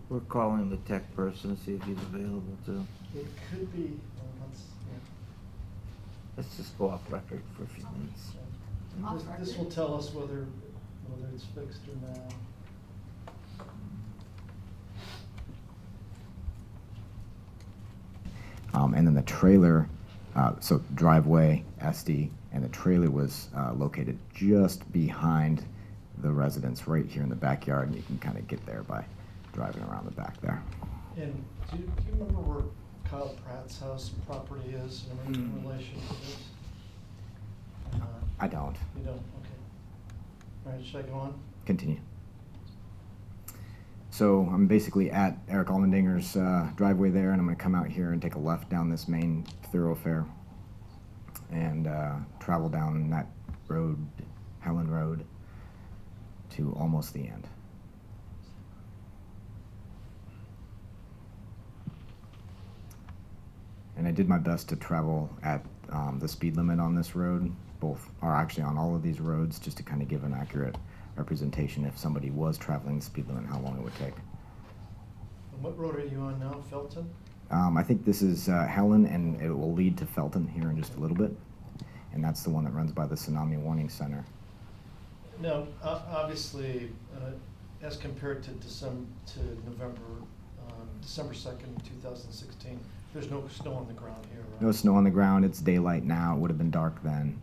We're calling the tech person to see if he's available too. It could be, yeah. Let's just go off record for a few minutes. And Off this will record? tell us whether it's fixed or not. And then the trailer, so driveway, SD, and the trailer was located just behind the residence right here in the backyard, and you can kind of get there by driving around the back there. And do you remember where Kyle Pratt's house property is in relation to this? I don't. You don't, okay. All right, should I go on? Continue. So I'm basically at Eric Allmendinger's driveway there, and I'm going to come out here and take a left down this main thoroughfare and travel down that road, Helen Road, to almost the end. And I did my best to travel at the speed limit on this road, or actually on all of these roads, just to kind of give an accurate representation if somebody was traveling the speed limit, how long it would take. And what road are you on now, Felton? I think this is Helen, and it will lead to Felton here in just a little bit. And that's the one that runs by the Tsunami Warning Center. Now, obviously, as compared to November, December 2nd, 2016, there's no snow on the ground here, right? No snow on the ground. It's daylight now. It would have been dark then.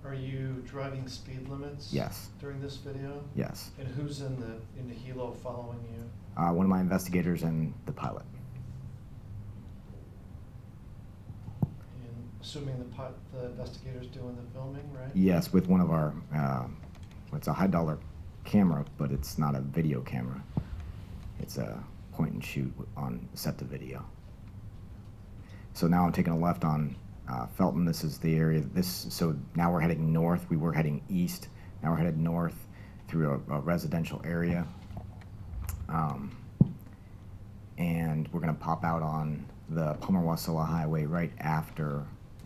Are you driving speed limits? Yes. During this video? Yes. And who's in the helo following you? One of my investigators and the pilot. And assuming the investigator's doing the filming, right? Yes, with one of our, it's a high-dollar camera, but it's not a video camera. It's a point and shoot on set to video. So now I'm taking a left on Felton. This is the area. So now we're heading north. We were heading east. Now we're headed north through a residential area. And we're going to pop out on the Palmer-Wasilla Highway right after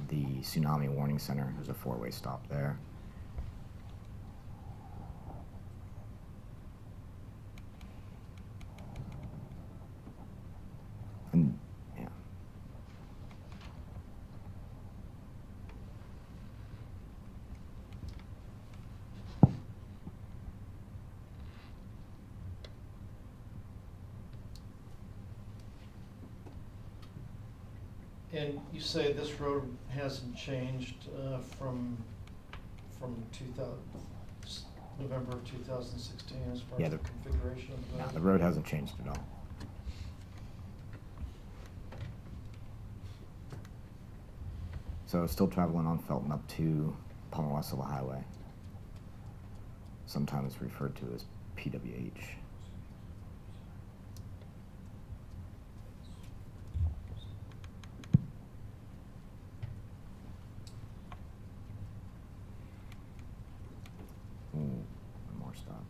the Tsunami Warning Center. There's a four-way stop there. And, yeah. And you say this road hasn't changed from November of 2016 as far Yeah, as the configuration of the No, road? the road hasn't changed at all. So still traveling on Felton up to Palmer-Wasilla Highway. Sometimes referred to as PWH. Ooh, one more stop.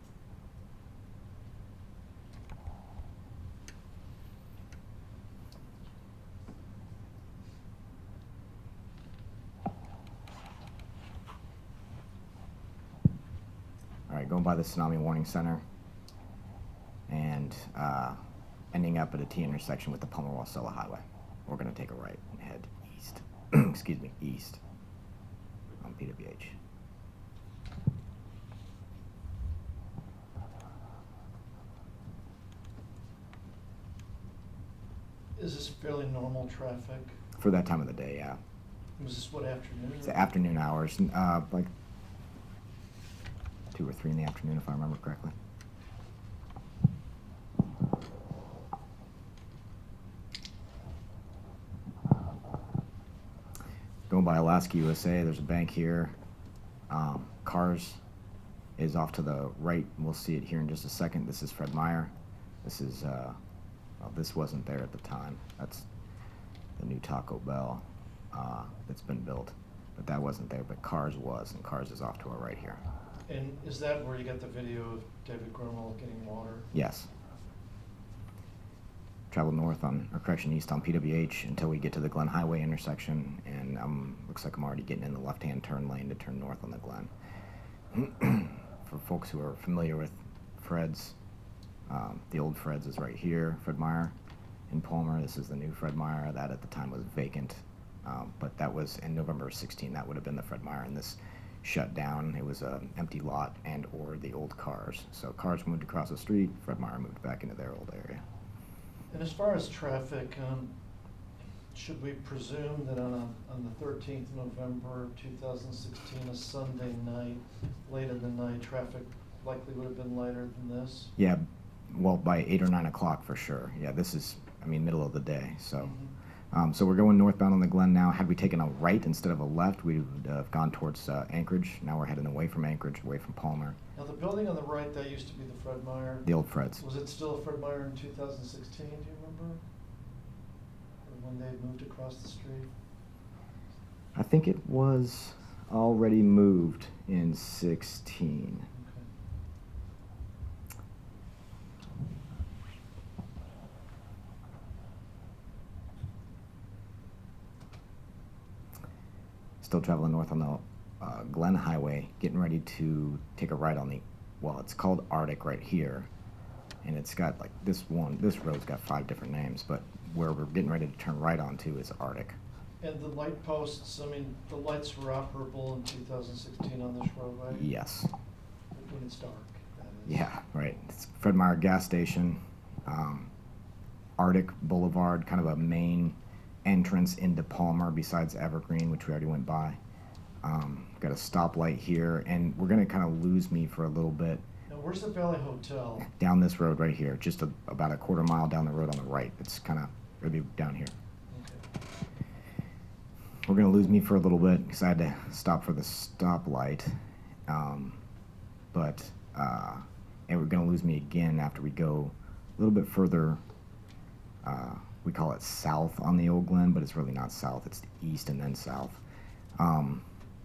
All right, going by the Tsunami Warning Center and ending up at a T intersection with the Palmer-Wasilla Highway. We're going to take a right and head east. Excuse me, east on PWH. Is this fairly normal traffic? For that time of the day, yeah. Was this what, afternoon? It's the afternoon hours, like 2 or 3 in the afternoon, if I remember correctly. Going by Alaska USA, there's a bank here. Cars is off to the right. We'll see it here in just a second. This is Fred Meyer. This is, well, this wasn't there at the time. That's the new Taco Bell that's been built. But that wasn't there, but Cars was, and Cars is off to our right here. And is that where you got the video of David Grunwald getting water? Yes. Travel north on, or correction, east on PWH until we get to the Glen Highway intersection, and looks like I'm already getting in the left-hand turn lane to turn north on the Glen. For folks who are familiar with Fred's, the old Fred's is right here, Fred Meyer in Palmer. This is the new Fred Meyer. That at the time was vacant, but that was in November of 16. That would have been the Fred Meyer, and this shut down. It was an empty lot and or the old Cars. So Cars moved across the street, Fred Meyer moved back into their old area. And as far as traffic, should we presume that on the 13th November 2016, a Sunday night, late in the night, traffic likely would have been lighter than this? Yeah, well, by 8 or 9 o'clock for sure. Yeah, this is, I mean, middle of the day. So, so we're going northbound on the Glen now. Had we taken a right instead of a left, we would have gone towards Anchorage. Now we're heading away from Anchorage, away from Palmer. Now, the building on the right, that used to be the Fred Meyer. The old Fred's. Was it still Fred Meyer in 2016, do you remember? Or when they moved across the street? I think it was already moved in 16. Okay. Still traveling north on the Glen Highway, getting ready to take a right on the, well, it's called Arctic right here. And it's got like this road's got 5 different names, but where we're getting ready to turn right onto is Arctic. And the light posts, I mean, the lights were operable in 2016 on this roadway? Yes. When it's dark, that is. Yeah, right. It's Fred Meyer gas station, Arctic Boulevard, kind of a main entrance into Palmer besides Evergreen, which we already went by. Got a stoplight here, and we're gonna kind of lose me for a little bit. Now, where's the Valley Hotel? Down this road right here, just about a quarter mile down the road on the right. It's kind of, it'll be down here. Okay. We're gonna lose me for a little bit because I had to stop for the stoplight. And we're gonna lose me again after we go a little bit further. We call it south on the Old Glen, but it's really not south. It's east and then south.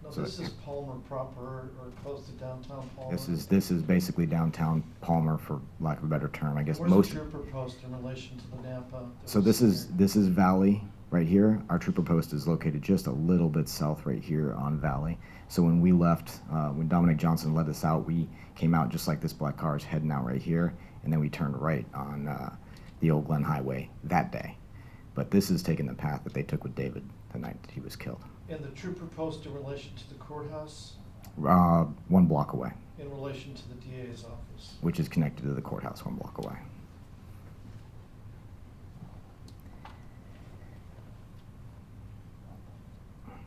No, so this is Palmer proper, or close to downtown Palmer? This is basically downtown Palmer, for lack of a better term. I guess Where's most. the trooper post in relation to the Napa? So this is Valley right here. Our trooper post is located just a little bit south right here on Valley. So when we left, when Dominic Johnson led us out, we came out just like this black car is heading out right here, and then we turned right on the Old Glen Highway that day. But this is taking the path that they took with David the night that he was killed. And the trooper post in relation to the courthouse? 1 block away, In relation to the DA's office? which is connected to the courthouse 1 block away.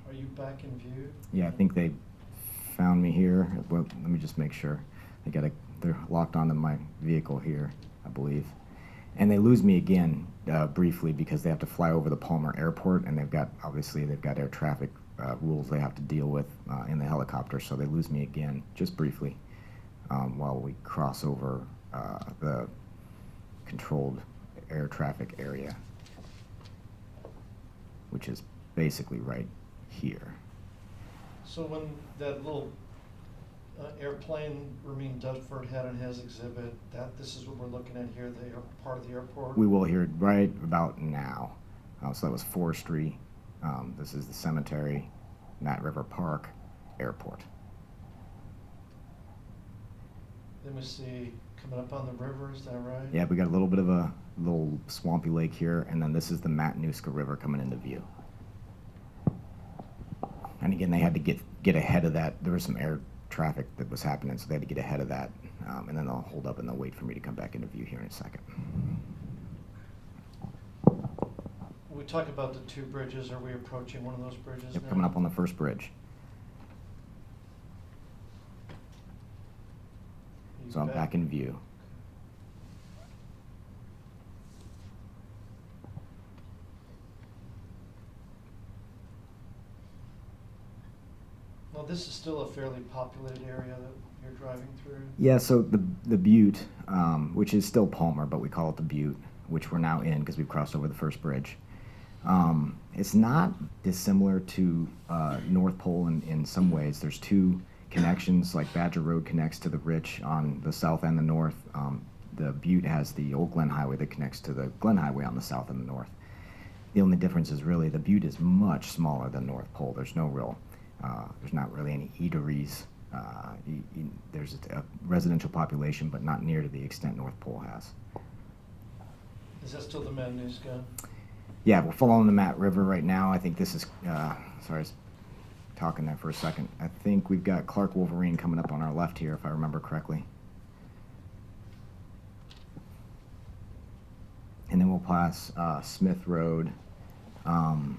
Are you back in view? Yeah, I think they found me here. Well, let me just make sure. They're locked onto my vehicle here, I believe. And they lose me again briefly because they have to fly over the Palmer Airport, and they've got air traffic rules they have to deal with in the helicopter, so they lose me again just briefly while we cross over the controlled air traffic area, which is basically right here. So when that little airplane Ramin Dudford had in his exhibit, this is what we're looking at here, the part of the airport? We will hear it right about now. So that was Forestry. This is the cemetery, Nat River Park, airport. Then we see coming up on the river, is that right? Yeah, we got a little bit of a little swampy lake here, and then this is the Matanuska River coming into view. And again, they had to get ahead of that. There was some air traffic that was happening, so they had to get ahead of that, and then they'll hold up and they'll wait for me to come back into view here in a second. we talk about the two bridges, are we approaching one of those bridges Yep, now? coming up on the first bridge. You So I'm back in view. Well, this is still a fairly populated area that you're driving through. Yeah, so the Butte, which is still Palmer, but we call it the Butte, which we're now in because we've crossed over the first bridge. It's not dissimilar to North Pole in some ways. There's two connections, like Badger Road connects to the Rich on the south and the north. The Butte has the Old Glen Highway that connects to the Glen Highway on the south and the north. The only difference is really the Butte is much smaller than North Pole. There's no real, there's not really any eateries. There's a residential population, but not near to the extent North Pole has. Is that still the Mad News gun? Yeah, we're following the Matt River right now. I think this is, sorry, I was talking there for a second. I think we've got Clark Wolverine coming up on our left here, if I remember correctly. And then we'll pass Smith Road, and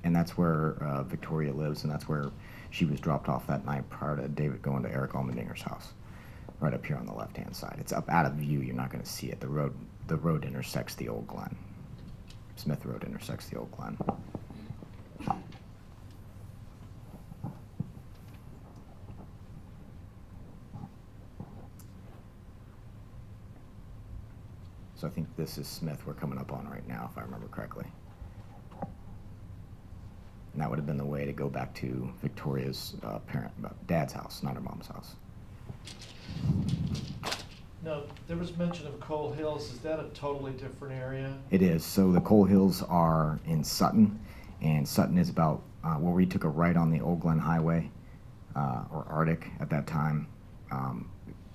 that's where Victoria lives, and that's where she was dropped off that night prior to David going to Eric Allmendinger's house, right up here on the left-hand side. It's up out of view. You're not going to see it. The road intersects the Old Glen. Smith Road intersects the Old Glen. So I think this is Smith we're coming up on right now, if I remember correctly. And that would have been the way to go back to Victoria's dad's house, not her mom's house. No, there was mention of Coal Hills. Is that a totally different area? It is. So the Coal Hills are in Sutton, and Sutton is about where we took a right on the Old Glen Highway, or Arctic at that time.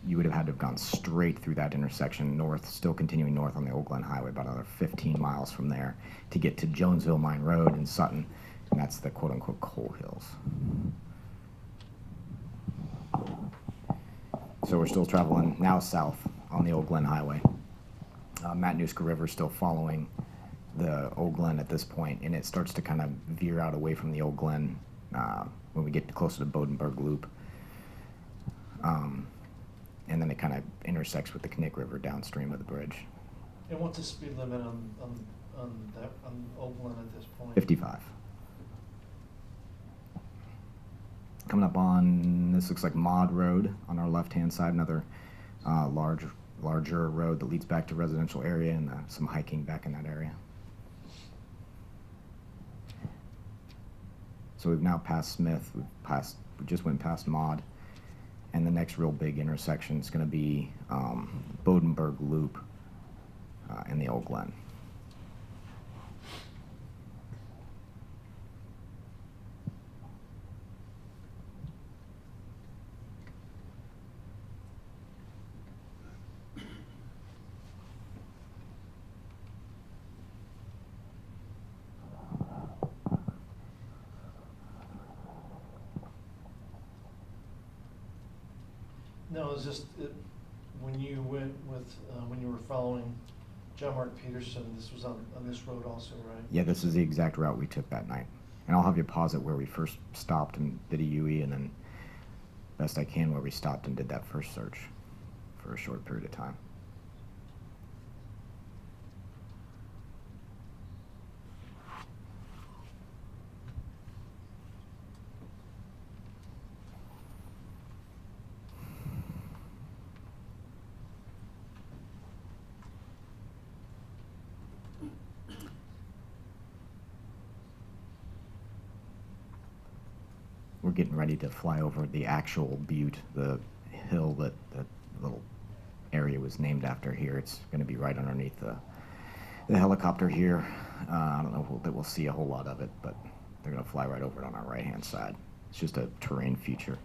You would have had to have gone straight through that intersection north, still continuing north on the Old Glen Highway, about another 15 miles from there to get to Jonesville Mine Road in Sutton, and that's the quote-unquote Coal Hills. So we're still traveling now south on the Old Glen Highway. Matanuska River is still following the Old Glen at this point, and it starts to kind of veer out away from the Old Glen when we get closer to Bodenberg Loop. And then it kind of intersects with the Knick River downstream of the bridge. And what's the speed limit on Old Glen at this point? 55. Coming up on, this looks like Maud Road on our left-hand side, another larger road that leads back to residential area, and some hiking back in that area. So we've now passed Smith, we just went past Maud, and the next real big intersection is going to be Bodenberg Loop in the Old Glen. No, it's just when you went with when you were following John Mark Peterson, this was on this road also, right? Yeah, this is the exact route we took that night. And I'll have you pause it where we first stopped and did a UE, and then best I can where we stopped and did that first search for a short period of time. We're getting ready to fly over the actual Butte, the hill that that little area was named after here. It's going to be right underneath the helicopter here. I don't know that we'll see a whole lot of it, but they're going to fly right over it on our right-hand side. It's just a terrain feature.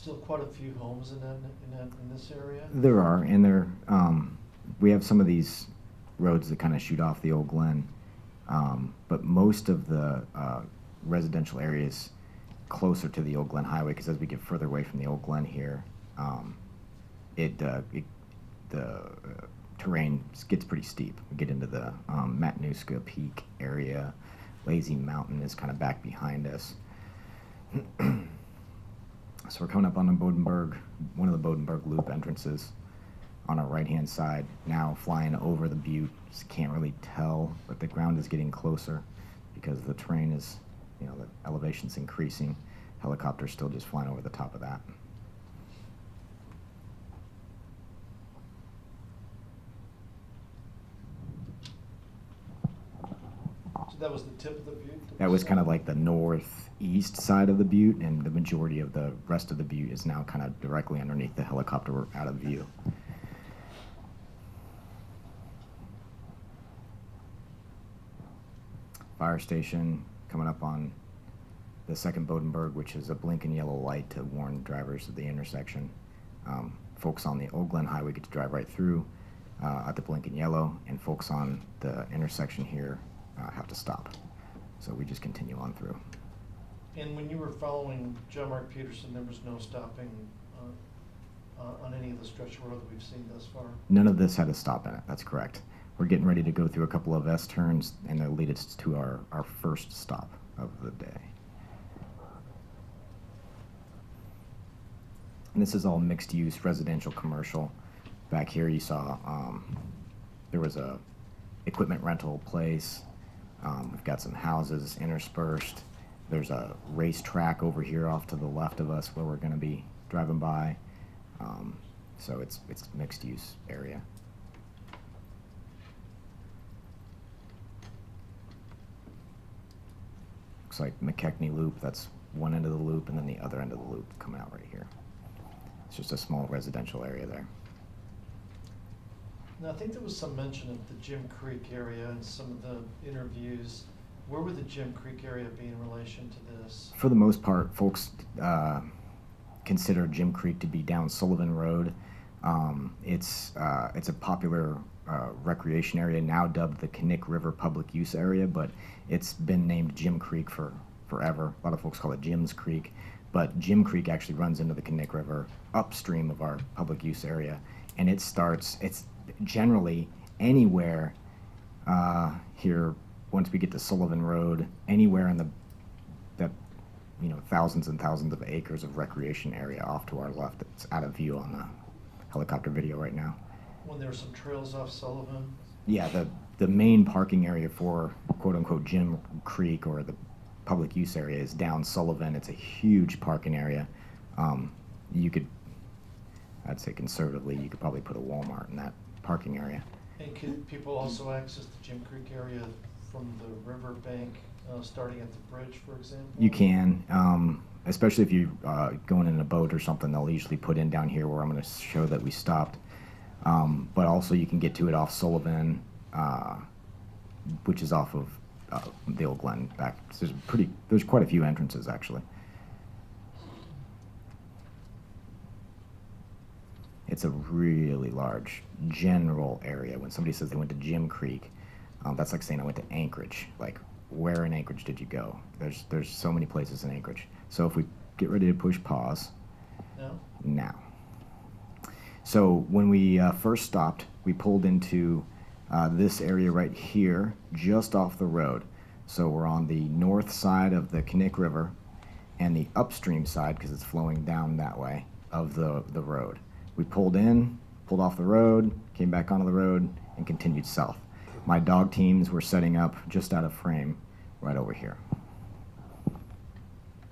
still quite a few homes in this area? There are, and we have some of these roads that kind of shoot off the old Glen, but most of the residential areas closer to the old Glen Highway, because as we get further away from the old Glen here, the terrain gets pretty steep. We get into the Matanuska Peak area. Lazy Mountain is kind of back behind us. So we're coming up on the Bodenberg, one of the Bodenberg Loop entrances on our right-hand side, now flying over the butte. Just can't really tell, but the ground is getting closer because the terrain is, the elevation's increasing. Helicopter's still just flying over the top of that. So that was the tip of the butte? That was kind of like the northeast side of the butte, and the majority of the rest of the butte is now kind of directly underneath the helicopter. We're out of view. Fire station coming up on the second Bodenberg, which is a blinking yellow light to warn drivers of the intersection. Folks on the Old Glen Highway get to drive right through at the blinking yellow, and folks on the intersection here have to stop. So we just continue on through. And when you were following John Mark Peterson, there was no stopping on any of the stretch of road that we've seen thus far? None of this had a stop in it, that's correct. We're getting ready to go through a couple of S-turns, and they'll lead us to our first stop of the day. And this is all mixed-use, residential, commercial. Back here you saw there was a equipment rental place. We've got some houses interspersed. There's a racetrack over here off to the left of us where we're going to be driving by. So it's mixed-use area. Looks like McKechnie Loop. That's one end of the loop, and then the other end of the loop coming out right here. It's just a small residential area there. Now, I think there was some mention of the Jim Creek area in some of the interviews. Where would the Jim Creek area be in relation to this? For the most part, folks consider Jim Creek to be down Sullivan Road. It's a popular recreation area, now dubbed the Knik River Public Use Area, but it's been named Jim Creek for forever. A lot of folks call it Jim's Creek, but Jim Creek actually runs into the Knik River upstream of our public use area, and it's generally anywhere here, once we get to Sullivan Road, anywhere in that thousands and thousands of acres of recreation area off to our left. It's out of view on the helicopter video right now. When there were some trails off Sullivan? Yeah, the main parking area for quote-unquote Jim Creek, or the public use area, is down Sullivan. It's a huge parking area. I'd say conservatively, you could probably put a Walmart in that parking area. And could people also access the Jim Creek area from the riverbank, starting at the bridge, for example? You can, especially if you're going in a boat or something. They'll usually put in down here where I'm going to show that we stopped. But also you can get to it off Sullivan, which is off of the Old Glen back. So there's quite a few entrances actually. It's a really large general area. When somebody says they went to Jim Creek, that's like saying I went to Anchorage. Like, where in Anchorage did you go? There's so many places in Anchorage. So if we get ready to push pause. No? Now. So when we first stopped, we pulled into this area right here, just off the road. So we're on the north side of the Knik River and the upstream side, because it's flowing down that way, of the road. We pulled off the road, came back onto the road, and continued south. My dog teams were setting up just out of frame right over here.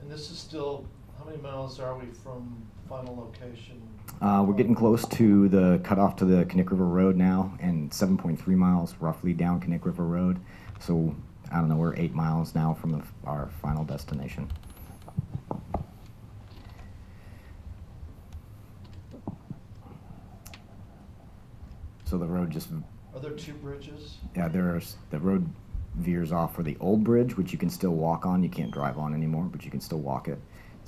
And this is still, how many miles are we from final location? We're getting close to the cutoff to the Knik River Road now, and 7.3 miles roughly down Knik River Road. So, I don't know, we're 8 miles now from our final destination. So the road just... Are there two bridges? Yeah, the road veers off for the old bridge, which you can still walk on. You can't drive on anymore, but you can still walk it.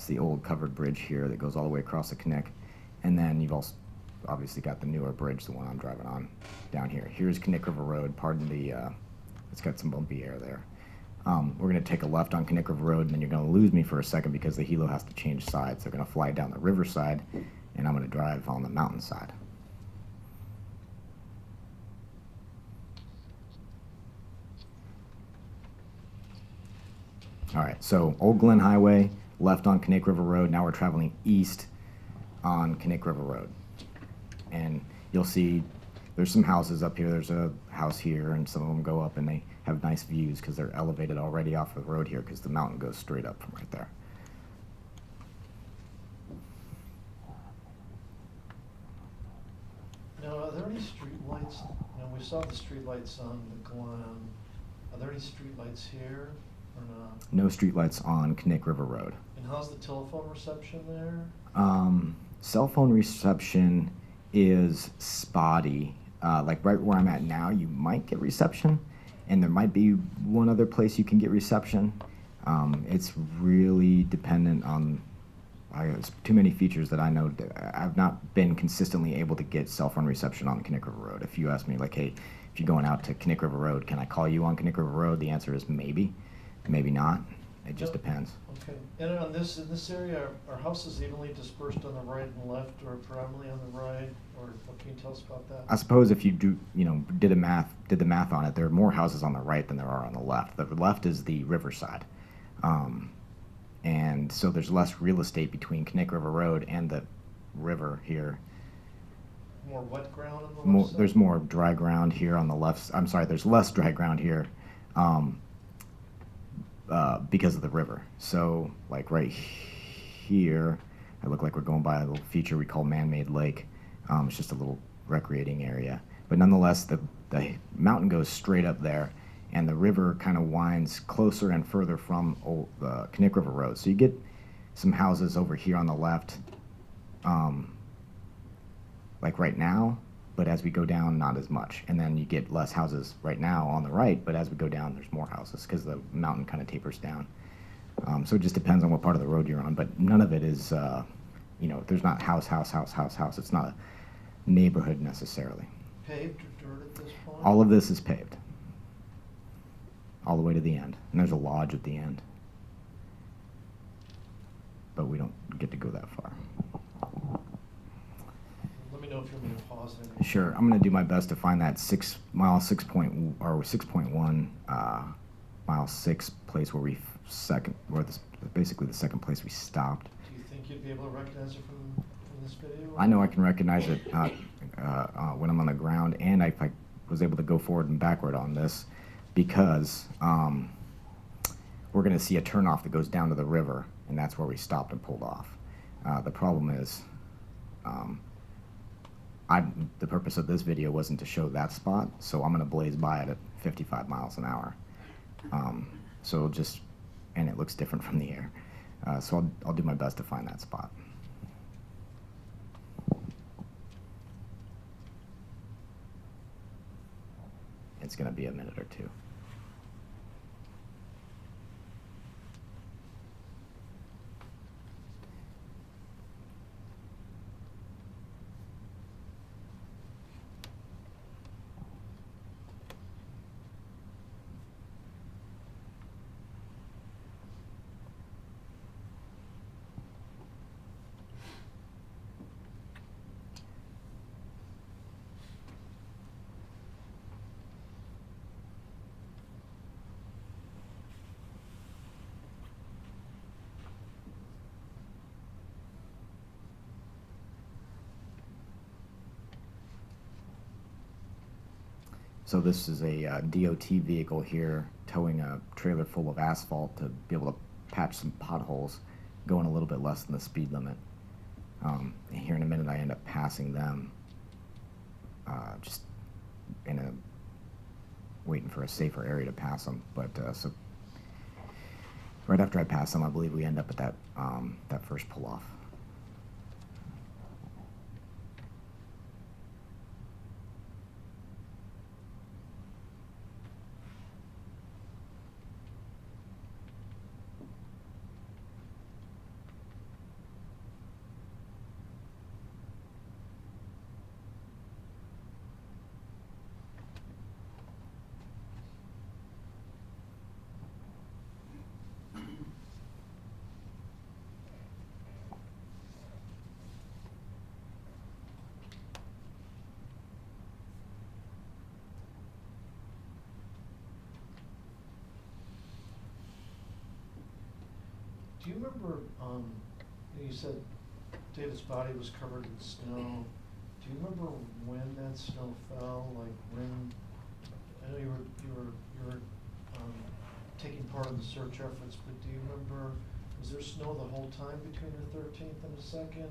It's the old covered bridge here that goes all the way across the Knik. And then you've also obviously got the newer bridge, the one I'm driving on down here. Here's Knik River Road. Pardon the, it's got some bumpy air there. We're going to take a left on Knik River Road, and then you're going to lose me for a second because the helo has to change sides. They're going to fly down the river side, and I'm going to drive on the mountain side. All right, so Old Glen Highway, left on Knik River Road. Now we're traveling east on Knik River Road. And you'll see there's some houses up here. There's a house here, and some of them go up, and they have nice views because they're elevated already off the road here because the mountain goes straight up from right there. Now, are there any streetlights? Now, we saw the streetlights on the Glen. Are there any streetlights here or not? No streetlights on Knik River Road. And how's the telephone reception there? Cell phone reception is spotty. Like right where I'm at now, you might get reception, and there might be one other place you can get reception. It's really dependent on, there's too many features that I know. I've not been consistently able to get cell phone reception on Knik River Road. If you ask me, like, hey, if you're going out to Knik River Road, can I call you on Knik River Road? The answer is maybe, maybe not. It just Yep. depends. Okay. And on this, in this area, are houses evenly dispersed on the right and left, or predominantly on the right? Or what can you tell us about that? I suppose if you do, did the math on it, there are more houses on the right than there are on the left. The left is the riverside. And so there's less real estate between Knik River Road and the river here. More wet ground on the left side? There's more dry ground here on the left. I'm sorry, there's less dry ground here because of the river. So like right here, I look like we're going by a little feature we call Man-Made Lake. It's just a little recreating area. But nonetheless, the mountain goes straight up there, and the river kind of winds closer and further from Knik River Road. So you get some houses over here on the left, like right now, but as we go down, not as much. And then you get less houses right now on the right, but as we go down, there's more houses because the mountain kind of tapers down. So it just depends on what part of the road you're on, but none of it is, there's not house. It's not a neighborhood necessarily. Paved or dirt at this point? All of this is paved, all the way to the end. And there's a lodge at the end. But we don't get to go that far. Let me know if you want me to pause there. Sure, I'm gonna do my best to find that 6.1 mile 6 place where basically the second place we stopped. Do you think you'd be able to recognize it from this video? I know I can recognize it when I'm on the ground, and I was able to go forward and backward on this because we're going to see a turnoff that goes down to the river, and that's where we stopped and pulled off. The problem is the purpose of this video wasn't to show that spot, so I'm going to blaze by it at 55 miles an hour. And it looks different from the air. So I'll do my best to find that spot. It's going to be a minute or two. So this is a DOT vehicle here towing a trailer full of asphalt to be able to patch some potholes, going a little bit less than the speed limit. And here in a minute I end up passing them, just waiting for a safer area to pass them. But so right after I pass them, I believe we end up at that first pull-off. Do you remember, you said David's body was covered in snow. Do you remember when that snow fell? Like when, I know you were taking part in the search efforts, but do you remember, was there snow the whole time between the 13th and the 2nd?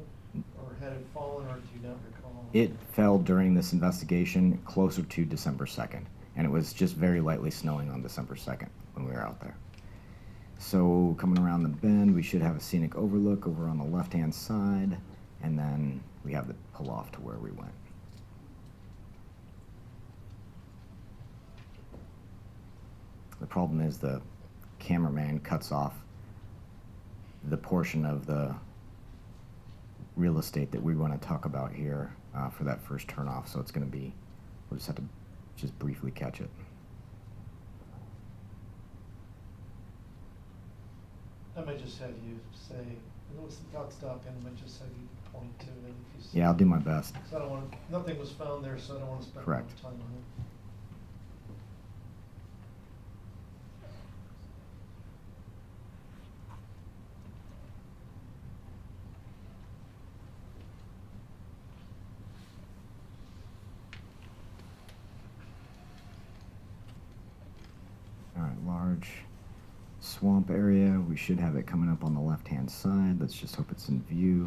Or had it fallen, or do you not recall? It fell during this investigation closer to December 2nd, and it was just very lightly snowing on December 2nd when we were out there. So coming around the bend, we should have a scenic overlook over on the left-hand side, and then we have the pull off to where we went. The problem is the cameraman cuts off the portion of the real estate that we want to talk about here for that first turnoff, so it's going to be, we'll just have to just briefly catch it. I might just have you say, without stopping, I might just have you point to it if you see. Yeah, I'll do my best. Because I don't want, nothing was found there, so I don't want to spend a lot Correct. of time on it. All right, large swamp area. We should have it coming up on the left-hand side. Let's just hope it's in view.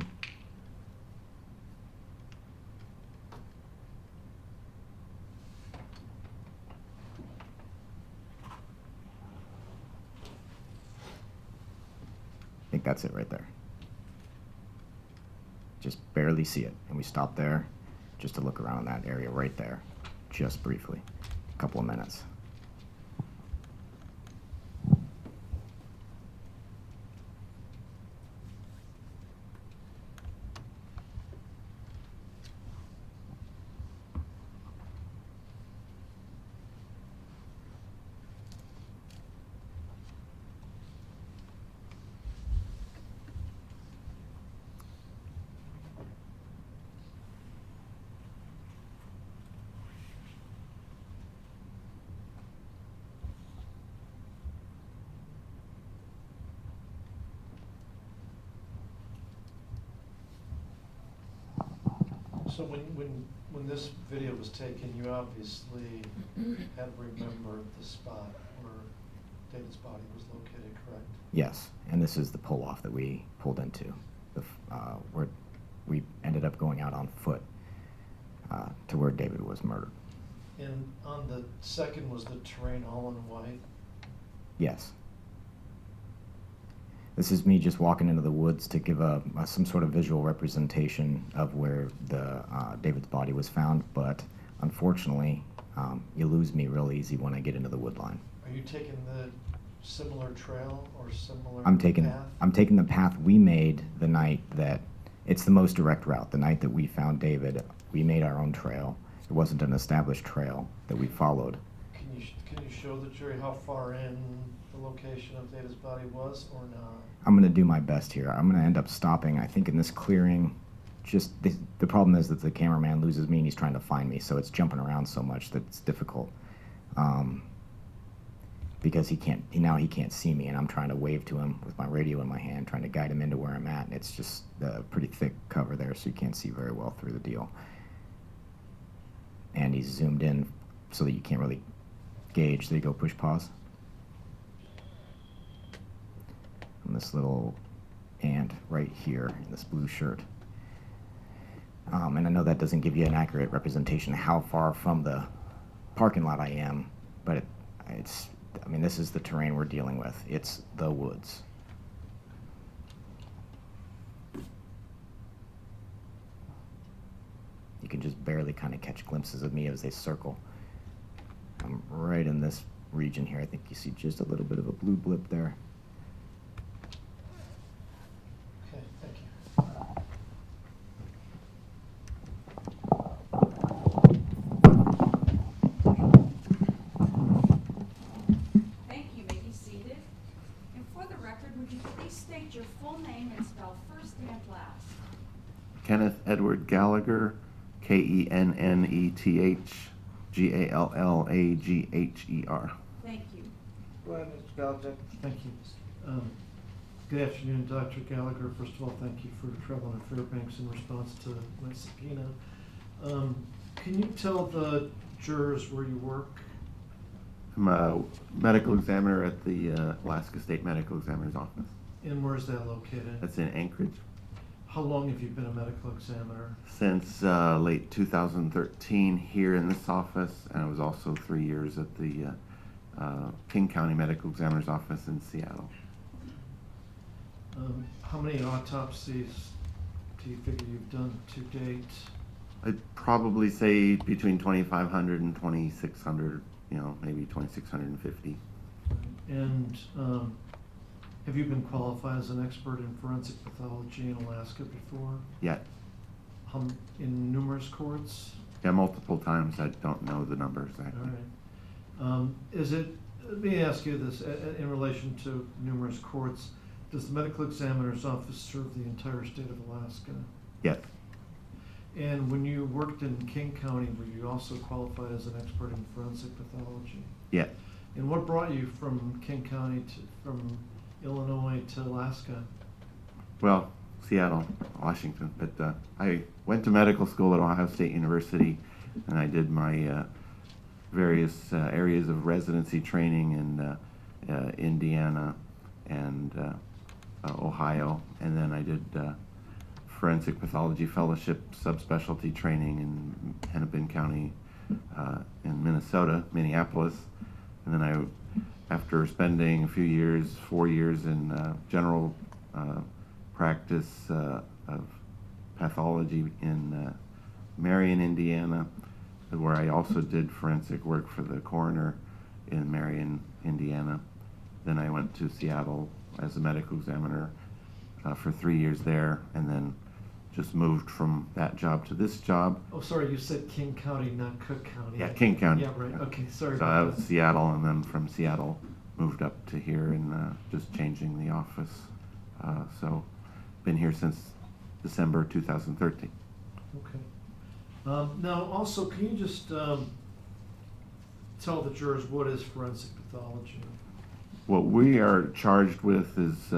I think that's it right there. Just barely see it. And we stopped there just to look around that area right there, just briefly, a couple of minutes. So when this video was taken, you obviously had remembered the spot where David's body was located, correct? Yes, and this is the pull-off that we pulled into, where we ended up going out on foot to where David was murdered. And on the 2nd, was the terrain all in white? Yes. This is me just walking into the woods to give some sort of visual representation of where the David's body was found, but unfortunately, you lose me real easy when I get into the wood line. Are you taking the similar trail or similar I'm taking the path we made the night that, it's the most direct route. The night that we found David, we made our own trail. It wasn't an established trail that we followed. Can you show the jury how far in the location of David's body was, or not? I'm going to do my best here. I'm going to end up stopping, I think, in this clearing. Just the problem is that the cameraman loses me and he's trying to find me, so it's jumping around so much that it's difficult. Because he can't see me, and I'm trying to wave to him with my radio in my hand, trying to guide him into where I'm at, and it's just a pretty thick cover there, so you can't see very well through the deal. And he's zoomed in so that you can't really gauge. There you go, push pause. And this little ant right here in this blue shirt. And I know that doesn't give you an accurate representation of how far from the parking lot I am, but I mean, this is the terrain we're dealing with. It's the woods. You can just barely kind of catch glimpses of me as they circle. I'm right in this region here. I think you see just a little bit of a blue blip there. Okay, thank you. Thank you. May be seated. And for the record, would you please state your full name and spell first and last? Kenneth Edward Gallagher, KENNETH GALLAGHER. Thank you. Go ahead, Mr. Galchek. Thank you. Good afternoon, Dr. Gallagher. First of all, thank you for traveling to Fairbanks in response to my subpoena. Can you tell the jurors where you work? I'm a medical examiner at the Alaska State Medical Examiner's Office. And where is that located? That's in Anchorage. How long have you been a medical examiner? Since late 2013 here in this office, and I was also 3 years at the King County Medical Examiner's Office in Seattle. How many autopsies do you figure you've done to date? I'd probably say between 2,500 and 2,600, maybe 2,650. And have you been qualified as an expert in forensic pathology in Alaska before? Yeah, In numerous courts? yeah, multiple times. I don't know the numbers All exactly. right. Let me ask you this, in relation to numerous courts, does the medical examiner's office serve the entire state of Alaska? Yes, And when you worked in King County, were you also qualified as an expert in forensic pathology? yes. And what brought you from King County from Illinois to Alaska? Well, Seattle, Washington. But I went to medical school at Ohio State University, and I did my various areas of residency training in Indiana and Ohio, and then I did forensic pathology fellowship subspecialty training in Hennepin County in Minnesota, Minneapolis, and then after spending a few years, 4 years in general practice of pathology in Marion, Indiana, where I also did forensic work for the coroner in Marion, Indiana. Then I went to Seattle as a medical examiner for 3 years there, and then just moved from that job to this job. Oh, sorry, you said King County, not Cook County. Yeah, King County. Yeah, right, okay, sorry So I about was that. Seattle, and then from Seattle moved up to here and just changing the office. So been here since December 2013. Okay. Now, also, can you just tell the jurors what is forensic pathology? What we are charged with is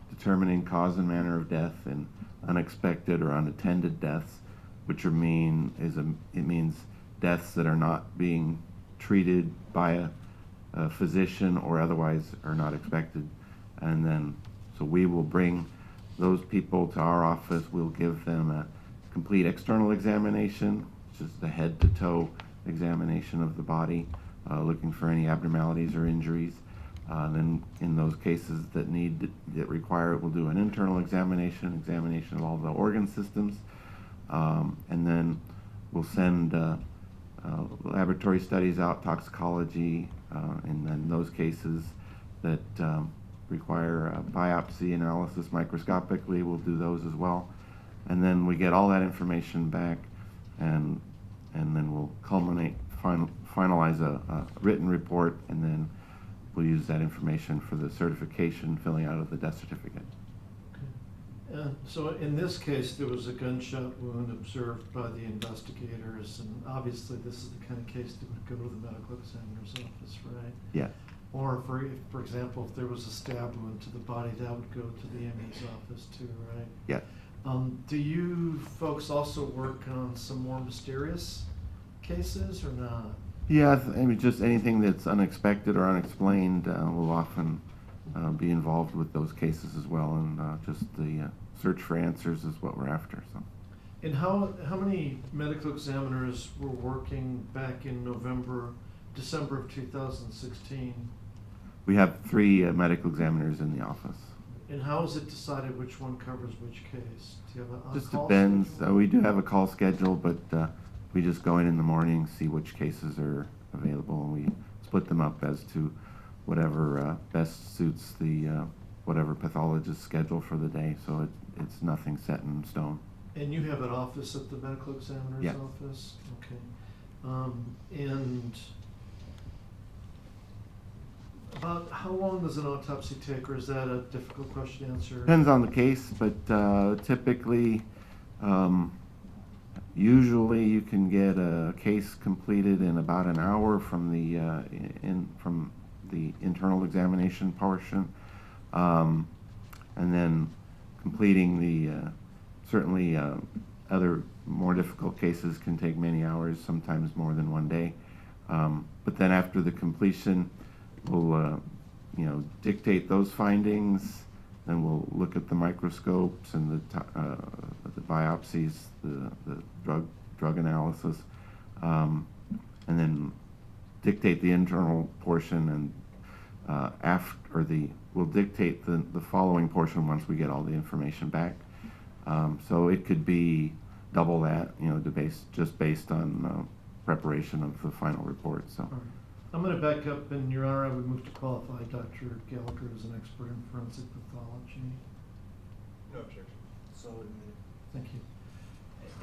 determining cause and manner of death in unexpected or unattended deaths, which it means deaths that are not being treated by a physician or otherwise are not expected. And then, so we will bring those people to our office. We'll give them a complete external examination, which is the head to toe examination of the body, looking for any abnormalities or injuries. Then in those cases that require it, we'll do an internal examination of all the organ systems, and then we'll send laboratory studies out, toxicology, and then those cases that require a biopsy analysis microscopically, we'll do those as well. And then we get all that information back, and then we'll finalize a written report, and then we'll use that information for the certification, filling out of the death certificate. Okay. So in this case, there was a gunshot wound observed by the investigators, and obviously this is the kind of case that would go to the medical examiner's office, right? Yes. Or for example, if there was a stab wound to the body, that would go to the MD's office too, right? Yes. Do you folks also work on some more mysterious cases or not? Yeah, I mean, just anything that's unexpected or unexplained, will often be involved with those cases as well, and just the search for answers is what we're after. So, And how many medical examiners were working back in December of 2016? we have 3 medical examiners in the office. And how is it decided which one covers which case? Do you have a Just on-call depends. schedule? We do have a call schedule, but we just go in the morning, see which cases are available, and we split them up as to whatever best suits the whatever pathologist's schedule for the day. So it's nothing set in stone. And you have an office at the medical examiner's Yeah. office? Okay. And about how long does an autopsy take, or is that a difficult question to answer? Depends on the case, but typically, usually you can get a case completed in about an hour from the internal examination portion. and then completing the, certainly other more difficult cases can take many hours, sometimes more than one day. But then after the completion, we'll dictate those findings, then we'll look at the microscopes and the biopsies, the drug analysis, and then dictate the internal portion, and we'll dictate the following portion once we get all the information back. So it could be double that, just based on preparation of the final report. So. All right. I'm going to back up, and Your Honor, I would move to qualify Dr. Gallagher as an expert in forensic pathology. No objection. So admitted. Thank you.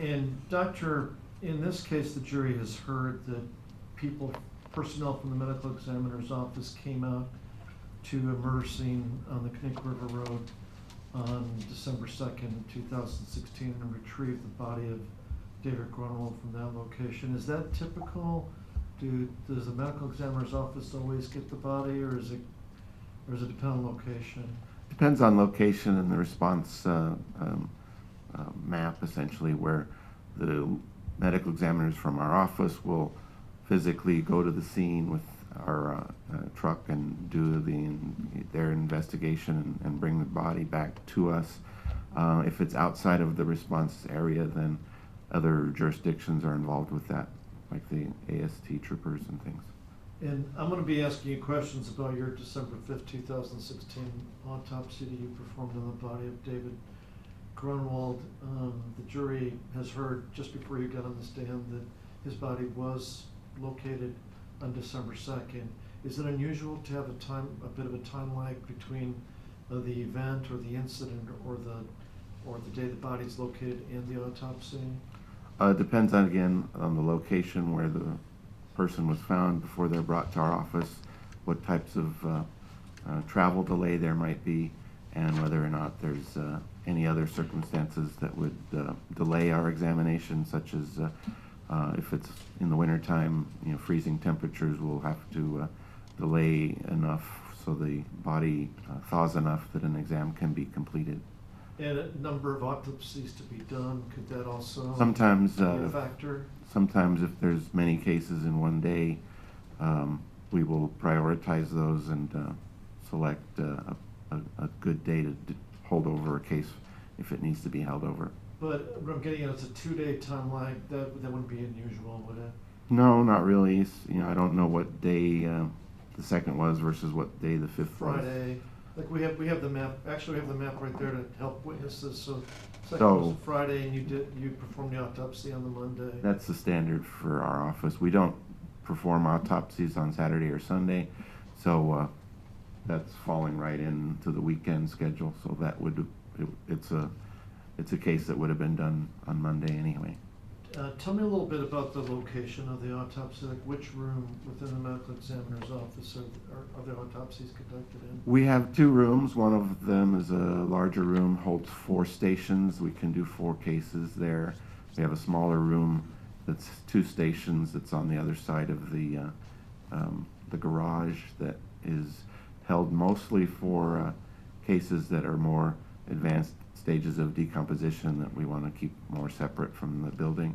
And Doctor, in this case, the jury has heard that personnel from the medical examiner's office came out to a murder scene on the Knik River Road on December 2nd, 2016, and retrieved the body of David Grunwald from that location. Is that typical? Does the medical examiner's office always get the body, or does it depend on location? Depends on location and the response map, essentially, where the medical examiners from our office will physically go to the scene with our truck and do their investigation and bring the body back to us. If it's outside of the response area, then other jurisdictions are involved with that, like the AST troopers and things. And I'm going to be asking you questions about your December 5th, 2016 autopsy that you performed on the body of David Grunwald. The jury has heard just before you got on the stand that his body was located on December 2nd. Is it unusual to have a bit of a time lag between the event or the incident or the day the body is located and the autopsy? It depends again on the location where the person was found before they're brought to our office, what types of travel delay there might be, and whether or not there's any other circumstances that would delay our examination, such as if it's in the wintertime, freezing temperatures will have to delay enough so the body thaws enough that an exam can be completed. And a number of autopsies to be done, could that also Sometimes, be a factor? Sometimes if there's many cases in one day, we will prioritize those and select a good day to hold over a case if it needs to be held over. But what I'm getting at, it's a 2-day time lag. That wouldn't be unusual, would it? No, not really. I don't know what day the second was versus what day the fifth was. Friday. Like we have the map. Actually, we have the map right there to help witnesses. So second So- was a Friday, and you performed the autopsy on the Monday. That's the standard for our office. We don't perform autopsies on Saturday or Sunday, so that's falling right into the weekend schedule. So that it's a case that would have been done on Monday anyway. Tell me a little bit about the location of the autopsy. Like which room within the medical examiner's office are the autopsies conducted in? We have 2 rooms. One of them is a larger room, holds 4 stations. We can do 4 cases there. We have a smaller room that's 2 stations that's on the other side of the garage that is held mostly for cases that are more advanced stages of decomposition that we want to keep more separate from the building.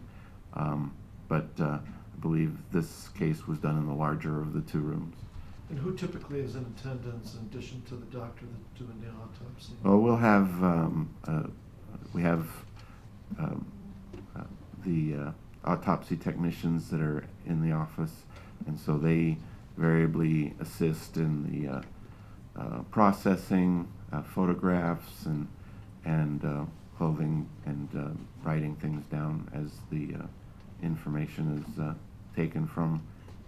But I believe this case was done in the larger of the 2 rooms. And who typically is in attendance in addition to the doctor that's doing the autopsy? Well, we'll have, we have the autopsy technicians that are in the office, and so they variably assist in the processing, photographs, and clothing, and writing things down as the information is taken from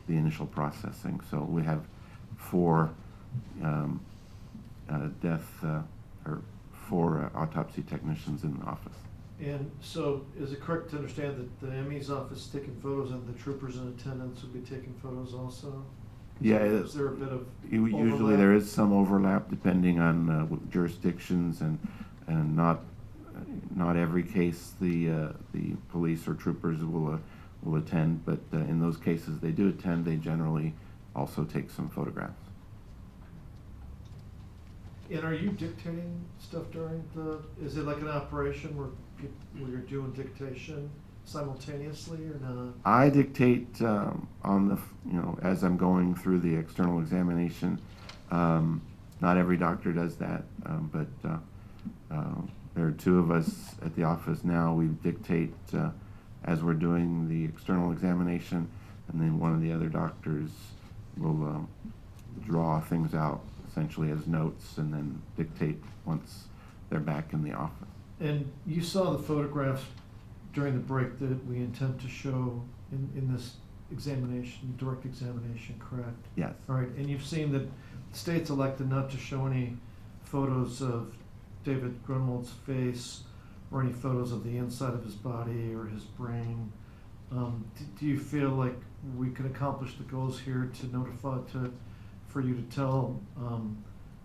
the initial processing. So we have 4 4 autopsy technicians in the office. And so is it correct to understand that the ME's office is taking photos and the troopers in attendance will be taking photos also? Yeah, Is there a bit of usually overlap? there is some overlap depending on jurisdictions, and not every case the police or troopers will attend, but in those cases they do attend. They generally also take some photographs. And are you dictating stuff during is it like an operation where where you're doing dictation simultaneously or not? I dictate on the, as I'm going through the external examination. Not every doctor does that, but there are two of us at the office now. We dictate as we're doing the external examination, and then one of the other doctors will draw things out essentially as notes and then dictate once they're back in the office. And you saw the photographs during the break that we intend to show in this examination, direct examination, correct? Yes. All right, and you've seen that the state's elected not to show any photos of David Grunwald's face or any photos of the inside of his body or his brain. Do you feel like we can accomplish the goals here to notify, for you to tell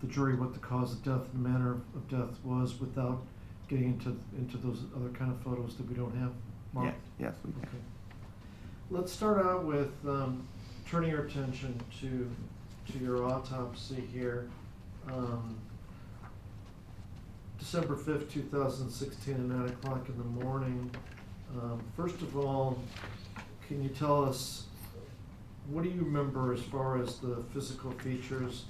the jury what the cause of death and manner of death was without getting into those other kind of photos that we don't have, Mark? Yes, we can. Okay. Let's start out with turning your attention to your autopsy here. December 5th, 2016 at 9 o'clock in the morning. First of all, can you tell us, what do you remember as far as the physical features,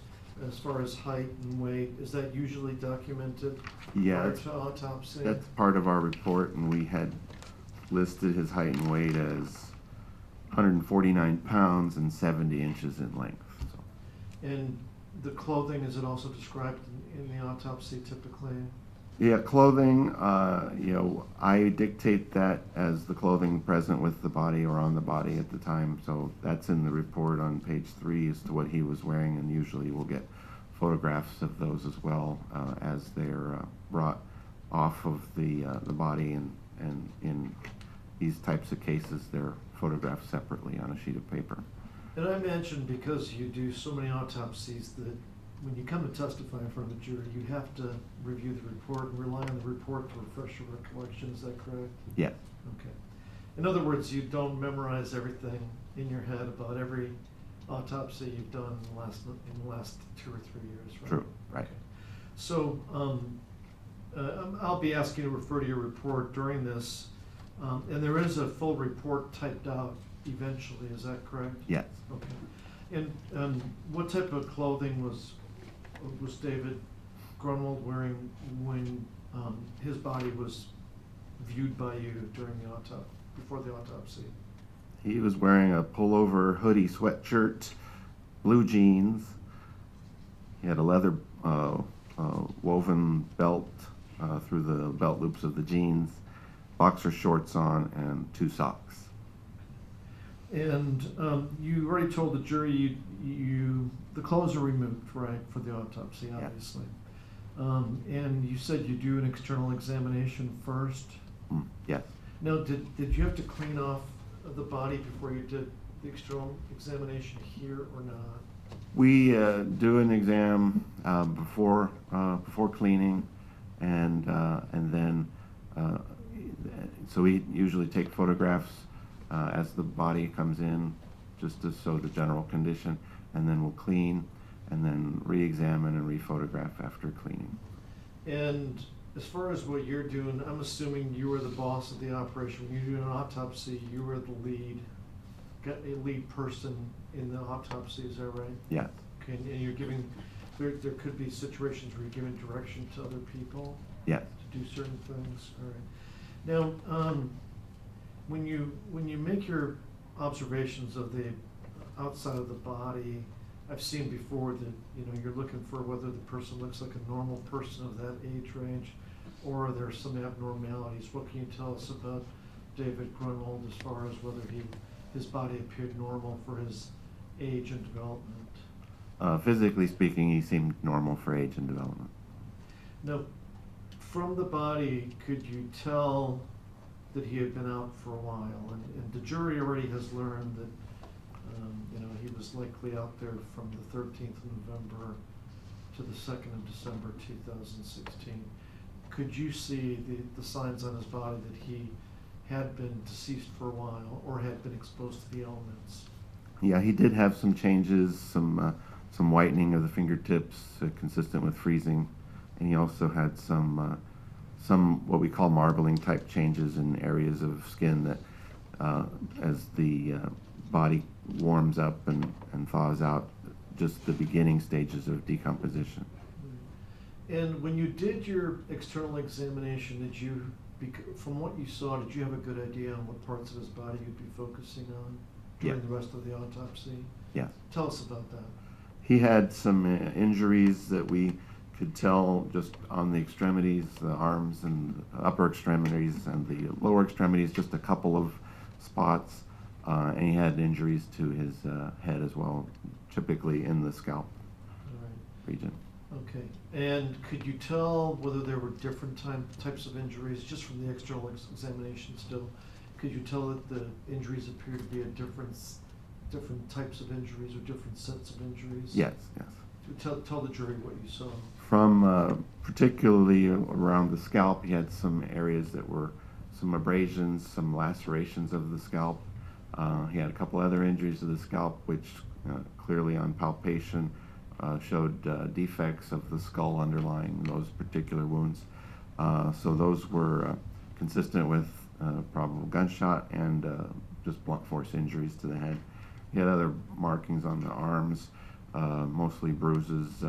as far as height and weight? Is that usually documented Yeah, prior to autopsy? that's part of our report, and we had listed his height and weight as 149 pounds and 70 inches in length. So. And the clothing, is it also described in the autopsy typically? Yeah, clothing, I dictate that as the clothing present with the body or on the body at the time. So that's in the report on page 3 as to what he was wearing, and usually we'll get photographs of those as well as they're brought off of the body, and in these types of cases they're photographed separately on a sheet of paper. And I mentioned, because you do so many autopsies, that when you come to testify in front of a jury, you have to review the report and rely on the report to refresh your recollection. Is that correct? Yes. Okay. In other words, you don't memorize everything in your head about every autopsy you've done in the last 2 or 3 years, right? True, right. Okay. So I'll be asking you to refer to your report during this, and there is a full report typed out eventually. Is that correct? Yes. Okay. And what type of clothing was David Grunwald wearing when his body was viewed by you during the before the autopsy? He was wearing a pullover hoodie sweatshirt, blue jeans. He had a leather woven belt through the belt loops of the jeans, boxer shorts on, and 2 socks. And you already told the jury the clothes are removed, right, for the autopsy, Yeah. obviously. And you said you do an external examination first. Yes. Now, did you have to clean off the body before you did the external examination here or not? We do an exam before cleaning, and then so we usually take photographs as the body comes in, just to show the general condition, and then we'll clean, and then re-examine and re-photograph after cleaning. And as far as what you're doing, I'm assuming you were the boss of the operation. When you do an autopsy, you were the lead person in the autopsy, is that right? Yes. Okay, and you're giving, there could be situations where you're giving direction to other people Yes. to do certain things, all right. Now, when you make your observations of the outside of the body, I've seen before that, you're looking for whether the person looks like a normal person of that age range, or there's some abnormalities. What can you tell us about David Grunwald as far as whether his body appeared normal for his age and development? Physically speaking, he seemed normal for age and development. Now, from the body, could you tell that he had been out for a while? And the jury already has learned that he was likely out there from the 13th of November to the 2nd of December 2016. Could you see the signs on his body that he had been deceased for a while or had been exposed to the elements? Yeah, he did have some changes, some some whitening of the fingertips, consistent with freezing, and he also had some what we call marbling type changes in areas of skin that, as the body warms up and thaws out, just the beginning stages of decomposition. And when you did your external examination, did you, from what you saw, did you have a good idea on what parts of his body you'd be focusing on during the rest of the autopsy? Yes. Tell us about that. He had some injuries that we could tell just on the extremities, the arms and upper extremities and the lower extremities, just a couple of spots. And he had injuries to his head as well, typically in the scalp All right. region. Okay. And could you tell whether there were different types of injuries, just from the external examination still? Could you tell that the injuries appear to be at different types of injuries or different sets of injuries? Yes, yes. Tell the jury what you saw. From particularly around the scalp, he had some areas that were some abrasions, some lacerations of the scalp. He had a couple other injuries to the scalp, which clearly on palpation showed defects of the skull underlying those particular wounds. So those were consistent with probable gunshot and just blunt force injuries to the head. He had other markings on the arms, mostly bruises.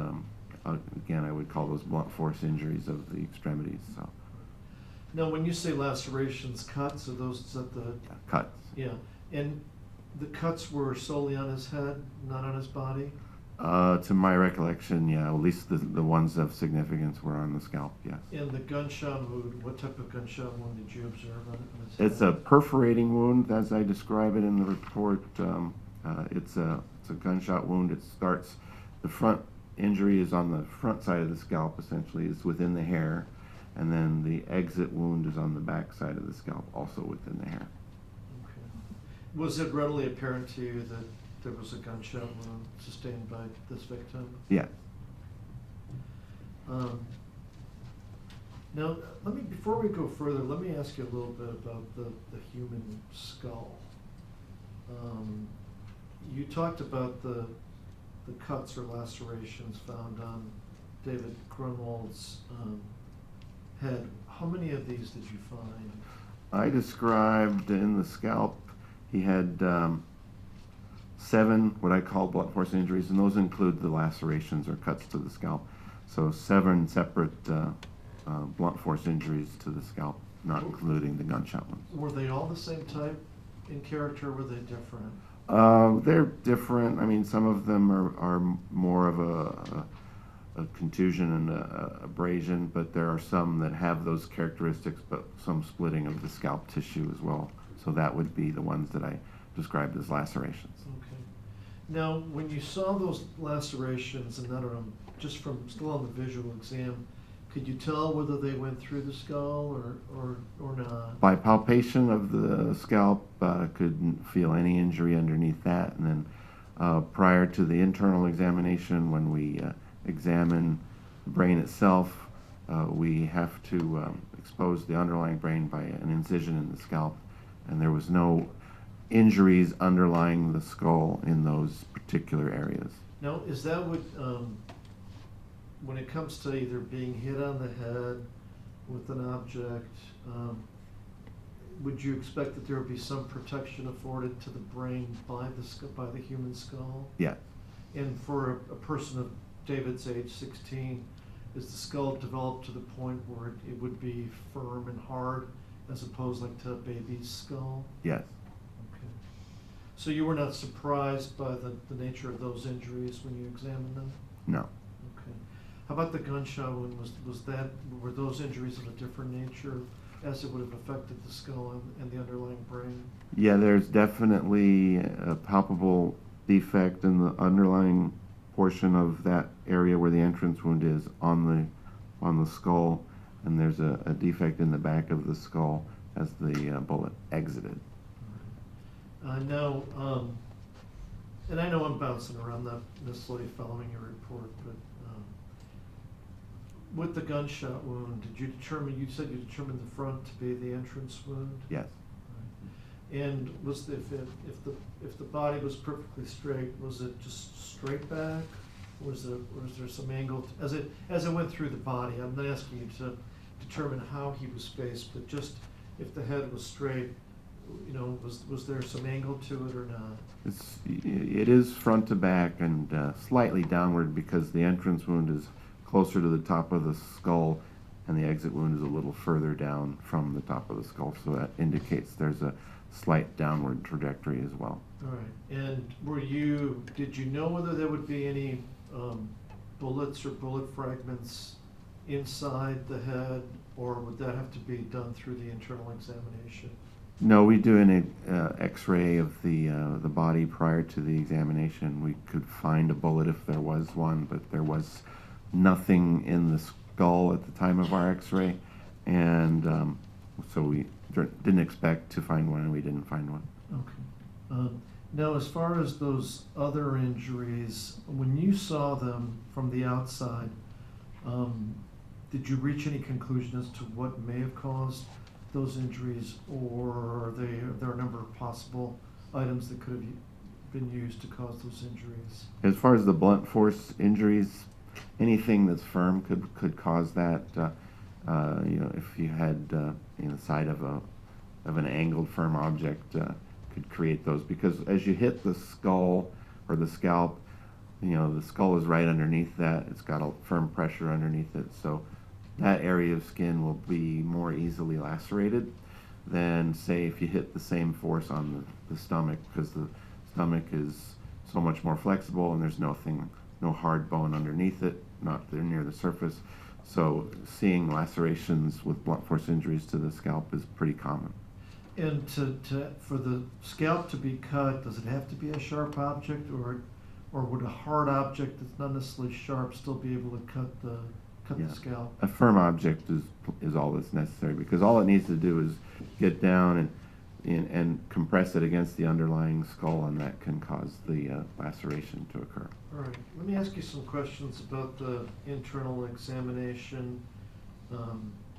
Again, I would call those blunt force injuries of the extremities. So. Now, when you say lacerations, cuts, are those at the... Cuts. Yeah. And the cuts were solely on his head, not on his body? To my recollection, yeah, at least the ones of significance were on the scalp, yes. And the gunshot wound, what type of gunshot wound did you observe on his head? It's a perforating wound, as I describe it in the report. It's a gunshot wound. It starts, the front injury is on the front side of the scalp, essentially. It's within the hair. And then the exit wound is on the back side of the scalp, also within the hair. Okay. Was it readily apparent to you that there was a gunshot wound sustained by this victim? Yes. Now, before we go further, let me ask you a little bit about the human skull. You talked about the cuts or lacerations found on David Grunwald's head. How many of these did you find? I described in the scalp, he had 7 what I call blunt force injuries, and those include the lacerations or cuts to the scalp. So 7 separate blunt force injuries to the scalp, not including the gunshot ones. Were they all the same type in character, or were they different? They're different. I mean, some of them are more of a contusion and a abrasion, but there are some that have those characteristics, but some splitting of the scalp tissue as well. So that would be the ones that I described as lacerations. Okay. Now, when you saw those lacerations, and I don't know, just from still on the visual exam, could you tell whether they went through the skull or not? By palpation of the scalp, couldn't feel any injury underneath that. And then prior to the internal examination, when we examine the brain itself, we have to expose the underlying brain by an incision in the scalp. And there was no injuries underlying the skull in those particular areas. Now, is that what, when it comes to either being hit on the head with an object, would you expect that there would be some protection afforded to the brain by the human skull? Yeah. And for a person of David's age, 16, is the skull developed to the point where it would be firm and hard, as opposed like to a baby's skull? Yes. Okay. So you were not surprised by the nature of those injuries when you examined them? No. Okay. How about the gunshot wound? Were those injuries of a different nature as it would have affected the skull and the underlying brain? Yeah, there's definitely a palpable defect in the underlying portion of that area where the entrance wound is on the skull, and there's a defect in the back of the skull as the bullet exited. Now, and I know I'm bouncing around, not necessarily following your report, but with the gunshot wound, did you determine, you said you determined the front to be the entrance wound? Yes. Right. And if the body was perfectly straight, was it just straight back? Was there some angle, as it went through the body? I'm not asking you to determine how he was faced, but just if the head was straight, you know, was there some angle to it or not? It is front to back and slightly downward because the entrance wound is closer to the top of the skull and the exit wound is a little further down from the top of the skull, so that indicates there's a slight downward trajectory as well. All right, and did you know whether there would be any bullets or bullet fragments inside the head, or would that have to be done through the internal examination? No, we do an X-ray of the body prior to the examination. We could find a bullet if there was one, but there was nothing in the skull at the time of our X-ray, and so we didn't expect to find one, and we didn't find one. Okay. Now, as far as those other injuries, when you saw them from the outside, did you reach any conclusion as to what may have caused those injuries, or are there a number of possible items that could have been used to cause those injuries? As far as the blunt force injuries, anything that's firm could cause that. You know, if you had the side of an angled firm object could create those, because as you hit the skull or the scalp, you know, the skull is right underneath that. It's got a firm pressure underneath it, so that area of skin will be more easily lacerated than, say, if you hit the same force on the stomach, because the stomach is so much more flexible and there's no hard bone underneath it, not there near the surface. So seeing lacerations with blunt force injuries to the scalp is pretty common. And for the scalp to be cut, does it have to be a sharp object, or would a hard object that's not necessarily sharp still be able to cut the scalp? A firm object is all that's necessary, because all it needs to do is get down and compress it against the underlying skull, and that can cause the laceration to occur. All right, let me ask you some questions about the internal examination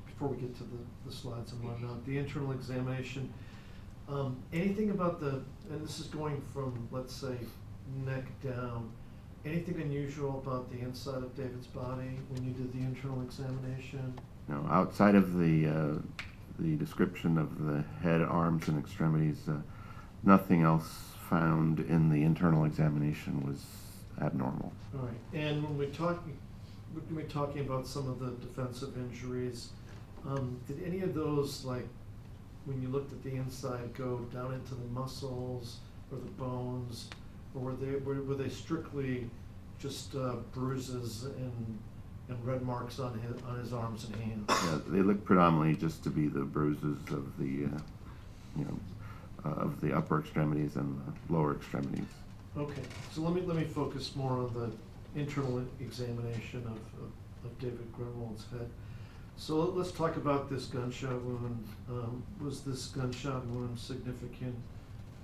before we get to the slides and whatnot. The internal examination, anything about and this is going from, let's say, neck down, anything unusual about the inside of David's body when you did the internal examination? No, outside of the description of the head, arms, and extremities, nothing else found in the internal examination was abnormal. All right, and when we're talking about some of the defensive injuries, did any of those, like when you looked at the inside, go down into the muscles or the bones, or were they strictly just bruises and red marks on his arms and hands? Yeah, they look predominantly just to be the bruises of the of the upper extremities and the lower extremities. Okay, so let me focus more on the internal examination of David Grunwald's head. So let's talk about this gunshot wound. Was this gunshot wound significant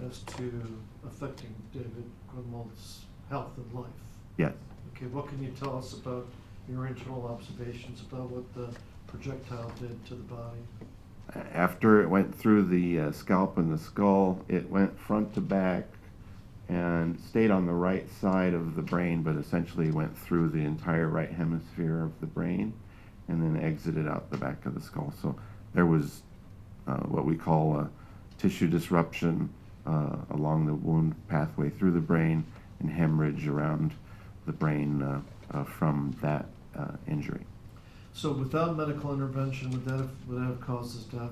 as to affecting David Grunwald's health and life? Yes. Okay, what can you tell us about your internal observations about what the projectile did to the body? After it went through the scalp and the skull, it went front to back and stayed on the right side of the brain, but essentially went through the entire right hemisphere of the brain and then exited out the back of the skull. So there was what we call a tissue disruption along the wound pathway through the brain, and hemorrhage around the brain from that injury. So without medical intervention, would that have caused his death?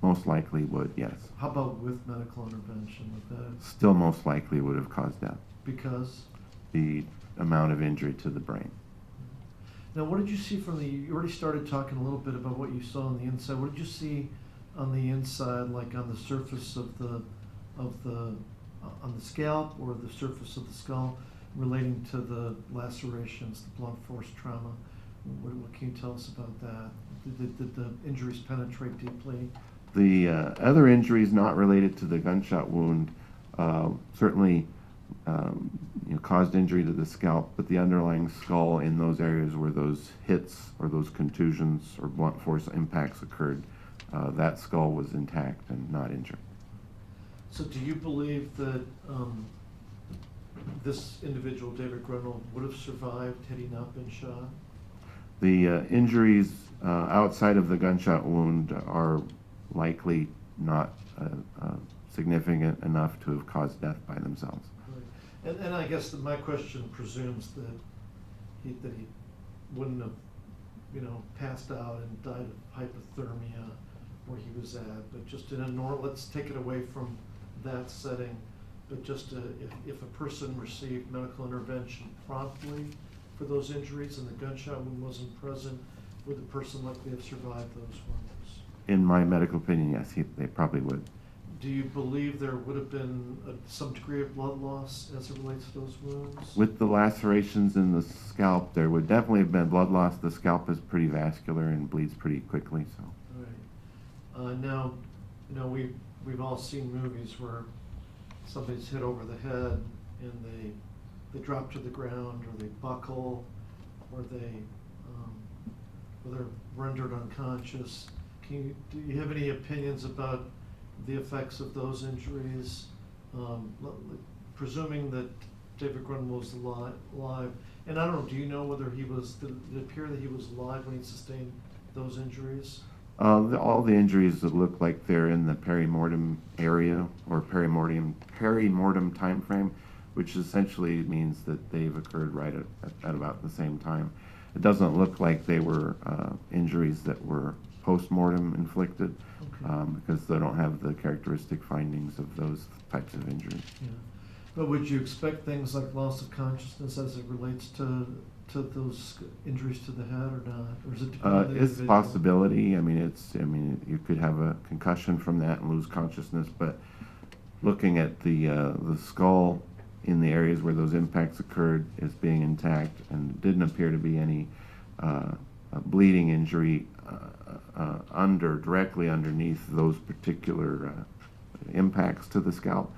Most likely would, yes. How about with medical intervention? Would that have, Still most likely would have caused death. because? The amount of injury to the brain. Now, what did you see you already started talking a little bit about what you saw on the inside. What did you see on the inside, like on the surface of on the scalp or the surface of the skull, relating to the lacerations, the blunt force trauma? What can you tell us about that? Did the injuries penetrate deeply? The other injuries not related to the gunshot wound certainly caused injury to the scalp, but the underlying skull in those areas where those hits or those contusions or blunt force impacts occurred, that skull was intact and not injured. So do you believe that this individual, David Grunwald, would have survived had he not been shot? The injuries outside of the gunshot wound are likely not significant enough to have caused death by themselves. Right. And I guess that my question presumes that he wouldn't have, passed out and died of hypothermia where he was at, but just in a let's take it away from that setting, but just if a person received medical intervention promptly for those injuries and the gunshot wound wasn't present, would the person likely have survived those wounds? In my medical opinion, yes, they probably would. Do you believe there would have been some degree of blood loss as it relates to those wounds? With the lacerations in the scalp, there would definitely have been blood loss. The scalp is pretty vascular and bleeds pretty quickly, so. Right. Now, we've all seen movies where somebody's hit over the head and they drop to the ground, or they buckle, or they're rendered unconscious. Do you have any opinions about the effects of those injuries? Presuming that David Grunwald was alive, and I don't know, do you know whether did it appear that he was alive when he sustained those injuries? All the injuries that look like they're in the perimortem area, or perimortem time frame, which essentially means that they've occurred right at about the same time. It doesn't look like they were injuries that were post-mortem inflicted, Okay. because they don't have the characteristic findings of those types of injuries. Yeah. But would you expect things like loss of consciousness as it relates to those injuries to the head, or not? Or is it depend on the It's a individual? possibility. I mean, you could have a concussion from that and lose consciousness, but looking at the skull in the areas where those impacts occurred as being intact, and didn't appear to be any bleeding injury directly underneath those particular impacts to the scalp.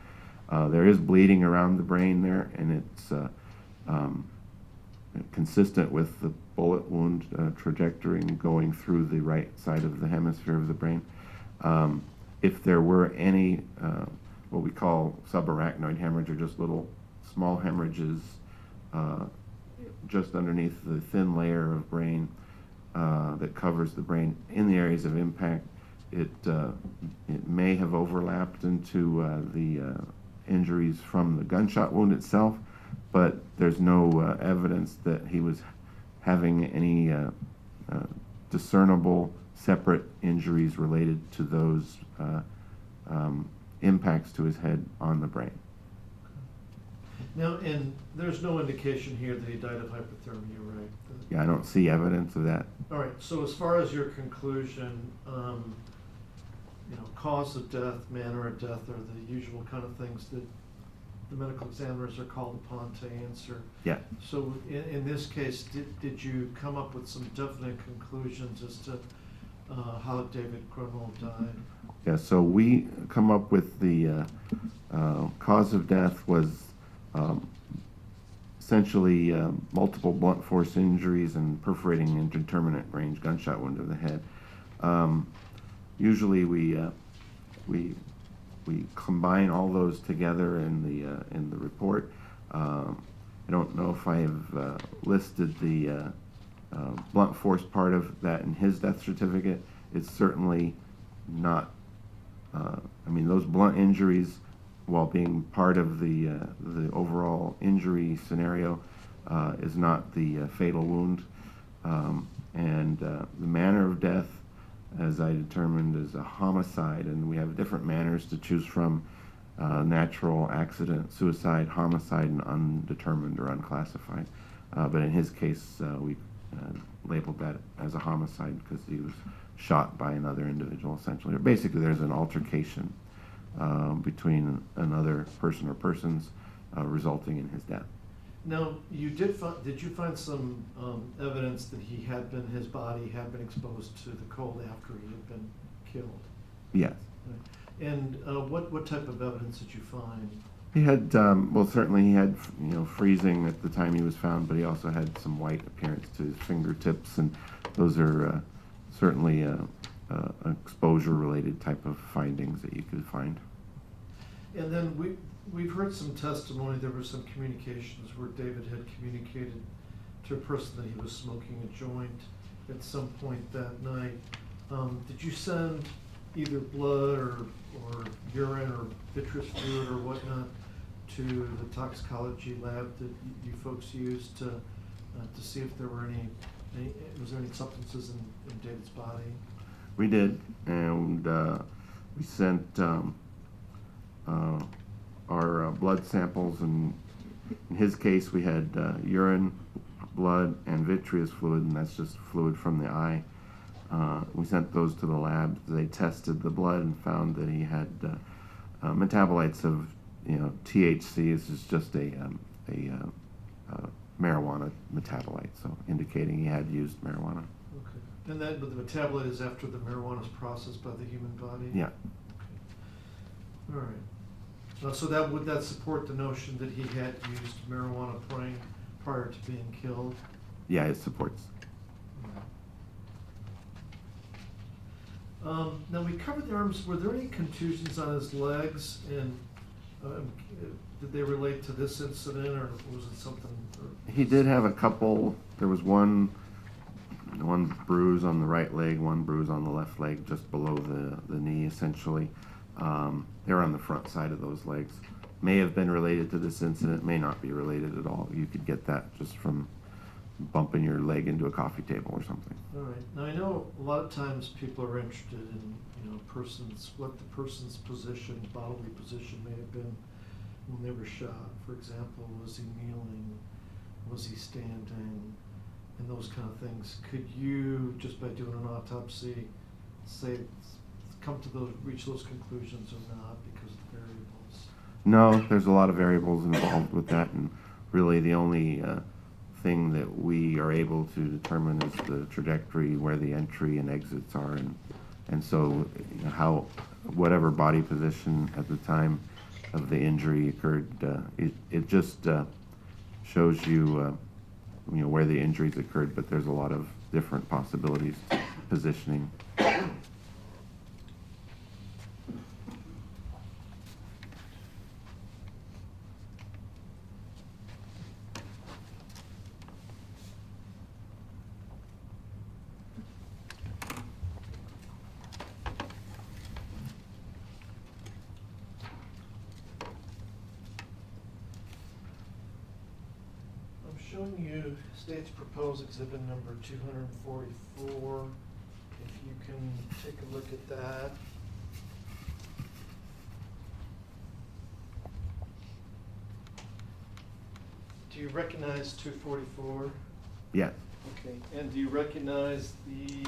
There is bleeding around the brain there, and it's consistent with the bullet wound trajectory going through the right side of the hemisphere of the brain. If there were any what we call subarachnoid hemorrhage, or just little small hemorrhages just underneath the thin layer of brain that covers the brain in the areas of impact, it may have overlapped into the injuries from the gunshot wound itself, but there's no evidence that he was having any discernible separate injuries related to those impacts to his head on the brain. Now, and there's no indication here that he died of hypothermia, right? Yeah, I don't see evidence of that. All right, so as far as your conclusion, cause of death, manner of death are the usual kind of things that the medical examiners are called upon to answer. Yeah. So in this case, did you come up with some definite conclusions as to how David Grunwald died? Yeah, so we come up with the cause of death was essentially multiple blunt force injuries and perforating indeterminate range gunshot wound to the head. Usually we combine all those together in the report. I don't know if I have listed the blunt force part of that in his death certificate. It's certainly not. I mean, those blunt injuries, while being part of the overall injury scenario, is not the fatal wound. And the manner of death, as I determined, is a homicide, and we have different manners to choose from: natural, accident, suicide, homicide, and undetermined or unclassified. But in his case, we labeled that as a homicide because he was shot by another individual, essentially. Or basically, there's an altercation between another person or persons, resulting in his death. Now, did you find some evidence that his body had been exposed to the cold after he had been killed? Yes. And what type of evidence did you find? He had, well, certainly he had, freezing at the time he was found, but he also had some white appearance to his fingertips, and those are certainly exposure-related type of findings that you could find. And then we've heard some testimony, there were some communications where David had communicated to a person that he was smoking a joint at some point that night. Did you send either blood or urine or vitreous fluid or whatnot to the toxicology lab that you folks used to see if there were was there any substances in David's body? We did, and we sent our blood samples, and in his case we had urine, blood, and vitreous fluid, and that's just fluid from the eye. We sent those to the lab. They tested the blood and found that he had metabolites of, THC. This is just a marijuana metabolite, so indicating he had used marijuana. Okay. And but the metabolite is after the marijuana is processed by the human body? Yeah. Okay. All right. So would that support the notion that he had used marijuana prior to being killed? Yeah, it supports. Now we covered the arms. Were there any contusions on his legs, and did they relate to this incident, or was it something? He did have a couple. There was one bruise on the right leg, one bruise on the left leg, just below the knee, essentially. They're on the front side of those legs. May have been related to this incident, may not be related at all. You could get that just from bumping your leg into a coffee table or something. All right. Now I know a lot of times people are interested in what the person's position, bodily position may have been when they were shot. For example, was he kneeling? Was he standing? And those kind of things. Could you, just by doing an autopsy, reach those conclusions or not because of the variables? No, there's a lot of variables involved with that, and really the only thing that we are able to determine is the trajectory, where the entry and exits are, and so whatever body position at the time of the injury occurred, it just shows you where the injuries occurred, but there's a lot of different possibilities positioning. Showing you state's proposed exhibit number 244. If you can take a look at that. Do you recognize 244? Yeah. Okay. And do you recognize the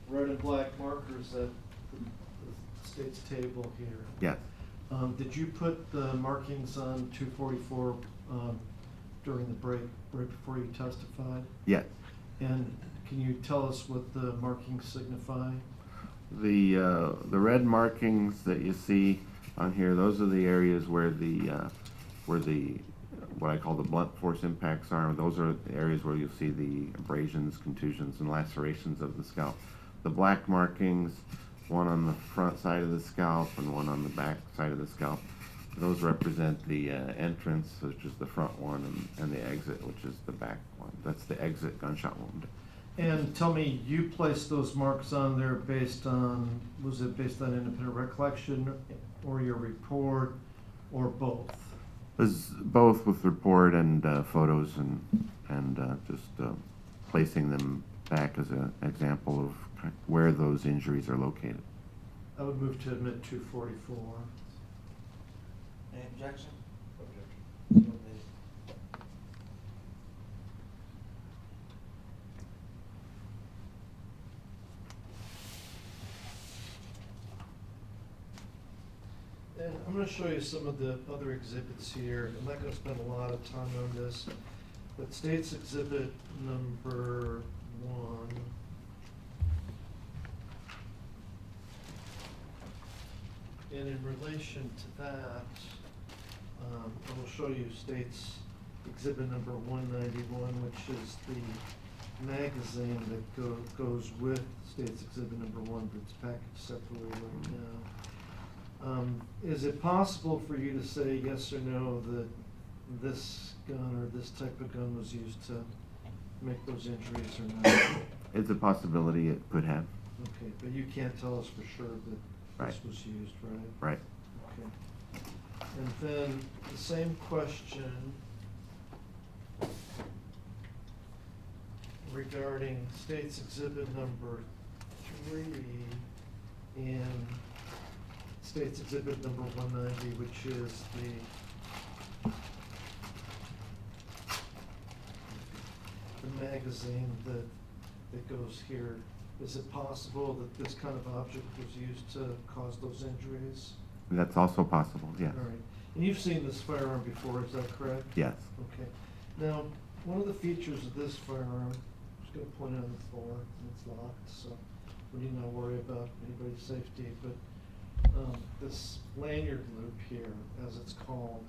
red and black markers at the state's table here? Yes. Did you put the markings on 244 during the break, right before you testified? Yes. And can you tell us what the markings signify? The red markings that you see on here, those are the areas where what I call the blunt force impacts are. Those are the areas where you'll see the abrasions, contusions, and lacerations of the scalp. The black markings, one on the front side of the scalp and one on the back side of the scalp, those represent the entrance, which is the front one, and the exit, which is the back one. That's the exit gunshot wound. And tell me, you placed those marks on there was it based on independent recollection or your report, or both? It was both, with report and photos, and just placing them back as an example of where those injuries are located. I would move to admit 244. Any objection? Objection. And I'm going to show you some of the other exhibits here. I'm not going to spend a lot of time on this, but state's exhibit number 1. And in relation to that, I will show you state's exhibit number 191, which is the magazine that goes with state's exhibit number 1, but it's packaged separately right now. Is it possible for you to say yes or no that this gun or this type of gun was used to make those injuries or not? It's a possibility it could have. Okay, but you can't tell us for sure that this Right. was used, right? Right. Okay. And then the same question regarding State's Exhibit number 3 and State's Exhibit number 190, which is the magazine that goes here. Is it possible that this kind of object was used to cause those injuries? That's also possible, yes. All right. And you've seen this firearm before, is that correct? Yes. Okay. Now, one of the features of this firearm, I'm just gonna point it on the floor, and it's locked, so we need not worry about anybody's safety, but this lanyard loop here, as it's called,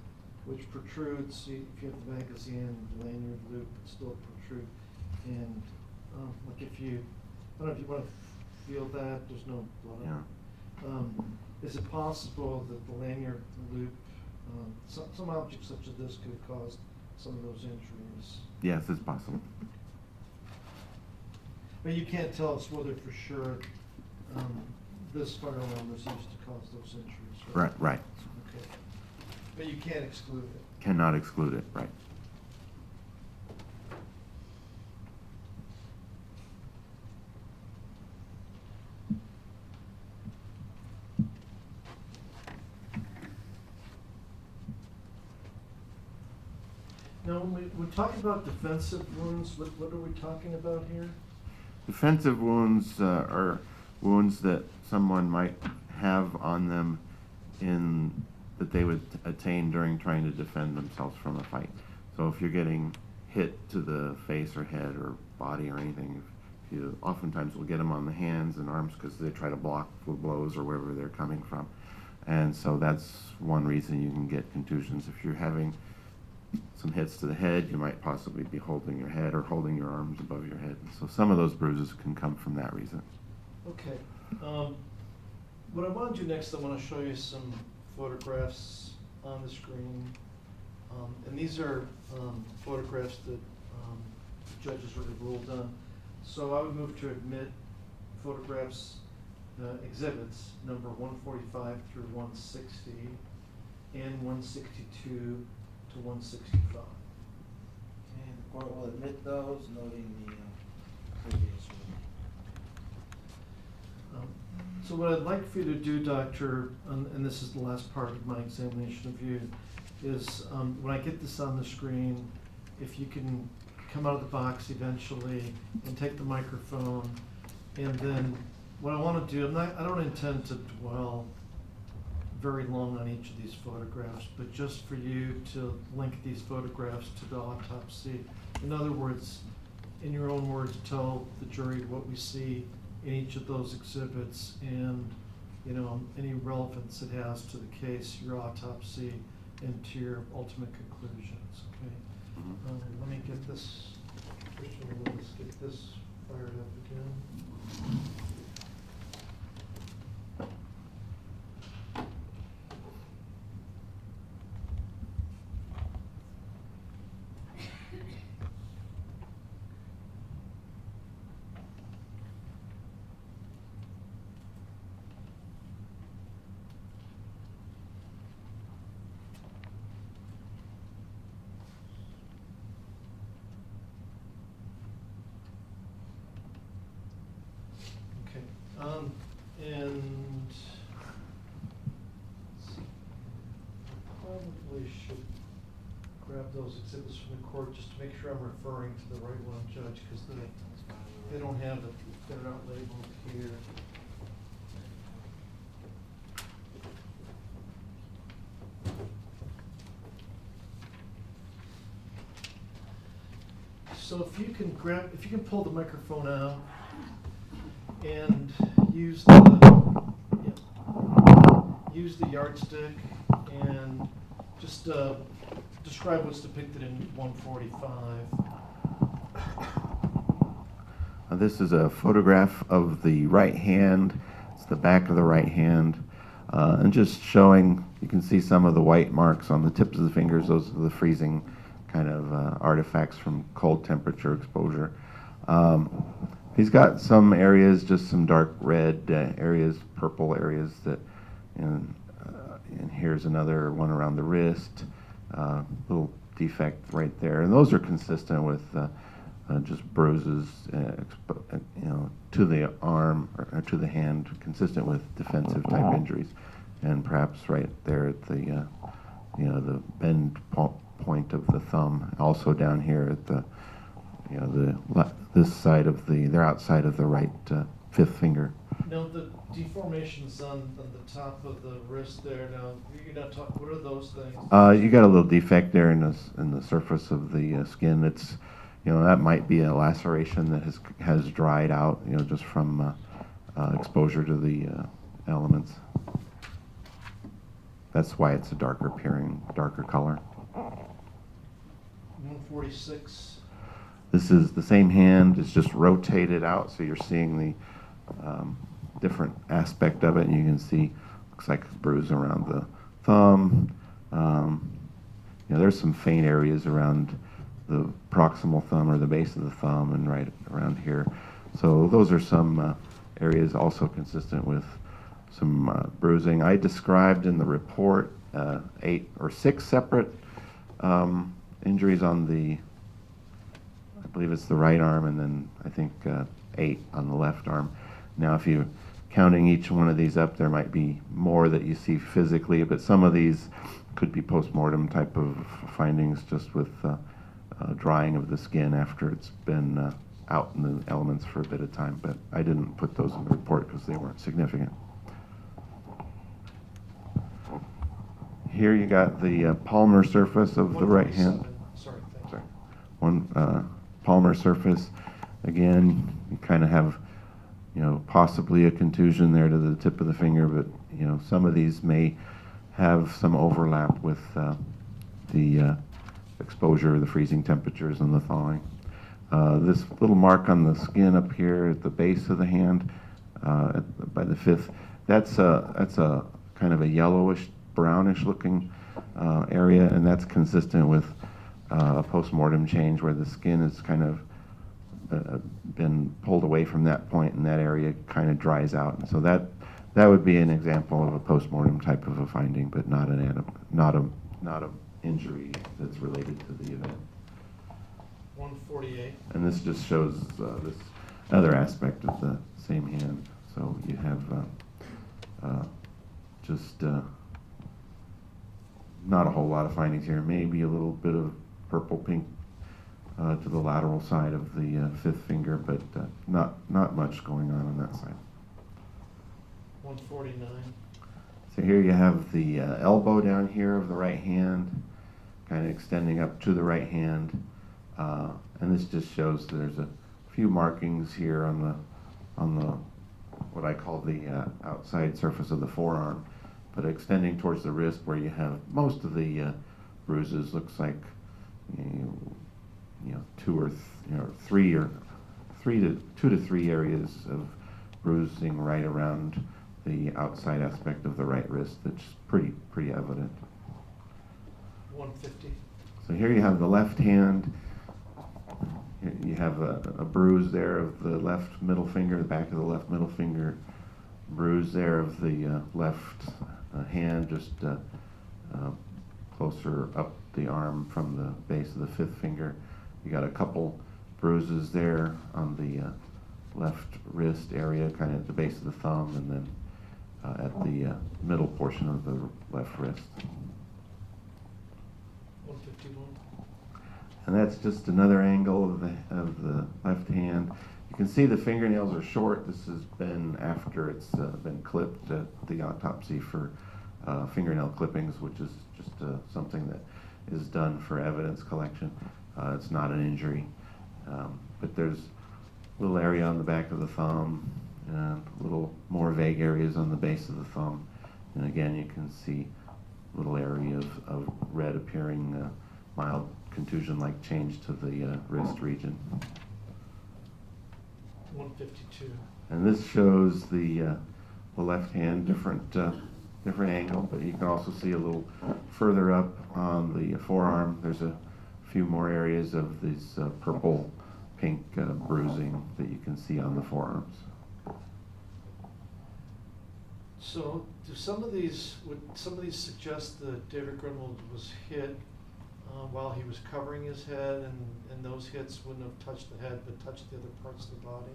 which protrudes, if you have the magazine, the lanyard loop would still protrude. And like if you, I don't know if you want to feel that, there's no blood. Yeah. Is it possible that the lanyard loop, some objects such as this could have caused some of those injuries? Yes, it's possible. But you can't tell us whether for sure this firearm was used to cause those injuries, right? Right. Okay. But you can't exclude it. Cannot exclude it, right. Now, when we talk about defensive wounds, what are we talking about here? Defensive wounds are wounds that someone might have on them that they would attain during trying to defend themselves from a fight. So if you're getting hit to the face or head or body or anything, you oftentimes will get them on the hands and arms because they try to block the blows or wherever they're coming from. And so that's one reason you can get contusions. If you're having some hits to the head, you might possibly be holding your head or holding your arms above your head. So some of those bruises can come from that reason. Okay. What I want to do next, I want to show you some photographs on the screen. And these are photographs that the judges already ruled on. So I would move to admit photographs, exhibits number 145 through 160 and 162 to 165. And the court will admit those, noting the previous one. So what I'd like for you to do, Doctor, and this is the last part of my examination of you, is when I get this on the screen, if you can come out of the box eventually and take the microphone, and then what I want to do, I don't intend to dwell very long on each of these photographs, but just for you to link these photographs to the autopsy. In other words, in your own words, tell the jury what we see in each of those exhibits and, you know, any relevance it has to the case, your autopsy, and to your ultimate conclusions, okay? Let me get this, Christian, let's get this fired up again. And probably should grab those exhibits from the court just to make sure I'm referring to the right one, Judge, because they don't have it, they're not labeled here. So if you can pull the microphone out and use the yardstick and just describe what's depicted in 145. This is a photograph of the right hand. It's the back of the right hand. And just showing, you can see some of the white marks on the tips of the fingers. Those are the freezing kind of artifacts from cold temperature exposure. He's got some areas, just some dark red areas, purple areas that, and here's another one around the wrist, little defect right there. And those are consistent with just bruises, to the arm or to the hand, consistent with defensive type injuries, and perhaps right there at the, the bend point of the thumb. Also down here at the, this side of they're outside of the right fifth finger. Now, the deformations on the top of the wrist there, now, you're not talking, what are those things? You got a little defect there in the surface of the skin. It's, that might be a laceration that has dried out, just from exposure to the elements. That's why it's a darker color. 146. This is the same hand. It's just rotated out, so you're seeing the different aspect of it. And you can see, looks like a bruise around the thumb. There's some faint areas around the proximal thumb or the base of the thumb and right around here. So those are some areas also consistent with some bruising. I described in the report 8 or 6 separate injuries on the, I believe it's the right arm, and then I think 8 on the left arm. Now, if you're counting each one of these up, there might be more that you see physically, but some of these could be post-mortem type of findings, just with drying of the skin after it's been out in the elements for a bit of time. But I didn't put those in the report because they weren't significant. Here you got the palmar surface of the right hand. Sorry, thank you. Sorry. One palmar surface. Again, you kind of have, possibly a contusion there to the tip of the finger, but, some of these may have some overlap with the exposure, the freezing temperatures, and the thawing. This little mark on the skin up here at the base of the hand, by the fifth, that's a kind of a yellowish, brownish looking area, and that's consistent with a post-mortem change where the skin has kind of been pulled away from that point, and that area kind of dries out. And so that would be an example of a post-mortem type of a finding, but not a injury that's related to the event. 148. And this just shows this other aspect of the same hand. So you have just not a whole lot of findings here. Maybe a little bit of purple-pink to the lateral side of the fifth finger, but not much going on that side. 149. So here you have the elbow down here of the right hand, kind of extending up to the right hand, and this just shows there's a few markings here on the what I call the outside surface of the forearm, but extending towards the wrist where you have most of the bruises. Looks like 2 to 3 areas of bruising right around the outside aspect of the right wrist. That's pretty evident. 150. So here you have the left hand. You have a bruise there of the left middle finger, the back of the left middle finger, bruise there of the left hand, just closer up the arm from the base of the fifth finger. You got a couple bruises there on the left wrist area, kind of at the base of the thumb, and then at the middle portion of the left wrist. 151. And that's just another angle of the left hand. You can see the fingernails are short. This has been after it's been clipped at the autopsy for fingernail clippings, which is just something that is done for evidence collection. It's not an injury, but there's a little area on the back of the thumb, and a little more vague areas on the base of the thumb. And again, you can see a little area of red appearing, mild contusion-like change to the wrist region. 152. And this shows the left hand, different different angle, but you can also see a little further up on the forearm, there's a few more areas of this purple pink bruising that you can see on the forearms. So, would some of these suggest that David Grunwald was hit while he was covering his head, and those hits wouldn't have touched the head, but touched the other parts of the body?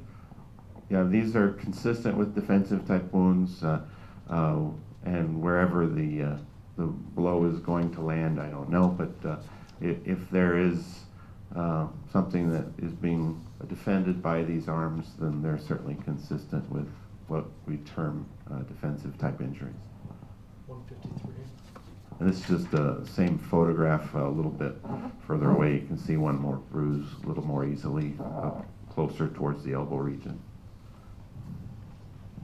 Yeah, these are consistent with defensive type wounds, and wherever the blow is going to land, I don't know, but if there is something that is being defended by these arms, then they're certainly consistent with what we term defensive type injuries. 153. And this is just the same photograph a little bit further away. You can see one more bruise a little more easily, closer towards the elbow region.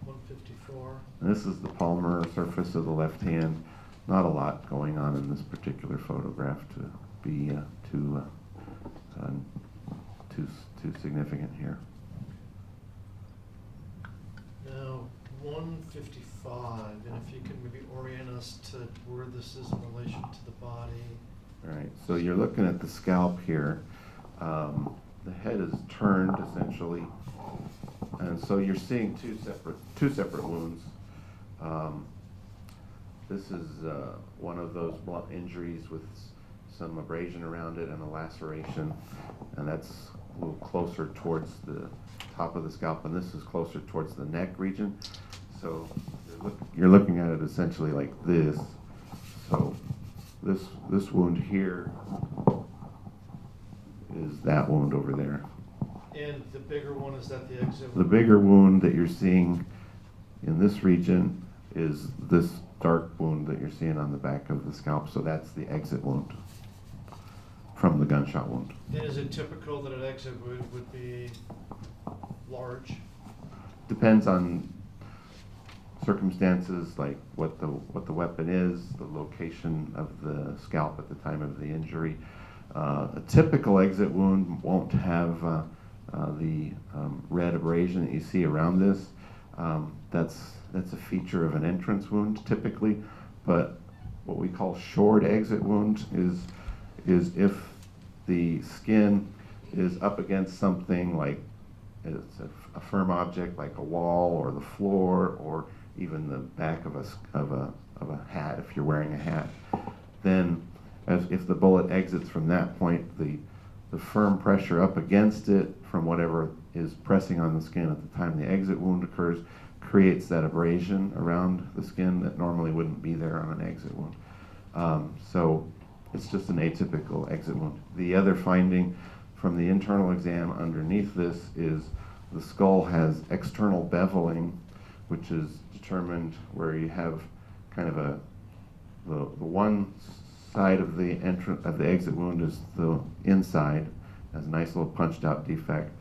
154. And this is the palmar surface of the left hand. Not a lot going on in this particular photograph to be too significant here. Now, 155, and if you can maybe orient us to where this is in relation to the body. All right, so you're looking at the scalp here. The head is turned essentially, and so you're seeing two separate wounds. This is one of those blunt injuries with some abrasion around it and a laceration, and that's a little closer towards the top of the scalp, and this is closer towards the neck region. So you're looking at it essentially like this. So this wound here is that wound over there. And the bigger one, is that the exit? The bigger wound that you're seeing in this region is this dark wound that you're seeing on the back of the scalp. So that's the exit wound from the gunshot wound. And is it typical that an exit would be large? Depends on circumstances, like what the weapon is, the location of the scalp at the time of the injury. A typical exit wound won't have the red abrasion that you see around this. That's a feature of an entrance wound typically, but what we call shored exit wound is if the skin is up against something like it's a firm object like a wall or the floor or even the back of a hat if you're wearing a hat, then if the bullet exits from that point, the firm pressure up against it from whatever is pressing on the skin at the time the exit wound occurs creates that abrasion around the skin that normally wouldn't be there on an exit wound. So it's just an atypical exit wound. The other finding from the internal exam underneath this is the skull has external beveling, which is determined where you have kind of the one side of the exit wound is the inside, has a nice little punched out defect,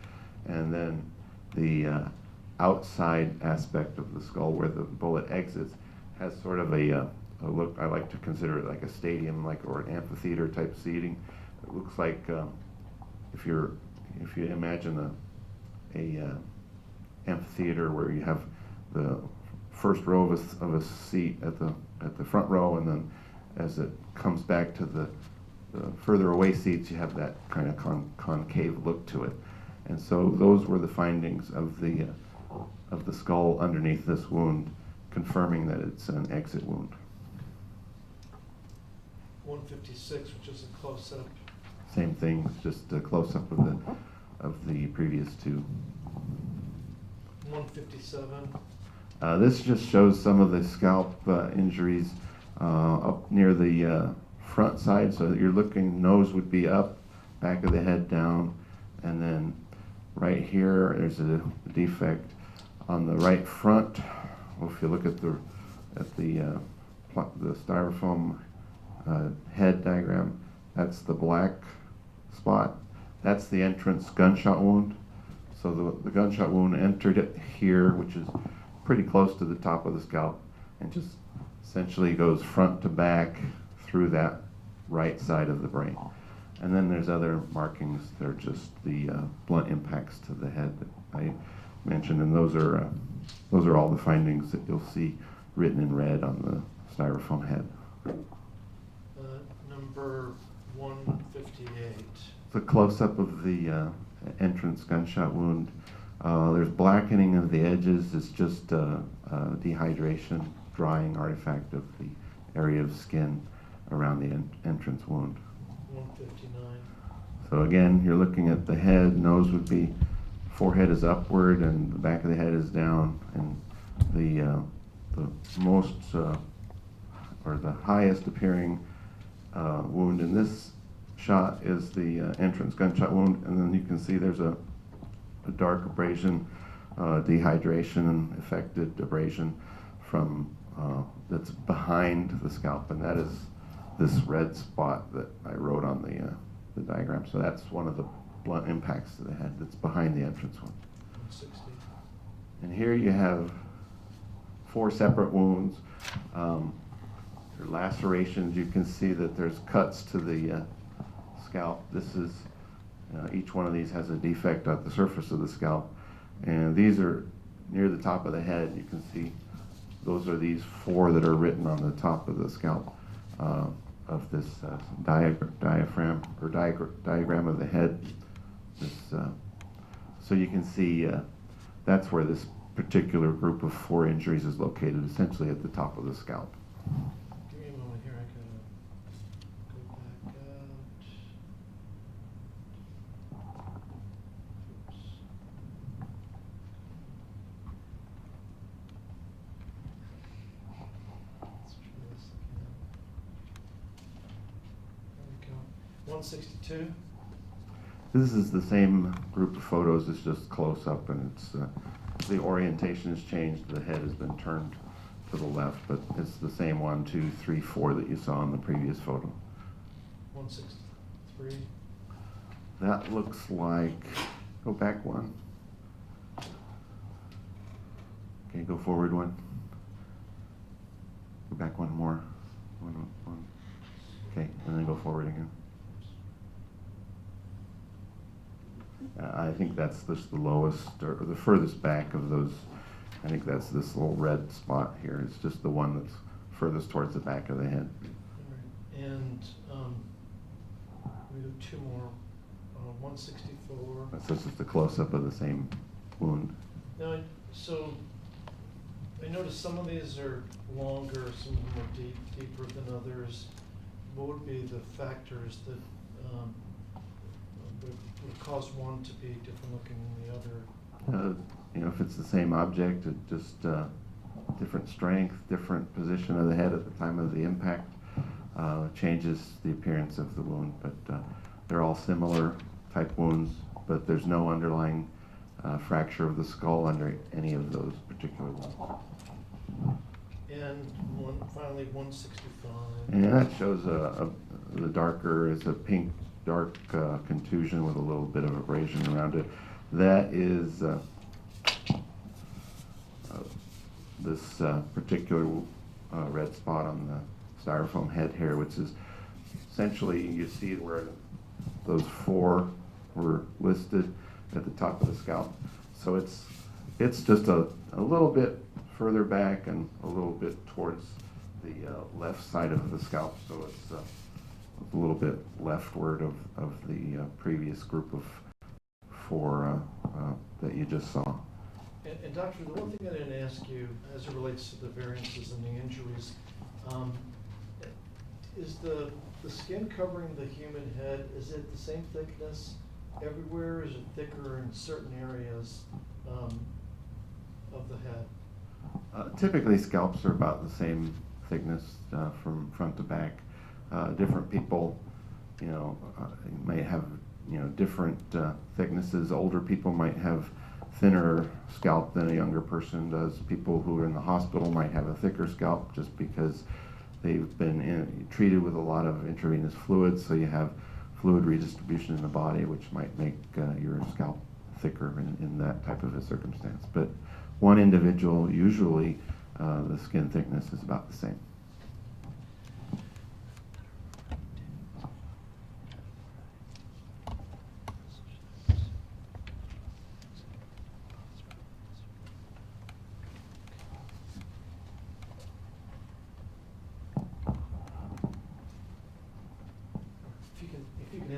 and then the outside aspect of the skull where the bullet exits has sort of a look. I like to consider it like a stadium, or an amphitheater type seating. It looks like if you imagine a amphitheater where you have the first row of a seat at the front row, and then as it comes back to the further away seats, you have that kind of concave look to it. And so those were the findings of the skull underneath this wound, confirming that it's an exit wound. 156, which is a close-up. Same thing, just a close-up of the previous two. 157. This just shows some of the scalp injuries up near the front side. So you're looking, nose would be up, back of the head down, and then right here there's a defect on the right front. Well, if you look at the styrofoam head diagram, that's the black spot. That's the entrance gunshot wound. So the gunshot wound entered it here, which is pretty close to the top of the scalp, and just essentially goes front to back through that right side of the brain. And then there's other markings that are just the blunt impacts to the head that I mentioned, and those are all the findings that you'll see written in red on styrofoam head. Number 158. It's a close-up of the entrance gunshot wound. There's blackening of the edges. It's just dehydration, drying artifact of the area of skin around the entrance wound. 159. So again, you're looking at the head. Nose would be, forehead is upward, and the back of the head is down. And the most or the highest appearing wound in this shot is the entrance gunshot wound, and then you can see there's a dark abrasion, dehydration, and affected abrasion from that's behind the scalp, and that is this red spot that I wrote on the diagram. So that's one of the blunt impacts to the head that's behind the entrance wound. 160. And here you have 4 separate wounds. They're lacerations. You can see that there's cuts to the scalp. This is each one of these has a defect at the surface of the scalp, and these are near the top of the head. You can see those are these 4 that are written on the top of the scalp of this diagram of the head. This, so you can see that's where this particular group of 4 injuries is located, essentially at the top of the scalp. Give me a moment here. I gotta go back out. Oops. Let's try this again. There we go. 162. This is the same group of photos. It's just close up, and it's the orientation has changed. The head has been turned to the left, but it's the same 1, 2, 3, 4 that you saw in the previous photo. 163. That looks like, go back 1. Okay, go forward 1. Go back 1 more. 1. Okay, and then go forward again. I think that's just the lowest, or the furthest back of those. I think that's this little red spot here. It's just the one that's furthest towards the back of the head. All right. And we do 2 more. 164. That's just the close-up of the same wound. Now, so I noticed some of these are longer, some of them are deeper than others. What would be the factors that would cause one to be different looking than the other? You know, if it's the same object, it just different strength, different position of the head at the time of the impact changes the appearance of the wound. But they're all similar type wounds, but there's no underlying fracture of the skull under any of those particular wounds. And finally 165. And that shows the darker is a pink dark contusion with a little bit of abrasion around it. That is this particular red spot on the styrofoam head here, which is essentially, you see where those 4 were listed at the top of the scalp. So it's just a little bit further back and a little bit towards the left side of the scalp. So it's a little bit leftward of the previous group of 4 that you just saw. And doctor, the one thing I didn't ask you as it relates to the variances and the injuries, is the skin covering the human head, is it the same thickness everywhere? Is it thicker in certain areas of the head? Typically, scalps are about the same thickness from front to back. Different people, you know, may have, you know, different thicknesses. Older people might have thinner scalp than a younger person does. People who are in the hospital might have a thicker scalp just because they've been treated with a lot of intravenous fluids, so you have fluid redistribution in the body, which might make your scalp thicker in that type of a circumstance. But one individual, usually the skin thickness is about the same.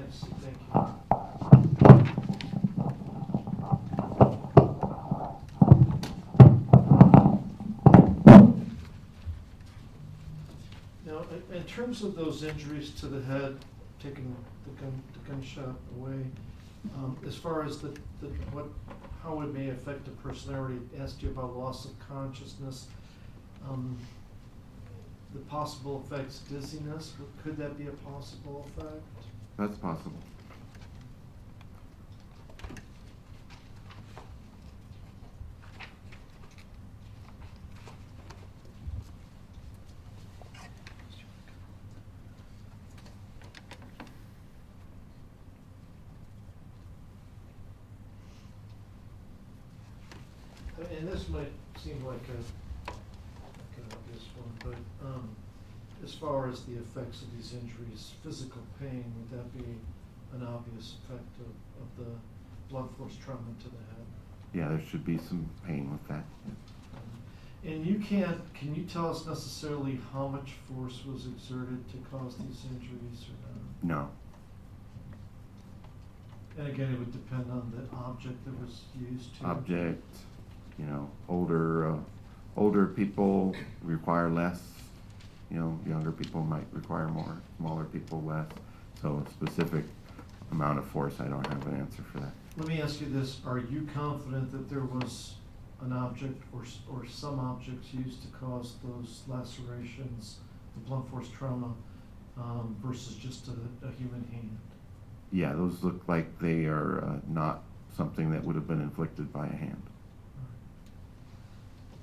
Yes, thank you. Now, in terms of those injuries to the head, taking the gunshot away, as far as how it may affect a person, I already asked you about loss of consciousness. The possible effects, dizziness, could that be a possible effect? That's possible. And this might seem like an obvious one, but as far as the effects of these injuries, physical pain, would that be an obvious effect of the blunt force trauma to the head? Yeah, there should be some pain with that. And can you tell us necessarily how much force was exerted to cause these injuries or not? No. And again, it would depend on the object that was used to. Object, older people require less, younger people might require more, smaller people less. So a specific amount of force, I don't have an answer for that. Let me ask you this, are you confident that there was an object or some objects used to cause those lacerations, the blunt force trauma, versus just a human hand? Yeah, those look like they are not something that would have been inflicted by a hand.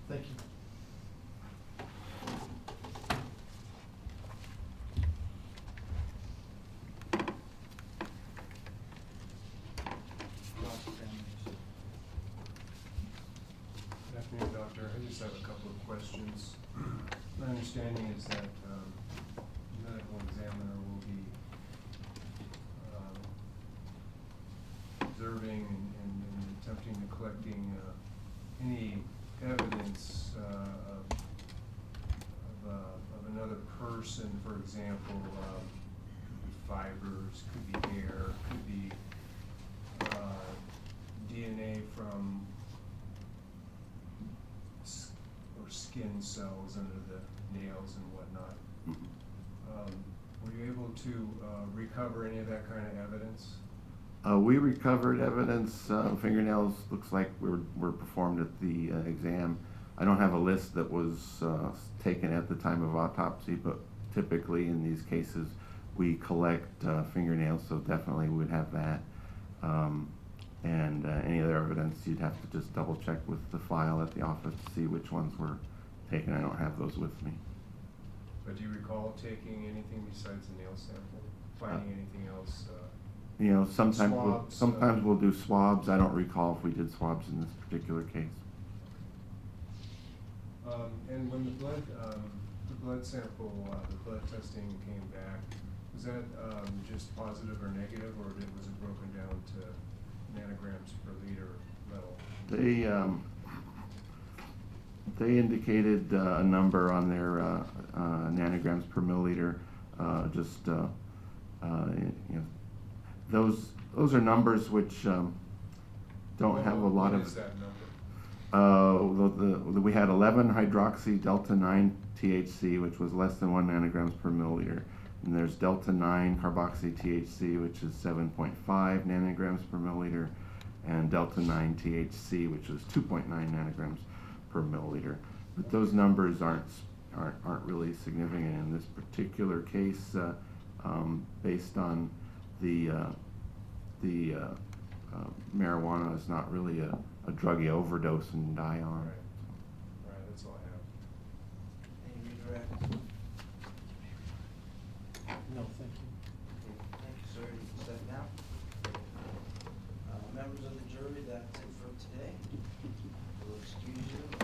Thank you. Good afternoon, Doctor. I just have a couple of questions. My understanding is that the medical examiner will be observing and attempting to collecting any evidence of another person, for example, could be fibers, could be hair, could be DNA from or skin cells under the nails and whatnot. Were you able to recover any of that kind of evidence? We recovered evidence, fingernails looks like were performed at the exam. I don't have a list that was taken at the time of autopsy, but typically in these cases we collect fingernails, so definitely we would have that. And any other evidence, you'd have to just double check with the file at the office to see which ones were taken. I don't have those with me. But do you recall taking anything besides the nail sample? Finding anything else? Sometimes Swabs, we'll do swabs. I don't recall if we did swabs in this particular case. And when the blood sample, the blood testing came back, was that just positive or negative, or was it broken down to nanograms per liter level? They indicated a number on their nanograms per milliliter. Those are numbers which don't have a lot what of. is that number? We had 11 hydroxy delta 9 THC, which was less than 1 nanograms per milliliter. And there's delta 9 carboxy THC, which is 7.5 nanograms per milliliter, and delta 9 THC, which is 2.9 nanograms per milliliter. But those numbers aren't really significant in this particular case, based on the marijuana is not really a drug you overdose and die on. Right, that's all I have. Any redirect? No, thank you. Thank you, sir. You can step down. Members of the jury, that's it for today. We'll excuse you.